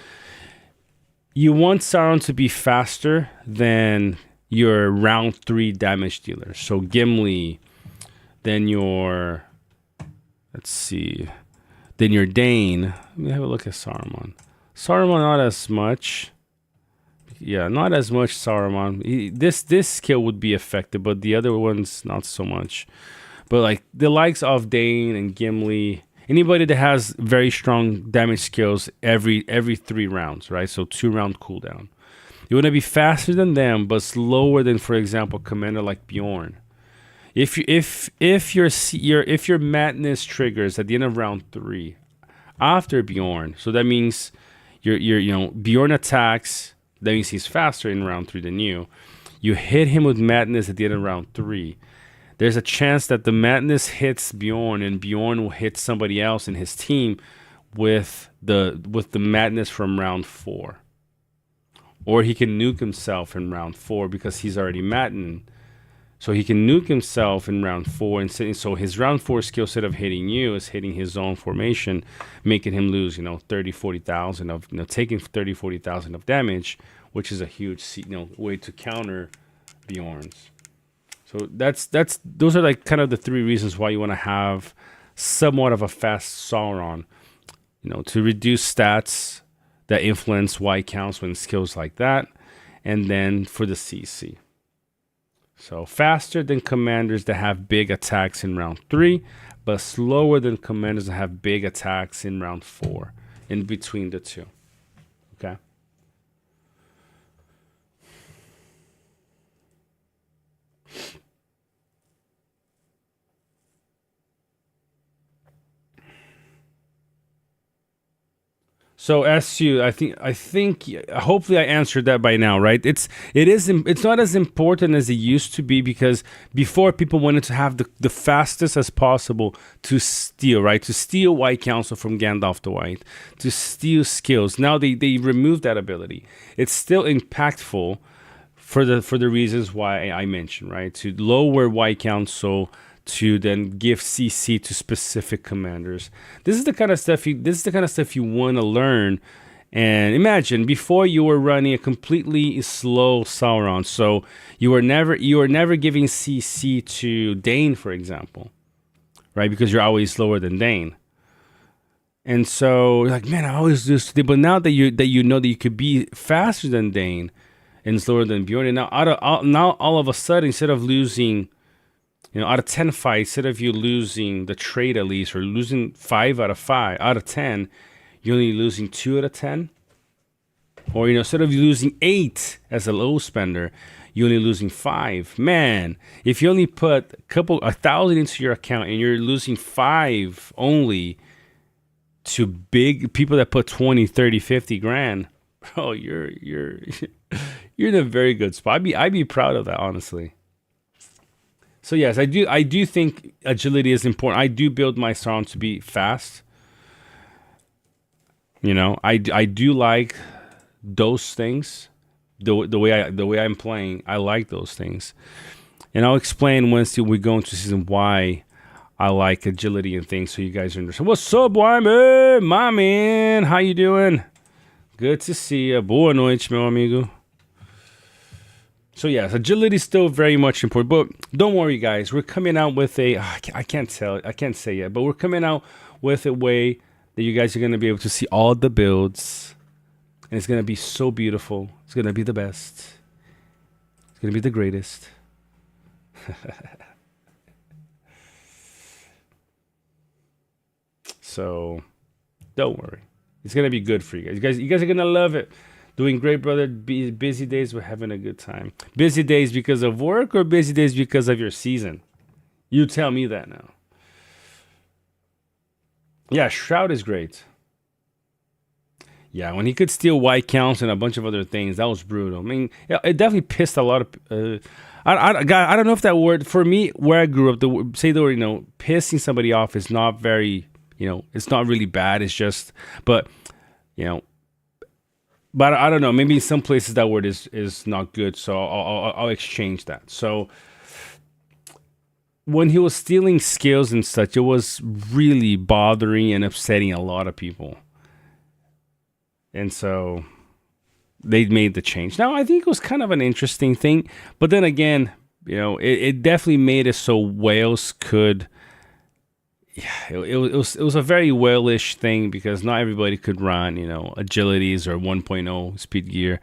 you want Sauron to be faster than your round 3 damage dealer. So Gimli, then your, then your Dane. Let me have a look at Saruman. Saruman, not as much. Yeah, not as much Saruman. This skill would be effective, but the other ones, not so much. But like the likes of Dane and Gimli, anybody that has very strong damage skills every 3 rounds, right? So 2-round cooldown. You want to be faster than them, but slower than, for example, commander like Bjorn. If your madness triggers at the end of round 3 after Bjorn, so that means Bjorn attacks, that means he's faster in round 3 than you. You hit him with madness at the end of round 3. There's a chance that the madness hits Bjorn, and Bjorn will hit somebody else in his team with the madness from round 4. Or he can nuke himself in round 4 because he's already maddened. So he can nuke himself in round 4, and so his round 4 skill set of hitting you is hitting his own formation, making him lose, 30, 40,000 of, taking 30, 40,000 of damage, which is a huge, way to counter Bjorn's. So those are like kind of the 3 reasons why you want to have somewhat of a fast Sauron, to reduce stats that influence white counts when skills like that, and then for the CC. So faster than commanders that have big attacks in round 3, but slower than commanders that have big attacks in round 4, in between the two. Okay. So SU, I think hopefully I answered that by now, right? It's not as important as it used to be, because before people wanted to have the fastest as possible to steal, right? To steal White Council from Gandalf the White, to steal skills. Now they removed that ability. It's still impactful for the reasons why I mentioned, right? To lower White Council, to then give CC to specific commanders. This is the kind of stuff you want to learn. And imagine, before you were running a completely slow Sauron, so you were never giving CC to Dane, for example, right? Because you're always slower than Dane. And so you're like, man, I always do this. But now that you know that you could be faster than Dane and slower than Bjorn, and now all of a sudden, instead of losing, out of 10 fights, instead of you losing the trade at least, or losing 5 out of 10, you're only losing 2 out of 10. Or, instead of you losing 8 as a low spender, you're only losing 5. Man, if you only put 1,000 into your account and you're losing 5 only to big people that put 20, 30, 50 grand, bro, you're in a very good spot. I'd be proud of that, honestly. So yes, I do think agility is important. I do build my Sauron to be fast. I do like those things. The way I'm playing, I like those things. And I'll explain once we go into season why I like agility and things, so you guys understand. What's up, Wyman? My man, how you doing? Good to see you. Boa noite, meu amigo. So yes, agility is still very much important, but don't worry, guys. We're coming out with I can't say yet, but we're coming out with a way that you guys are going to be able to see all the builds, and it's going to be so beautiful. It's going to be the best. It's going to be the greatest. So don't worry. It's going to be good for you guys. You guys are going to love it. Doing great, brother. Busy days, we're having a good time. Busy days because of work, or busy days because of your season? You tell me that now. Yeah, Shroud is great. Yeah, when he could steal White Counts and a bunch of other things, that was brutal. I mean, it definitely pissed a lot of... I don't know if that word... For me, where I grew up, pissing somebody off is not very... it's not really bad. It's just... But, But I don't know. Maybe in some places that word is not good, so I'll exchange that. So when he was stealing skills and such, it was really bothering and upsetting a lot of people. And so they made the change. Now, I think it was kind of an interesting thing. But then again, it definitely made it so whales could... Yeah, it was a very whale-ish thing, because not everybody could run, agilities or 1.0 speed gear.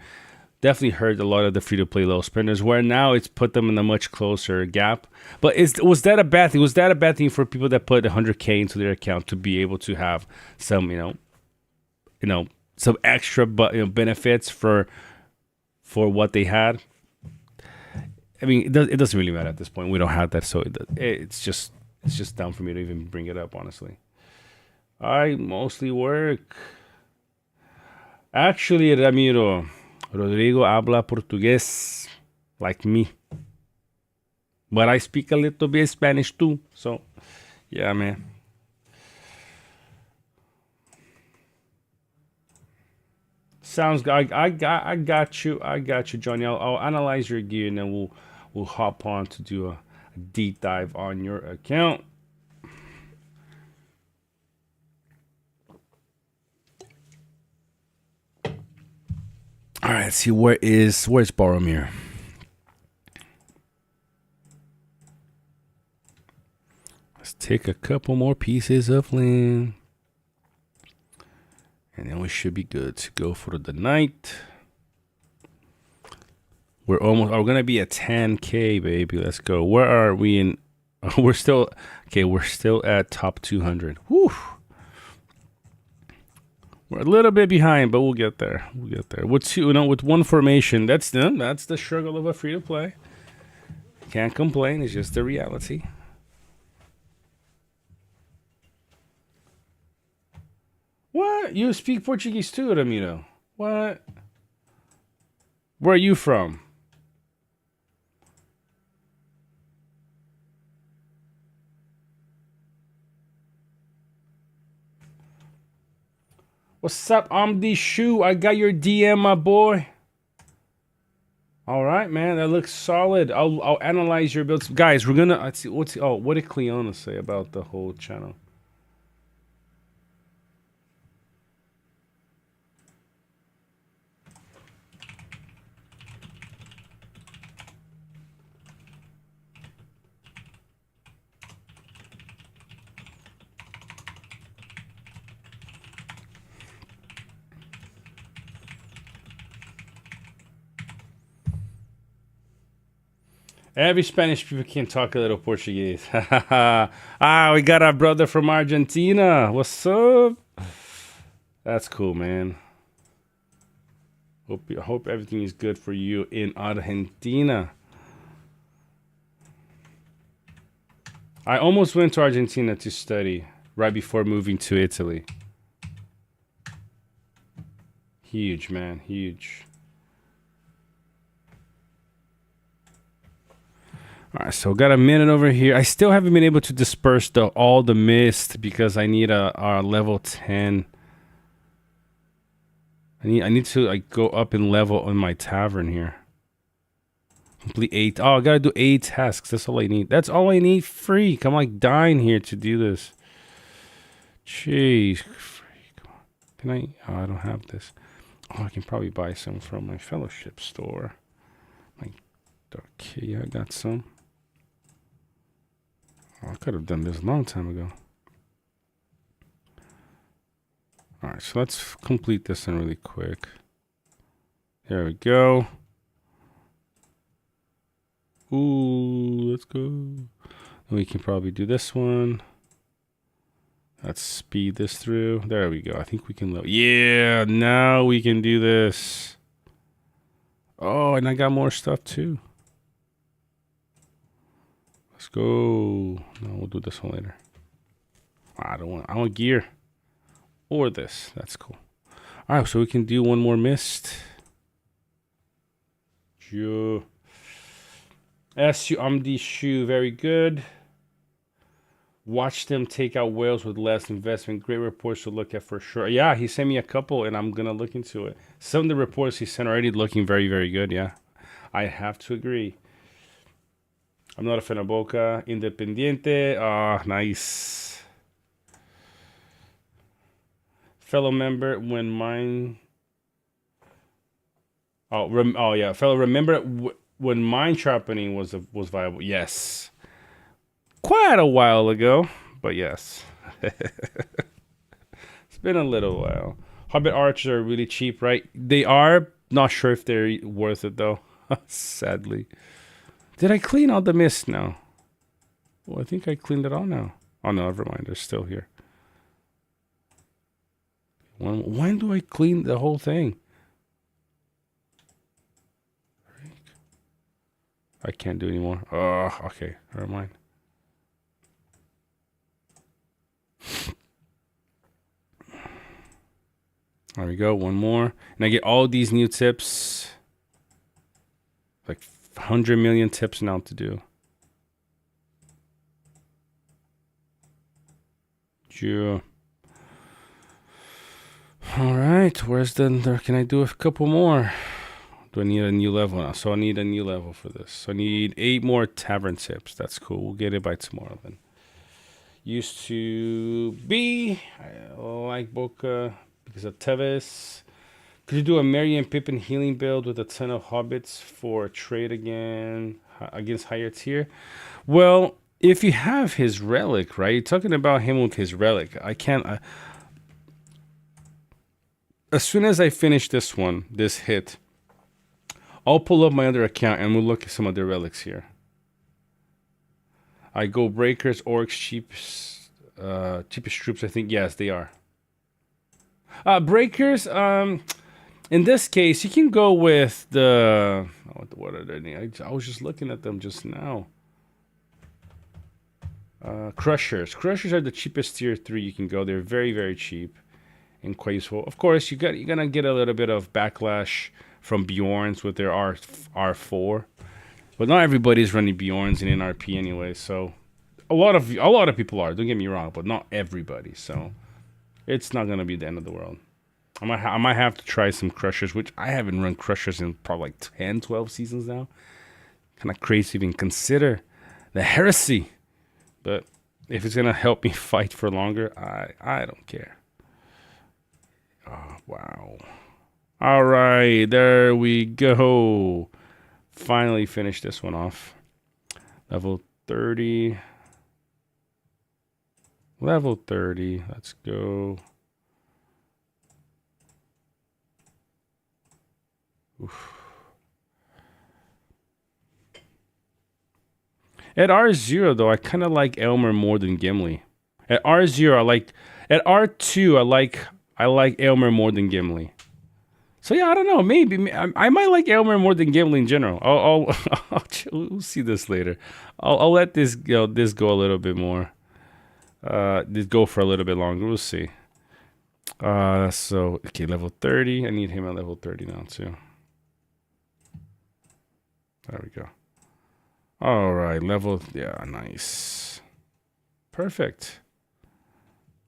Definitely hurt a lot of the free-to-play low spenders, where now it's put them in a much closer gap. But was that a bad thing? Was that a bad thing for people that put 100K into their account to be able to have some, some extra benefits for what they had? I mean, it doesn't really matter at this point. We don't have that, so it's just dumb for me to even bring it up, honestly. I mostly work. Actually, Ramiro, Rodrigo habla Portugués like me. But I speak a little bit Spanish too. So, yeah, man. Sounds good. I got you. I got you, Johnny. I'll analyze your gear, and then we'll hop on to do a deep dive on your account. All right, let's see, where's Boromir? Let's take a couple more pieces of land, and then we should be good to go for the night. We're gonna be at 10K, baby. Let's go. Where are we in? We're still at top 200. Whew. We're a little bit behind, but we'll get there. With one formation, that's the struggle of a free to play. Can't complain. It's just the reality. What? You speak Portuguese too, Ramiro? What? Where are you from? What's up, Amdi Shoe? I got your DM, my boy. All right, man. That looks solid. I'll analyze your builds, guys. We're gonna. Let's see. What did Cleona say about the whole channel? Every Spanish people can talk a little Portuguese. We got our brother from Argentina. What's up? That's cool, man. Hope everything is good for you in Argentina. I almost went to Argentina to study right before moving to Italy. Huge, man. Huge. All right, so got a minute over here. I still haven't been able to disperse all the mist because I need a level 10. I need to like go up in level on my tavern here. Complete 8. Oh, I gotta do 8 tasks. That's all I need. That's all I need. Freak. I'm like dying here to do this. Jeez. Freak. Come on. Can I? Oh, I don't have this. Oh, I can probably buy some from my fellowship store. Okay, I got some. Oh, I could have done this a long time ago. All right, so let's complete this one really quick. There we go. Ooh, let's go. And we can probably do this one. Let's speed this through. There we go. I think we can. Yeah, now we can do this. Oh, and I got more stuff too. Let's go. No, we'll do this one later. I want gear. Or this. That's cool. All right, so we can do one more mist. Joe. SU Amdi Shoe. Very good. Watch them take out whales with less investment. Great reports to look at for sure. Yeah, he sent me a couple, and I'm going to look into it. Some of the reports he sent are already looking very, very good. Yeah, I have to agree. I'm not a fan of Boca. Independiente. Ah, nice. Fellow member, when mine... Oh, yeah. Fellow, remember when mine sharpening was viable? Yes. Quite a while ago, but yes. It's been a little while. Hobbit archers are really cheap, right? They are. Not sure if they're worth it, though. Sadly. Did I clean all the mist now? Well, I think I cleaned it all now. Oh, no, never mind. They're still here. When do I clean the whole thing? I can't do anymore. Oh, okay. Never mind. There we go. One more. And I get all these new tips. Like 100 million tips now to do. Yeah. All right. Where's the... Can I do a couple more? Do I need a new level now? So I need a new level for this. So I need 8 more tavern tips. That's cool. We'll get it by tomorrow then. Used to be... I like Boca because of Tevez. Could you do a Merry and Pippin healing build with a ton of hobbits for trade against higher tier? Well, if you have his relic, right? You're talking about him with his relic. I can't... as soon as I finish this one, this hit, I'll pull up my other account and we'll look at some of the relics here. I go breakers, orcs, cheapest troops. I think yes, they are. Breakers. In this case, you can go with the what are they? I was just looking at them just now. Crushers. Crushers are the cheapest tier 3 you can go. They're very, very cheap and quite useful. Of course, you're gonna get a little bit of backlash from Bjorns with their R4, but not everybody's running Bjorns in NRP anyway. So a lot of people are. Don't get me wrong, but not everybody. So it's not gonna be the end of the world. I might have to try some Crushers, which I haven't run Crushers in probably like 10, 12 seasons now. Kind of crazy to even consider the heresy. But if it's gonna help me fight for longer, I don't care. Oh, wow. All right, there we go. Finally finished this one off. Level 30. Level 30. Let's go. Oof. At R0 though, I kind of like Elmer more than Gimli. At R0, I like. At R2, I like Elmer more than Gimli. So yeah, I don't know. Maybe I might like Elmer more than Gimli in general. We'll see this later. I'll let this go. This go a little bit more. This go for a little bit longer. We'll see. So okay, level 30. I need him at level 30 now too. There we go. All right, level. Yeah, nice. Perfect.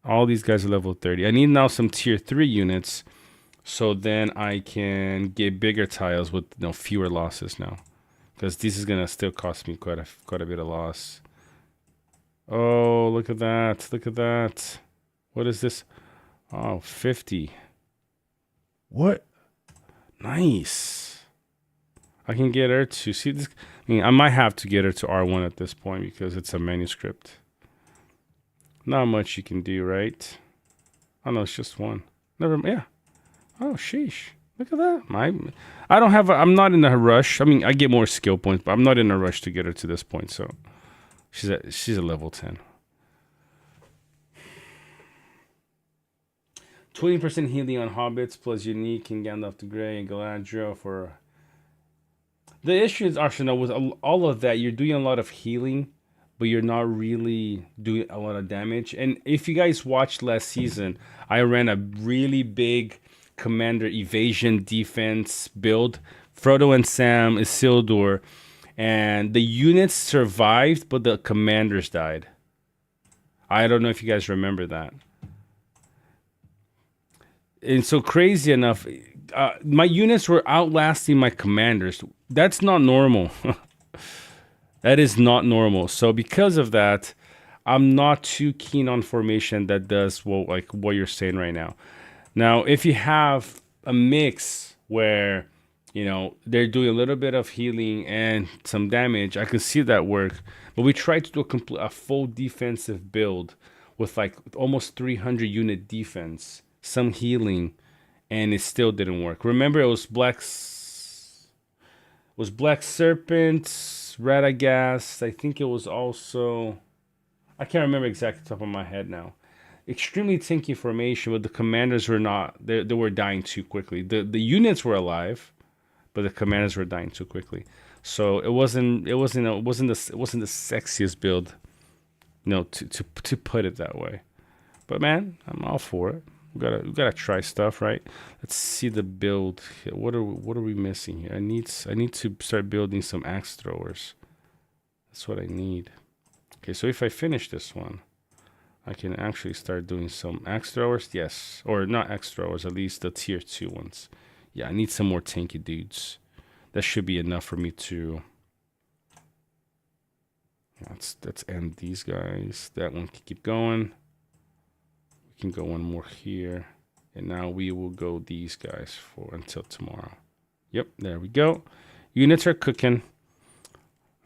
All these guys are level 30. I need now some tier 3 units. So then I can get bigger tiles with fewer losses now, because this is gonna still cost me quite a bit of loss. Oh, look at that! Look at that! What is this? Oh, 50. What? Nice. I can get her to see this. I mean, I might have to get her to R1 at this point because it's a manuscript. Not much you can do, right? Oh no, it's just one. Never. Yeah. Oh, sheesh. Look at that. I don't have I'm not in a rush. I mean, I get more skill points, but I'm not in a rush to get her to this point. So she's a level 10. 20% healing on hobbits plus unique and Gandalf the Grey and Galadriel for. The issue is, Arsenal, with all of that, you're doing a lot of healing, but you're not really doing a lot of damage. And if you guys watched last season, I ran a really big commander evasion defense build. Frodo and Sam, Isildur, and the units survived, but the commanders died. I don't know if you guys remember that. And so crazy enough, my units were outlasting my commanders. That's not normal. That is not normal. So because of that, I'm not too keen on formation that does what you're saying right now. Now, if you have a mix where, they're doing a little bit of healing and some damage, I can see that work. But we tried to do a full defensive build with like almost 300 unit defense, some healing, and it still didn't work. Remember, it was Black Serpent, Radagast. I think it was also, I can't remember exactly off the top of my head now. Extremely tanky formation, but the commanders were not. They were dying too quickly. The units were alive, but the commanders were dying too quickly. So it wasn't the sexiest build, to put it that way. But man, I'm all for it. We gotta try stuff, right? Let's see the build. What are we missing here? I need to start building some axe throwers. That's what I need. Okay, so if I finish this one, I can actually start doing some axe throwers. Yes, or not axe throwers, at least the tier 2 ones. Yeah, I need some more tanky dudes. That should be enough for me to. Let's end these guys. That one can keep going. We can go one more here, and now we will go these guys for until tomorrow. Yep, there we go. Units are cooking.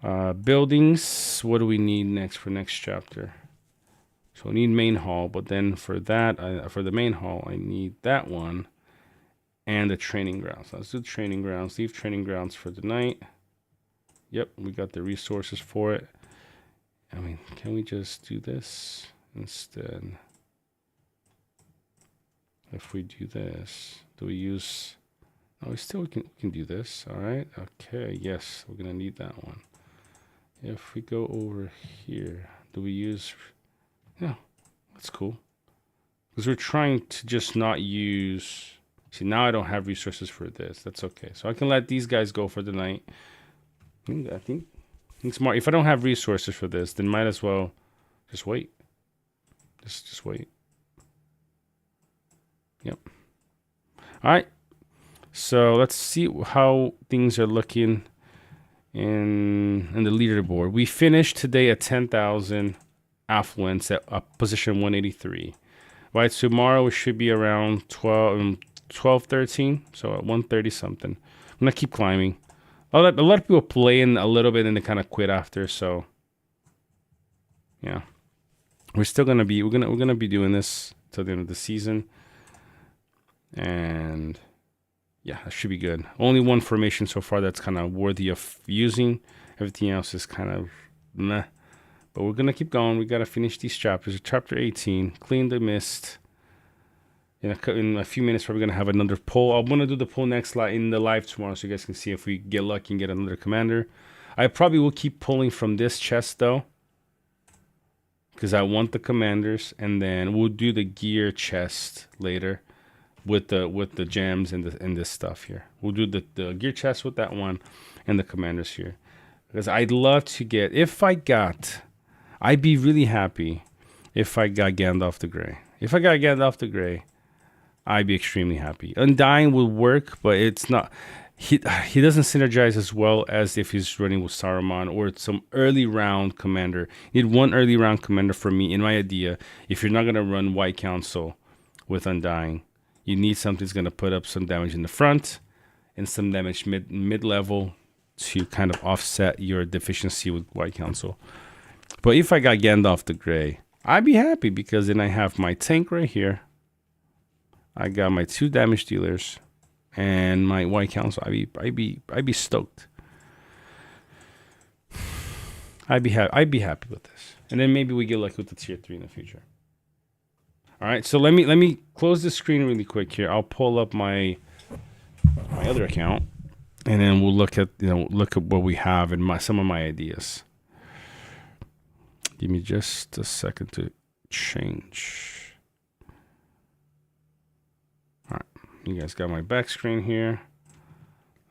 Buildings. What do we need next for next chapter? So I need main hall, but then for that, for the main hall, I need that one and the training grounds. Let's do training grounds. Leave training grounds for the night. Yep, we got the resources for it. I mean, can we just do this instead? If we do this, do we use Oh, we can do this. All right. Okay. Yes, we're gonna need that one. If we go over here, do we use? Yeah, that's cool. Because we're trying to just not use. See, now I don't have resources for this. That's okay. So I can let these guys go for the night. I think smart. If I don't have resources for this, then might as well just wait. Just wait. Yep. All right. So let's see how things are looking in the leaderboard. We finished today at 10,000 affluence at position 183. Right. So tomorrow we should be around 12, 13. So at 130 something. I'm gonna keep climbing. A lot of people play in a little bit and they kind of quit after. So yeah, we're gonna be doing this till the end of the season, and yeah, that should be good. Only one formation so far that's kind of worthy of using. Everything else is kind of meh. But we're gonna keep going. We gotta finish these chapters. Chapter 18, clean the mist. In a few minutes, we're gonna have another poll. I'm gonna do the poll in the live tomorrow, so you guys can see if we get lucky and get another commander. I probably will keep pulling from this chest though, because I want the commanders, and then we'll do the gear chest later with the gems and this stuff here. We'll do the gear chest with that one and the commanders here, because I'd love to get. I'd be really happy if I got Gandalf the Grey. If I got Gandalf the Grey, I'd be extremely happy. Undying will work, but it's not. He doesn't synergize as well as if he's running with Saruman or some early round commander. You need one early round commander for me, in my idea. If you're not gonna run White Council with Undying, you need something that's gonna put up some damage in the front and some damage mid level to kind of offset your deficiency with White Council. But if I got Gandalf the Grey, I'd be happy, because then I have my tank right here. I got my 2 damage dealers and my White Council. I'd be stoked. I'd be happy with this. And then maybe we get lucky with the tier 3 in the future. All right, so let me close the screen really quick here. I'll pull up my other account, and then we'll look at what we have and some of my ideas. Give me just a second to change. All right, you guys got my back screen here.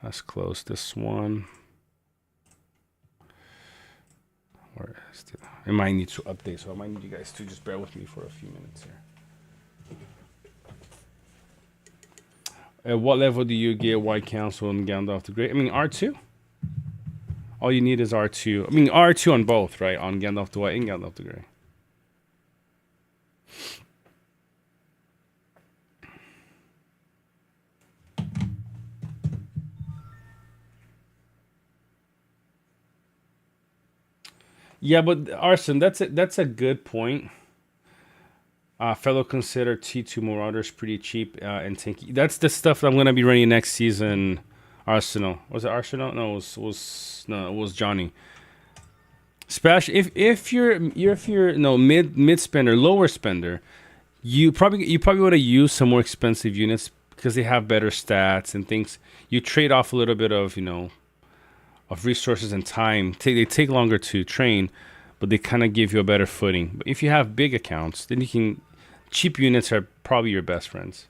Let's close this one. Where is it? It might need to update, so I might need you guys to just bear with me for a few minutes here. At what level do you get White Council and Gandalf the Great? I mean, R2. All you need is R2. I mean, R2 on both, right? On Gandalf the White and Gandalf the Grey. Yeah, but Arson, that's a good point. Fellow consider T2 Marauders pretty cheap and tanky. That's the stuff that I'm gonna be running next season. Arsenal, was it Arsenal? No, it was Johnny. Especially if you're mid spender, lower spender, you probably want to use some more expensive units because they have better stats and things. You trade off a little bit of of resources and time. They take longer to train, but they kind of give you a better footing. But if you have big accounts, then cheap units are probably your best friends.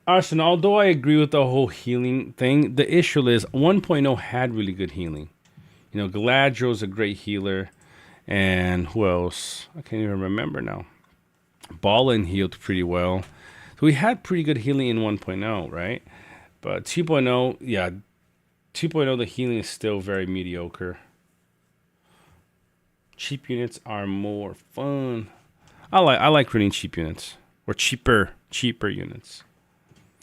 Arson, although I agree with the whole healing thing, the issue is 1.0 had really good healing. Galadriel's a great healer, and who else? I can't even remember now. Balin healed pretty well. So we had pretty good healing in 1.0, right? But 2.0, yeah, 2.0, the healing is still very mediocre. Cheap units are more fun. I like running cheap units, or cheaper units.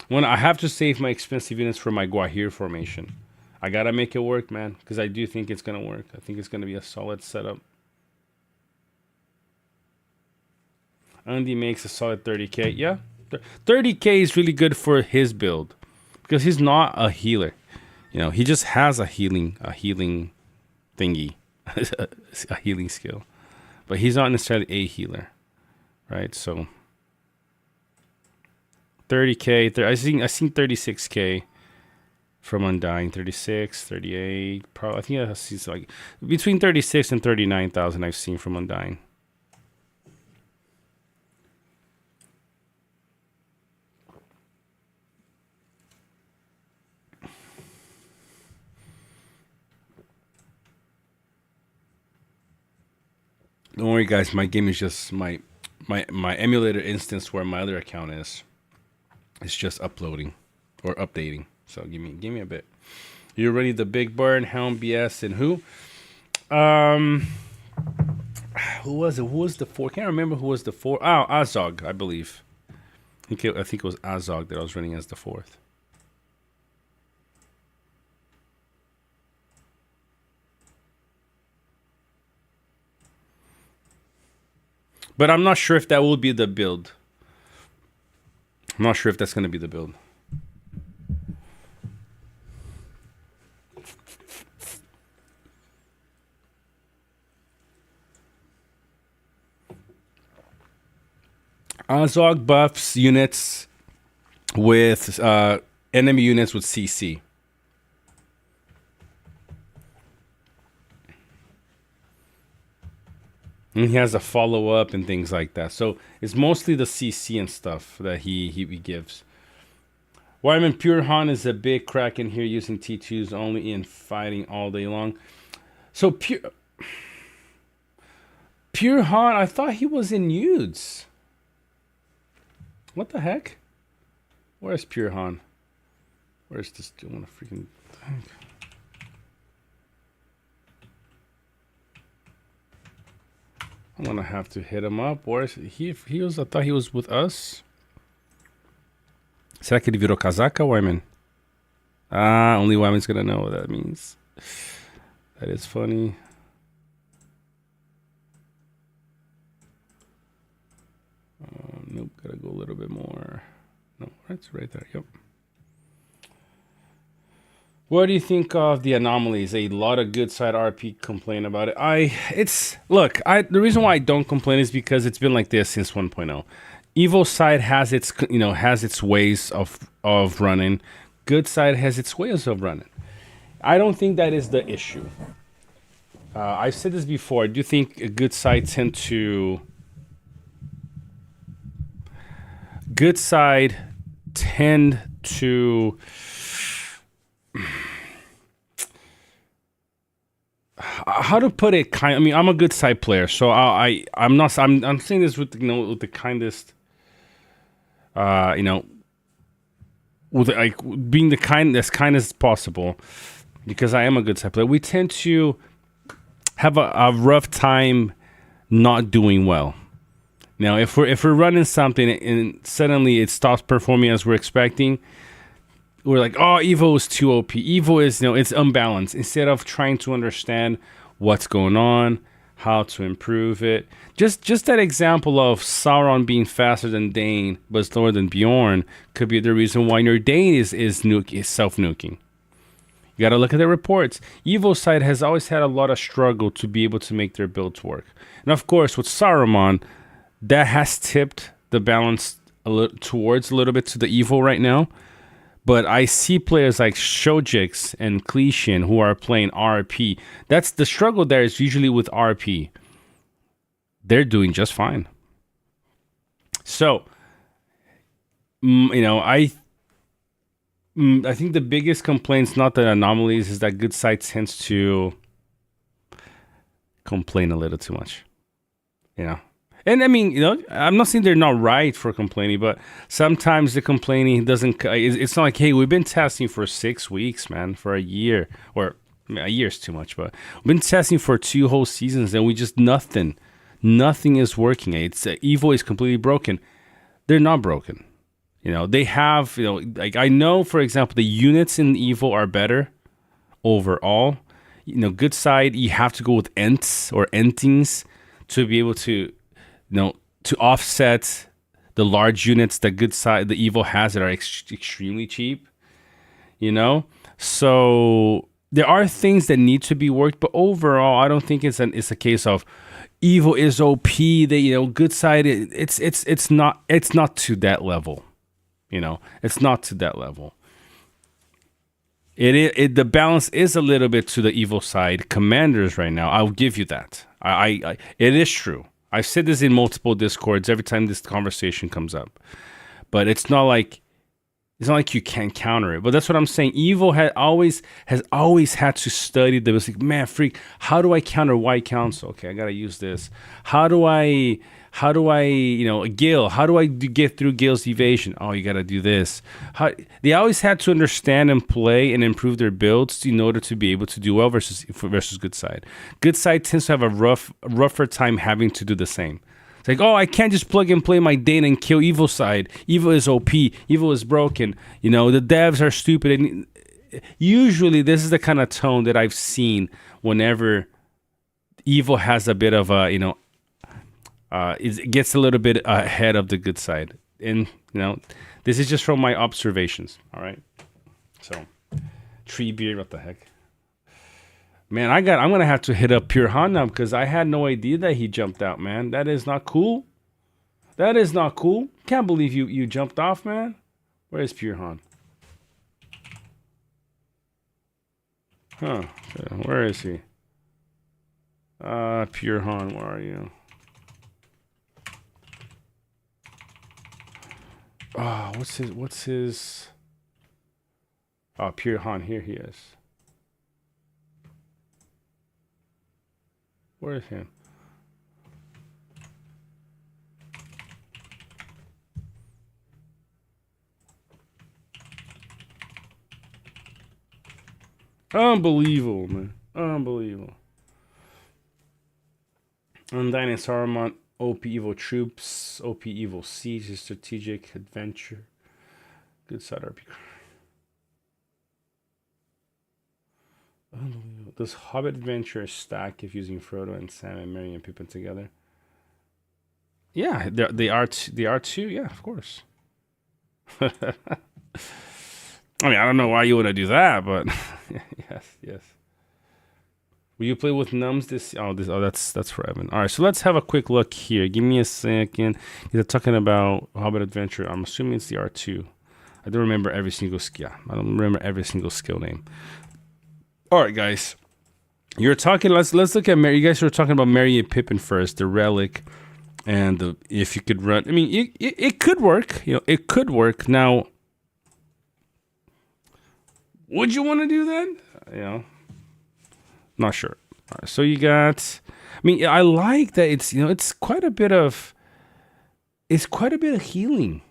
When I have to save my expensive units for my Guahir formation, I gotta make it work, man, because I do think it's gonna work. I think it's gonna be a solid setup. Andy makes a solid 30k. Yeah, 30k is really good for his build because he's not a healer. He just has a healing thingy, a healing skill, but he's not necessarily a healer, right? So 30K. I seen 36K from Undying. 36, 38. Probably. I think I see like between 36 and 39,000. I've seen from Undying. Don't worry, guys. My game is just my emulator instance where my other account is. It's just uploading or updating. So give me a bit. You ready? The Big Burn, Helm, BS, and who? Who was it? Who was the four? Can't remember who was the four. Oh, Azog, I believe. I think it was Azog that I was running as the fourth. But I'm not sure if that will be the build. I'm not sure if that's going to be the build. Azog buffs units with enemy units with CC. And he has a follow-up and things like that. So it's mostly the CC and stuff that he gives. Wyman Pure Han is a big crack in here using T2s only in fighting all day long. So Pure Han, I thought he was in Nudes. What the heck? Where's Pure Han? Where's this? I want to freaking thing. I'm gonna have to hit him up. Where is he? He was. I thought he was with us. Será que ele virou casaca, Wyman? Ah, only Wyman's gonna know what that means. That is funny. Nope, gotta go a little bit more. No, that's right there. Yep. What do you think of the anomalies? A lot of good side RP complain about it. The reason why I don't complain is because it's been like this since 1.0. Evil side has its ways of running. Good side has its ways of running. I don't think that is the issue. I've said this before. I do think a good side tend to how to put it? I mean, I'm a good side player, so I'm saying this with with the kindest, with like being as kind as possible, because I am a good side player. We tend to have a rough time not doing well. Now, if we're running something and suddenly it stops performing as we're expecting, we're like, oh, Evo is too OP. Evo is, it's unbalanced. Instead of trying to understand what's going on, how to improve it. Just that example of Sauron being faster than Dane but slower than Bjorn could be the reason why your Dane is self-nuking. You got to look at the reports. Evo side has always had a lot of struggle to be able to make their builds work. And of course, with Saruman, that has tipped the balance towards a little bit to the Evo right now. But I see players like Shojix and Clishin who are playing RP. That's the struggle there is usually with RP. They're doing just fine. So, I think the biggest complaints, not the anomalies, is that good side tends to complain a little too much. And I mean, I'm not saying they're not right for complaining, but sometimes the complaining doesn't. It's not like, hey, we've been testing for 6 weeks, man, for a year, or a year's too much, but we've been testing for 2 whole seasons, and we just nothing is working. It's Evo is completely broken. They're not broken. They have, like I know, for example, the units in Evo are better overall. Good side, you have to go with Ents or Entings to be able to. To offset the large units that good side the Evo has that are extremely cheap, So there are things that need to be worked, but overall, I don't think it's a case of Evo is OP. That good side, it's not to that level, You know, it's not to that level. The balance is a little bit to the evil side commanders right now. I'll give you that. It is true. I've said this in multiple discords every time this conversation comes up, but it's not like you can't counter it. But that's what I'm saying. Evil has always had to study the like, man, freak. How do I counter white council? Okay, I gotta use this. How do I Gil? How do I get through Gil's evasion? Oh, you gotta do this. They always had to understand and play and improve their builds in order to be able to do well versus good side. Good side tends to have a rougher time having to do the same. It's like, oh, I can't just plug and play my Dane and kill evil side. Evil is OP. Evil is broken. You know, the devs are stupid. And usually this is the kind of tone that I've seen whenever evil has a bit of a, it gets a little bit ahead of the good side. And, this is just from my observations. All right. So, tree beard, what the heck? Man, I'm going to have to hit up Pure Han now because I had no idea that he jumped out, man. That is not cool. That is not cool. Can't believe you jumped off, man. Where is Pure Han? Huh. Where is he? Pure Han, where are you? Oh, what's his? Oh, Pure Han, here he is. Where is him? Unbelievable, man. Unbelievable. Undying Saruman, OP Evil Troops, OP Evil Siege, Strategic Adventure. Good side RP. Unbelievable. Does Hobbit Adventure stack if using Frodo and Sam and Merry and Pippin together? Yeah, they are too. Yeah, of course. I mean, I don't know why you want to do that, but yes. Will you play with numbs this? Oh, that's for Evan. All right, so let's have a quick look here. Give me a second. They're talking about Hobbit Adventure. I'm assuming it's the R2. I don't remember every single skill. I don't remember every single skill name. All right, guys. You're talking. Let's look at Mary. You guys were talking about Merry and Pippin first, the relic, and if you could run. I mean, it could work. It could work. Now, would you want to do that? Not sure. All right, so you got. I mean, I like that it's quite a bit of. It's quite a bit of healing.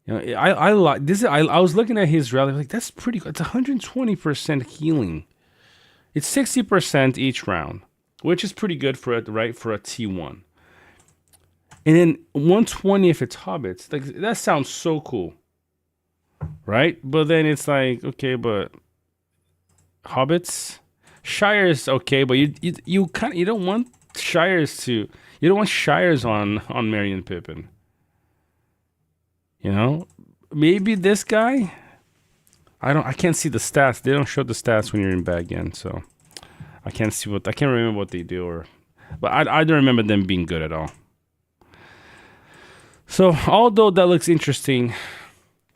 I like this. I was looking at his rally, like that's pretty good. It's 120% healing. It's 60% each round, which is pretty good for a T1. And then 120 if it's hobbits. Like that sounds so cool, right? But then it's like, okay, but hobbits, shires, okay, but you don't want shires on Merry and Pippin. Maybe this guy. I can't see the stats. They don't show the stats when you're in bag again, so I can't remember what they do but I don't remember them being good at all. So although that looks interesting,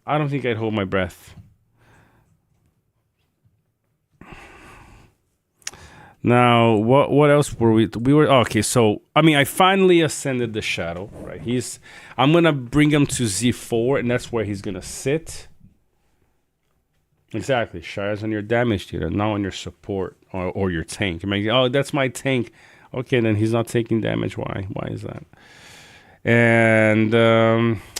I don't think I'd hold my breath. Now, what else were we were okay, so I mean I finally ascended the shadow, right? I'm gonna bring him to Z4, and that's where he's gonna sit. Exactly. Shires on your damage dealer, not on your support or your tank. Oh, that's my tank. Okay, then he's not taking damage. Why? Why is that? And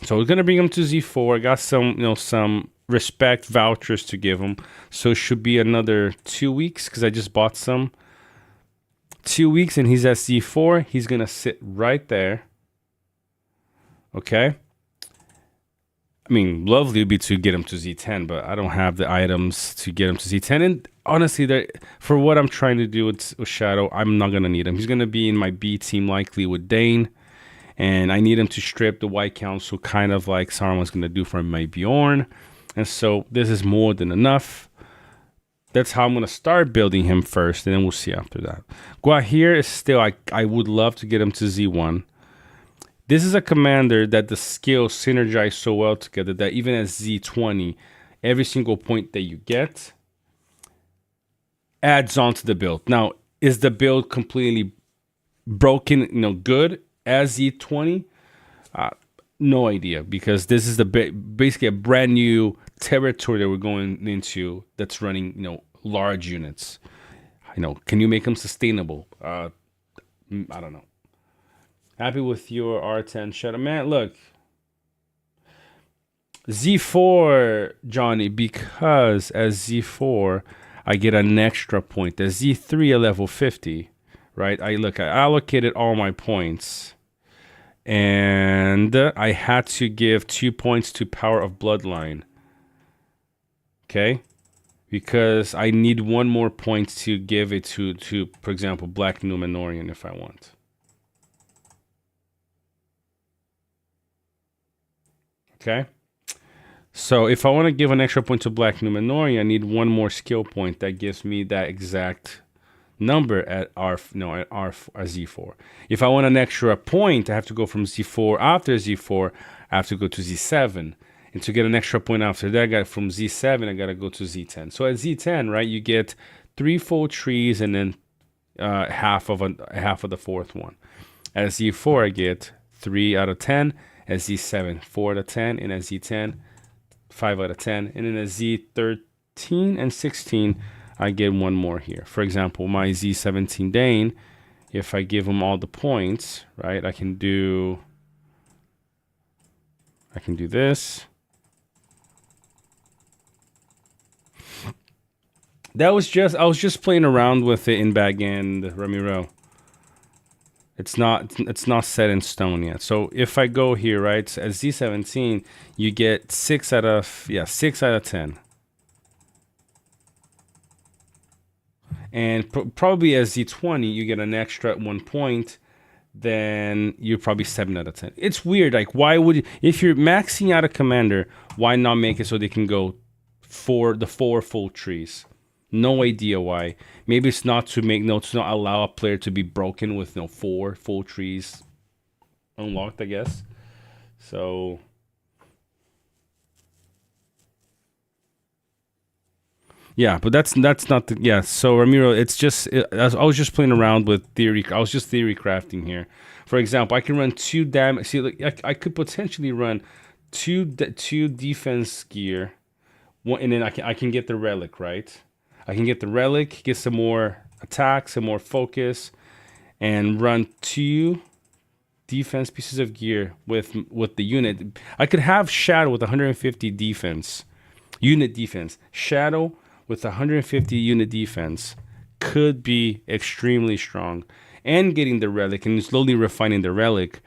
so we're gonna bring him to Z4. I got some respect vouchers to give him. So it should be another 2 weeks because I just bought some. 2 weeks and he's at Z4. He's gonna sit right there. Okay. I mean, lovely would be to get him to Z10, but I don't have the items to get him to Z10. And honestly, for what I'm trying to do with Shadow, I'm not gonna need him. He's gonna be in my B team likely with Dane. And I need him to strip the White Council, kind of like Saruman's going to do for my Bjorn. And so this is more than enough. That's how I'm going to start building him first, and then we'll see after that. Guahir is still, I would love to get him to Z1. This is a commander that the skills synergize so well together that even at Z20, every single point that you get adds on to the build. Now, is the build completely broken, good as Z20? No idea, because this is basically a brand new territory that we're going into that's running, large units. Can you make them sustainable? I don't know. Happy with your R10 shadow. Man, look. Z4, Johnny, because as Z4, I get an extra point. As Z3 at level 50, right? I allocated all my points. And I had to give 2 points to Power of Bloodline. Okay? Because I need one more point to give it to for example, Black Numenorian if I want. Okay? So if I want to give an extra point to Black Numenorian, I need one more skill point that gives me that exact number at Z4. If I want an extra point, I have to go from Z4. After Z4, I have to go to Z7. And to get an extra point after that, I got from Z7, I got to go to Z10. So at Z10, right, you get 3 full trees and then half of the fourth one. At Z4, I get 3 out of 10. At Z7, 4 out of 10. And at Z10, 5 out of 10. And then at Z13 and 16, I get one more here. For example, my Z17 Dane, if I give him all the points, right, I can do this. I was just playing around with it in back end, Ramiro. It's not set in stone yet. So if I go here, right, at Z17, you get 6 out of 10. And probably as Z20, you get an extra 1 point, then you're probably 7 out of 10. It's weird. Like, why would you, if you're maxing out a commander, why not make it so they can go for the 4 full trees? No idea why. Maybe it's not to not allow a player to be broken with 4 full trees unlocked, I guess. So yeah, but that's not the, yeah. So Ramiro, it's just I was just playing around with theory. I was just theory crafting here. For example, I can run 2 damage. See, like I could potentially run two defense gear, and then I can get the relic, right? I can get the relic, get some more attack, some more focus, and run 2 defense pieces of gear with the unit. I could have Shadow with 150 defense, unit defense. Shadow with 150 unit defense could be extremely strong. And getting the relic and slowly refining the relic,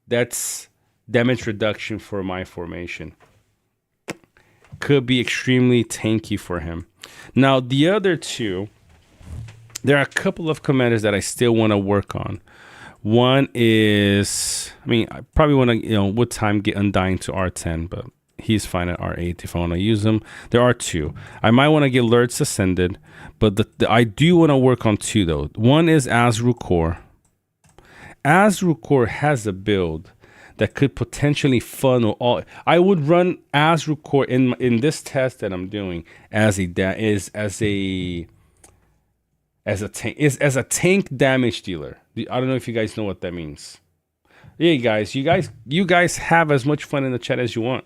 that's damage reduction for my formation. Could be extremely tanky for him. Now, the other 2, there are a couple of commanders that I still want to work on. One is, I probably want to, with time, get Undying to R10, but he's fine at R8 if I want to use him. There are 2. I might want to get Lurtz Ascended, but I do want to work on 2, though. One is Azrukor. Azrukor has a build that could potentially funnel all. I would run Azrukor in this test that I'm doing as a tank damage dealer. I don't know if you guys know what that means. Yeah, guys, you guys have as much fun in the chat as you want.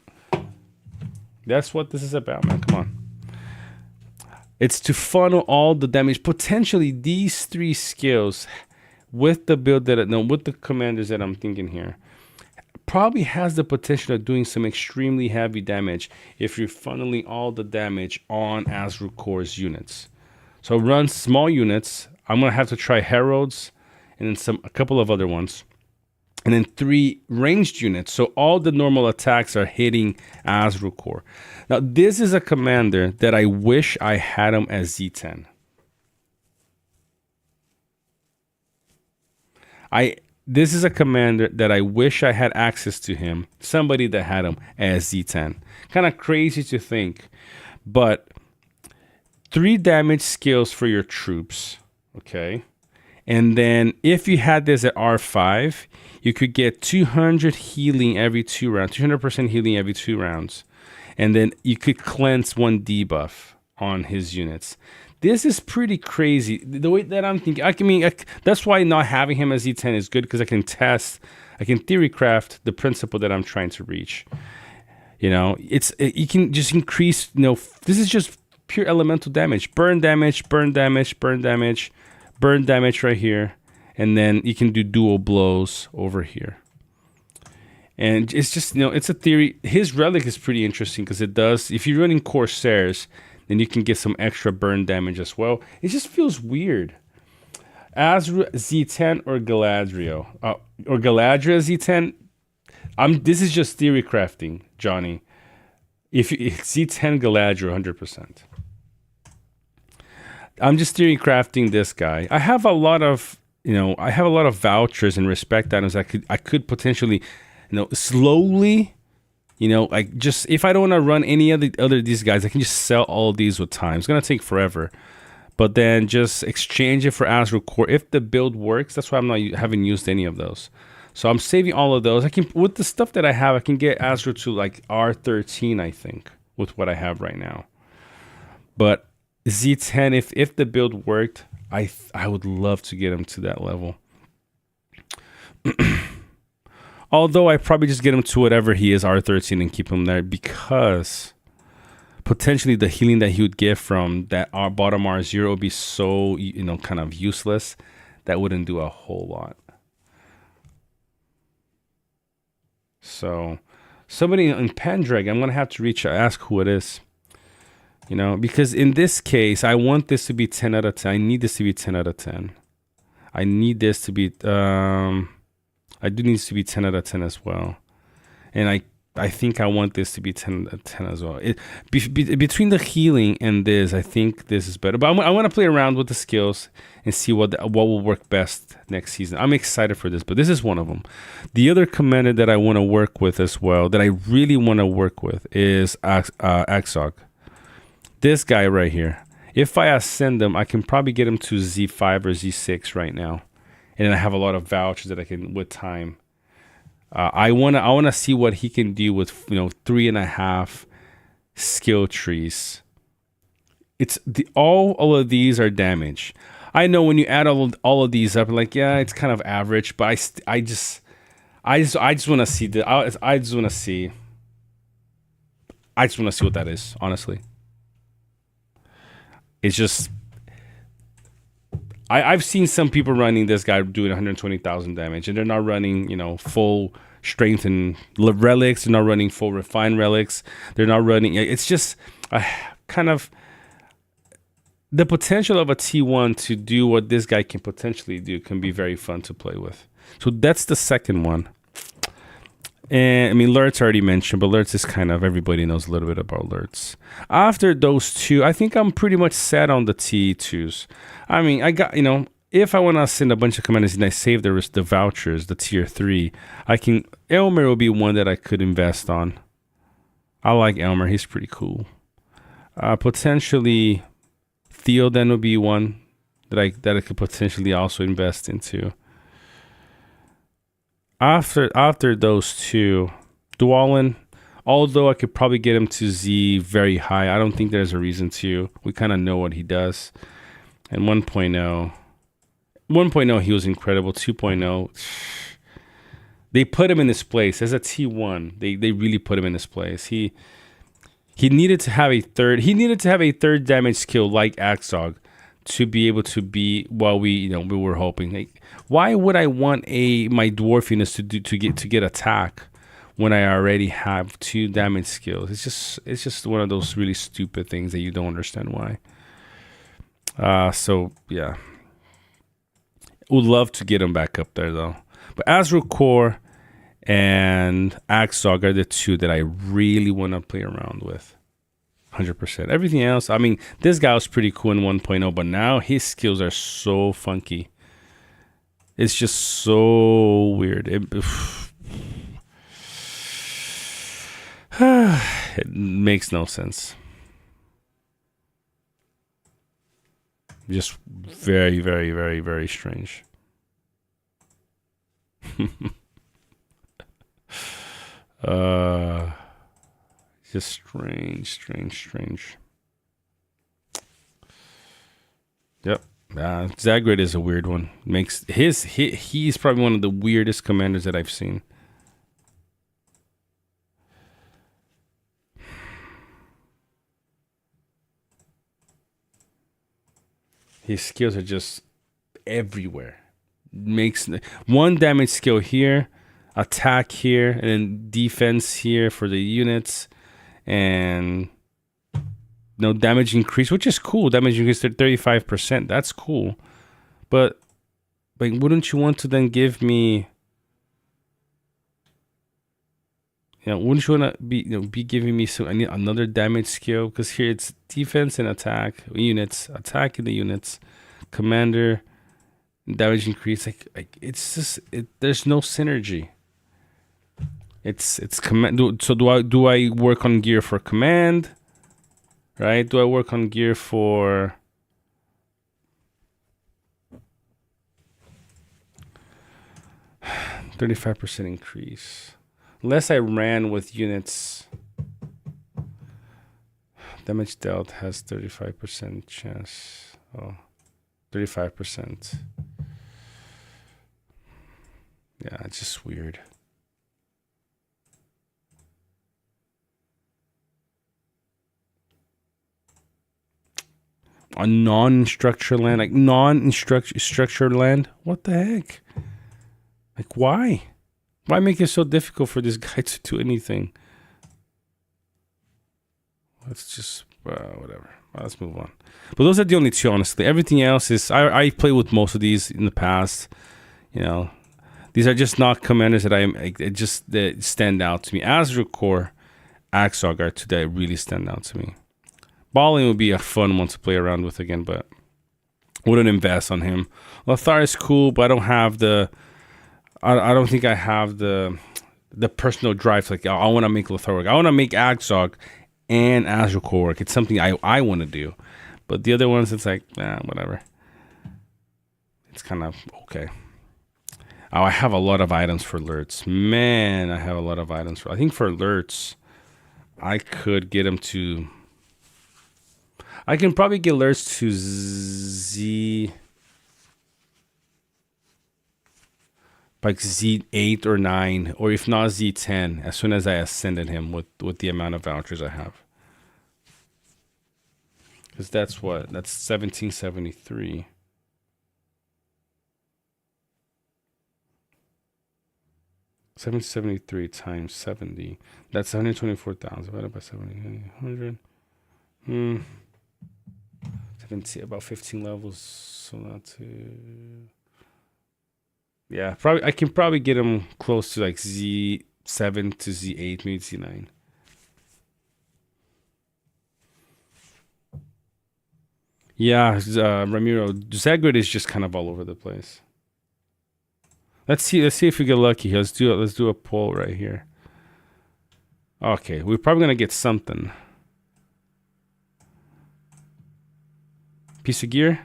That's what this is about, man. Come on. It's to funnel all the damage. Potentially these 3 skills with the build with the commanders that I'm thinking here, probably has the potential of doing some extremely heavy damage if you're funneling all the damage on Azrukor's units. So run small units. I'm gonna have to try Heralds and then a couple of other ones. And then 3 ranged units. So all the normal attacks are hitting Azrukor. Now, this is a commander that I wish I had him as Z10. This is a commander that I wish I had access to him. Somebody that had him as Z10. Kind of crazy to think. But 3 damage skills for your troops. Okay. And then if you had this at R5, you could get 200 healing every 2 rounds, 200% healing every 2 rounds. And then you could cleanse 1 debuff on his units. This is pretty crazy. The way that I'm thinking, that's why not having him as E10 is good, because I can theory craft the principle that I'm trying to reach. You know, you can just increase, this is just pure elemental damage. Burn damage, burn damage, burn damage, burn damage right here. And then you can do dual blows over here. And it's just, it's a theory. His relic is pretty interesting because it does, if you're running Corsairs, then you can get some extra burn damage as well. It just feels weird. Azra Z10 or Galadriel. Or Galadriel Z10. This is just theory crafting, Johnny. If Z10 Galadriel, 100%. I'm just theory crafting this guy. I have a lot of, vouchers and respect items I could potentially, slowly, like just if I don't want to run any other these guys, I can just sell all of these with time. It's gonna take forever, but then just exchange it for Azrael Core if the build works. That's why haven't used any of those. So I'm saving all of those. I can, with the stuff that I have, I can get Azrael to like R13, I think, with what I have right now. But Z10, if the build worked, I would love to get him to that level. Although I probably just get him to whatever he is, R13, and keep him there, because potentially the healing that he would get from that bottom R0 would be so, kind of useless. That wouldn't do a whole lot. So somebody in Pendrag, I'm going to have to ask who it is. Because in this case, I want this to be 10 out of 10. I need this to be 10 out of 10. I need this to be, I do need this to be 10 out of 10 as well. And I think I want this to be 10 out of 10 as well. Between the healing and this, I think this is better. But I want to play around with the skills and see what will work best next season. I'm excited for this, but this is one of them. The other commander that I want to work with as well, that I really want to work with, is Axog. This guy right here. If I ascend him, I can probably get him to Z5 or Z6 right now. And then I have a lot of vouchers that I can, with time. I wanna see what he can do with 3.5 skill trees. It's all of these are damage. I know when you add all of these up, like, yeah, it's kind of average, but I just want to see I just want to see what that is, honestly. It's just, I've seen some people running this guy doing 120,000 damage, and they're not running, full strength and relics. They're not running full refined relics. They're not running. It's just kind of the potential of a T1 to do what this guy can potentially do can be very fun to play with. So that's the second one. And Lurtz already mentioned, but Lurtz is kind of, everybody knows a little bit about Lurtz. After those two, I think I'm pretty much set on the T2s. I got, if I want to send a bunch of commanders and I save the vouchers, the tier 3, Elmer will be one that I could invest on. I like Elmer, he's pretty cool. Potentially Theoden would be one that I could potentially also invest into. After those two, Dwalin, although I could probably get him to Z very high, I don't think there's a reason to. We kind of know what he does. And 1.0, he was incredible. 2.0, they put him in his place as a T1. They really put him in his place. He needed to have a third damage skill like Axog to be able to be what we were hoping. Like, why would I want my dwarfiness to get attack when I already have 2 damage skills? It's just one of those really stupid things that you don't understand why. So yeah, would love to get him back up there though. But Azrael Core and Axog are the two that I really want to play around with. 100%. Everything else, this guy was pretty cool in 1.0, but now his skills are so funky. It's just so weird. It makes no sense. Just very, very, very, very strange. Just strange. Yep. Zagreb is a weird one. He's probably one of the weirdest commanders that I've seen. His skills are just everywhere. Makes one damage skill here, attack here, and then defense here for the units, and no damage increase, which is cool. Damage increase to 35%. That's cool. But like, wouldn't you want to then give me? Wouldn't you want to be giving me another damage skill? Because here it's defense and attack units, attack in the units, commander, damage increase. Like it's just there's no synergy. It's command. So do I work on gear for command? Right? Do I work on gear for? $35% increase. Unless I ran with units. Damage dealt has 35% chance. Oh, 35%. Yeah, it's just weird. A non-structured land, like non-structured land? What the heck? Like, why? Why make it so difficult for this guy to do anything? Let's just, whatever. Let's move on. But those are the only two, honestly. Everything else is, I play with most of these in the past. These are just not commanders that that stand out to me. Azrukor, Axog are two that really stand out to me. Balling would be a fun one to play around with again, but wouldn't invest on him. Lotr is cool, but I don't have I don't think I have the personal drive. Like, I want to make Lotr work. I want to make Axog and Azrukor work. It's something I want to do. But the other ones, it's like, whatever. It's kind of okay. Oh, I have a lot of items for alerts. Man, I have a lot of items. I think for alerts, I could get them to... I can probably get alerts to Z... like Z8 or 9, or if not Z10, as soon as I ascended him with the amount of vouchers I have. Because that's 1773. $773 times 70. That's 124,000 divided by 100. 17, about 15 levels. So that's yeah, probably I can probably get him close to like Z7 to Z8, maybe Z9. Yeah, Ramiro, Zagreb is just kind of all over the place. Let's see if we get lucky. Let's do a poll right here. Okay, we're probably gonna get something. Piece of gear.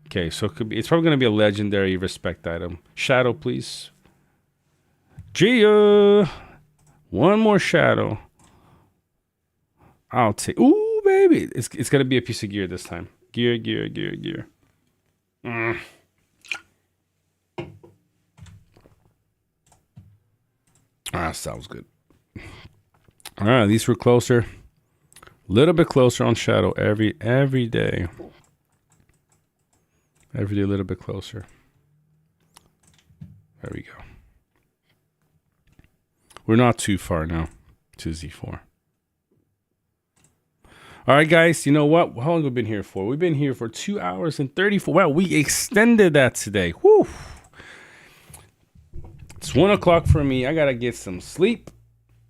Okay, so it's probably gonna be a legendary respect item. Shadow, please. Gia, one more shadow. I'll take. Ooh, baby, it's gonna be a piece of gear this time. Gear. Sounds good. All right, these were closer. A little bit closer on shadow every day. Every day a little bit closer. There we go. We're not too far now to Z4. All right, guys, you know what? How long have we been here for? We've been here for 2 hours and 34. Wow, we extended that today. Whew. It's 1 o'clock for me. I got to get some sleep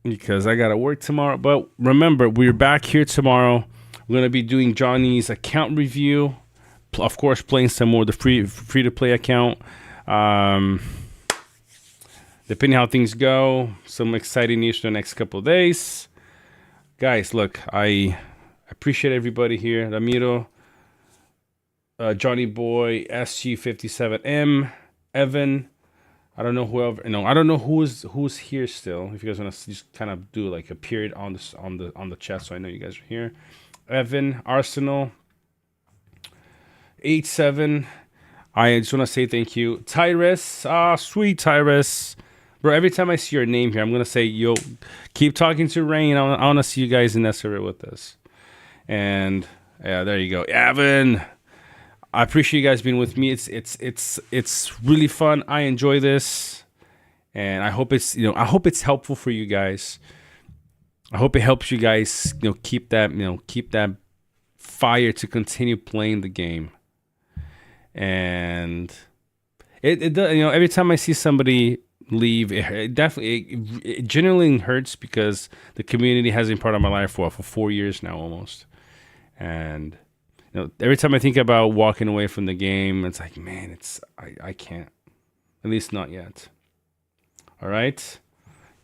because I got to work tomorrow. But remember, we're back here tomorrow. We're going to be doing Johnny's account review. Of course, playing some more the free to play account. Depending how things go, some exciting news for the next couple of days. Guys, look, I appreciate everybody here. Ramiro, Johnny Boy, SG57M, Evan. I don't know whoever. No, I don't know who's here still. If you guys want to just kind of do like a period on the chat, so I know you guys are here. Evan, Arsenal, 87. I just want to say thank you, Tyrus. Sweet Tyrus, bro. Every time I see your name here, I'm gonna say, yo, keep talking to Rain. I want to see you guys in that server with us. And yeah, there you go, Evan. I appreciate you guys being with me. It's really fun. I enjoy this, and I hope it's helpful for you guys. I hope it helps you guys keep that fire to continue playing the game. And it does, every time I see somebody leave, it genuinely hurts, because the community has been part of my life for 4 years now almost. And every time I think about walking away from the game, it's like, man, I can't. At least not yet. All right.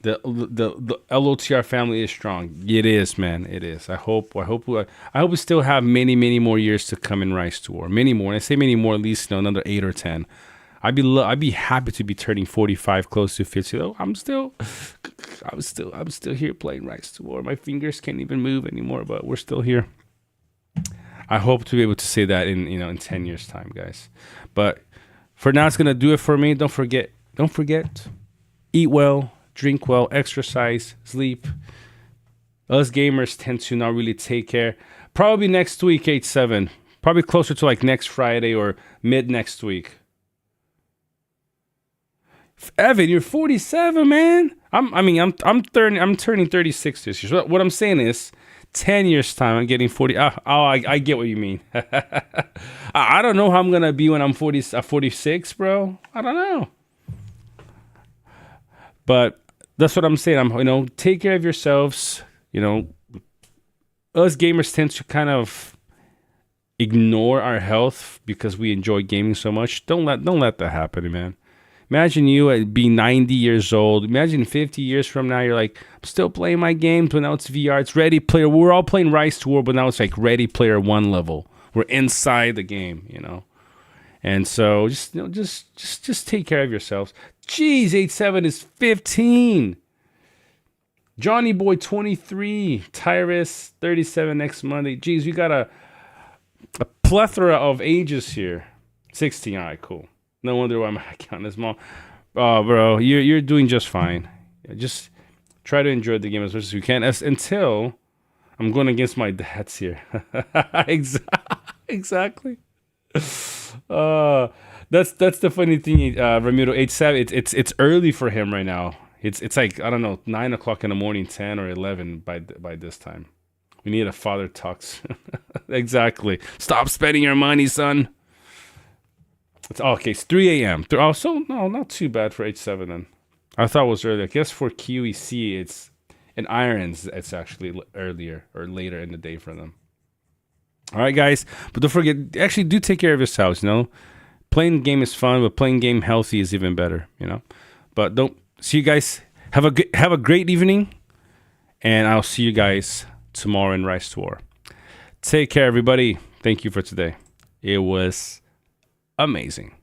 The LOTR family is strong. It is, man. It is. I hope we still have many more years to come in Rise to War. Many more. And I say many more, at least another 8 or 10. I'd be happy to be turning 45, close to 50. Oh, I'm still here playing Rise to War. My fingers can't even move anymore, but we're still here. I hope to be able to say that in 10 years time, guys. But for now, it's gonna do it for me. Don't forget, eat well, drink well, exercise, sleep. Us gamers tend to not really take care. Probably next week, 8/7. Probably closer to like next Friday or mid next week. Evan, you're 47, man. I'm turning 36 this year. So what I'm saying is, 10 years time, I'm getting 40. I get what you mean. I don't know how I'm gonna be when I'm 46, bro. I don't know. But that's what I'm saying. Take care of yourselves. Us gamers tend to kind of ignore our health because we enjoy gaming so much. Don't let that happen, man. Imagine you being 90 years old. Imagine 50 years from now, you're like, I'm still playing my games, but now it's VR. It's Ready Player. We're all playing Rise to War, but now it's like Ready Player 1 level. We're inside the game, And so just take care of yourselves. Jeez, 8/7 is 15. Johnny Boy 23. Tyrus 37 next Monday. Jeez, we got a plethora of ages here. 16. All right, cool. No wonder why my account is small. Oh, bro, you're doing just fine. Just try to enjoy the game as much as you can. Until I'm going against my dads here. Exactly. That's the funny thing, Ramiro 87. It's early for him right now. It's like, I don't know, 9 o'clock in the morning, 10 or 11 by this time. We need a father talks. Exactly. Stop spending your money, son. It's okay. It's 3 a.m. Oh, so no, not too bad for H7 then. I thought it was earlier. I guess for QEC, it's in Irons. It's actually earlier or later in the day for them. All right, guys. But don't forget, actually, do take care of yourselves. Playing game is fun, but playing game healthy is even better. But don't see you guys. Have a great evening, and I'll see you guys tomorrow in Rise to War. Take care, everybody. Thank you for today. It was amazing.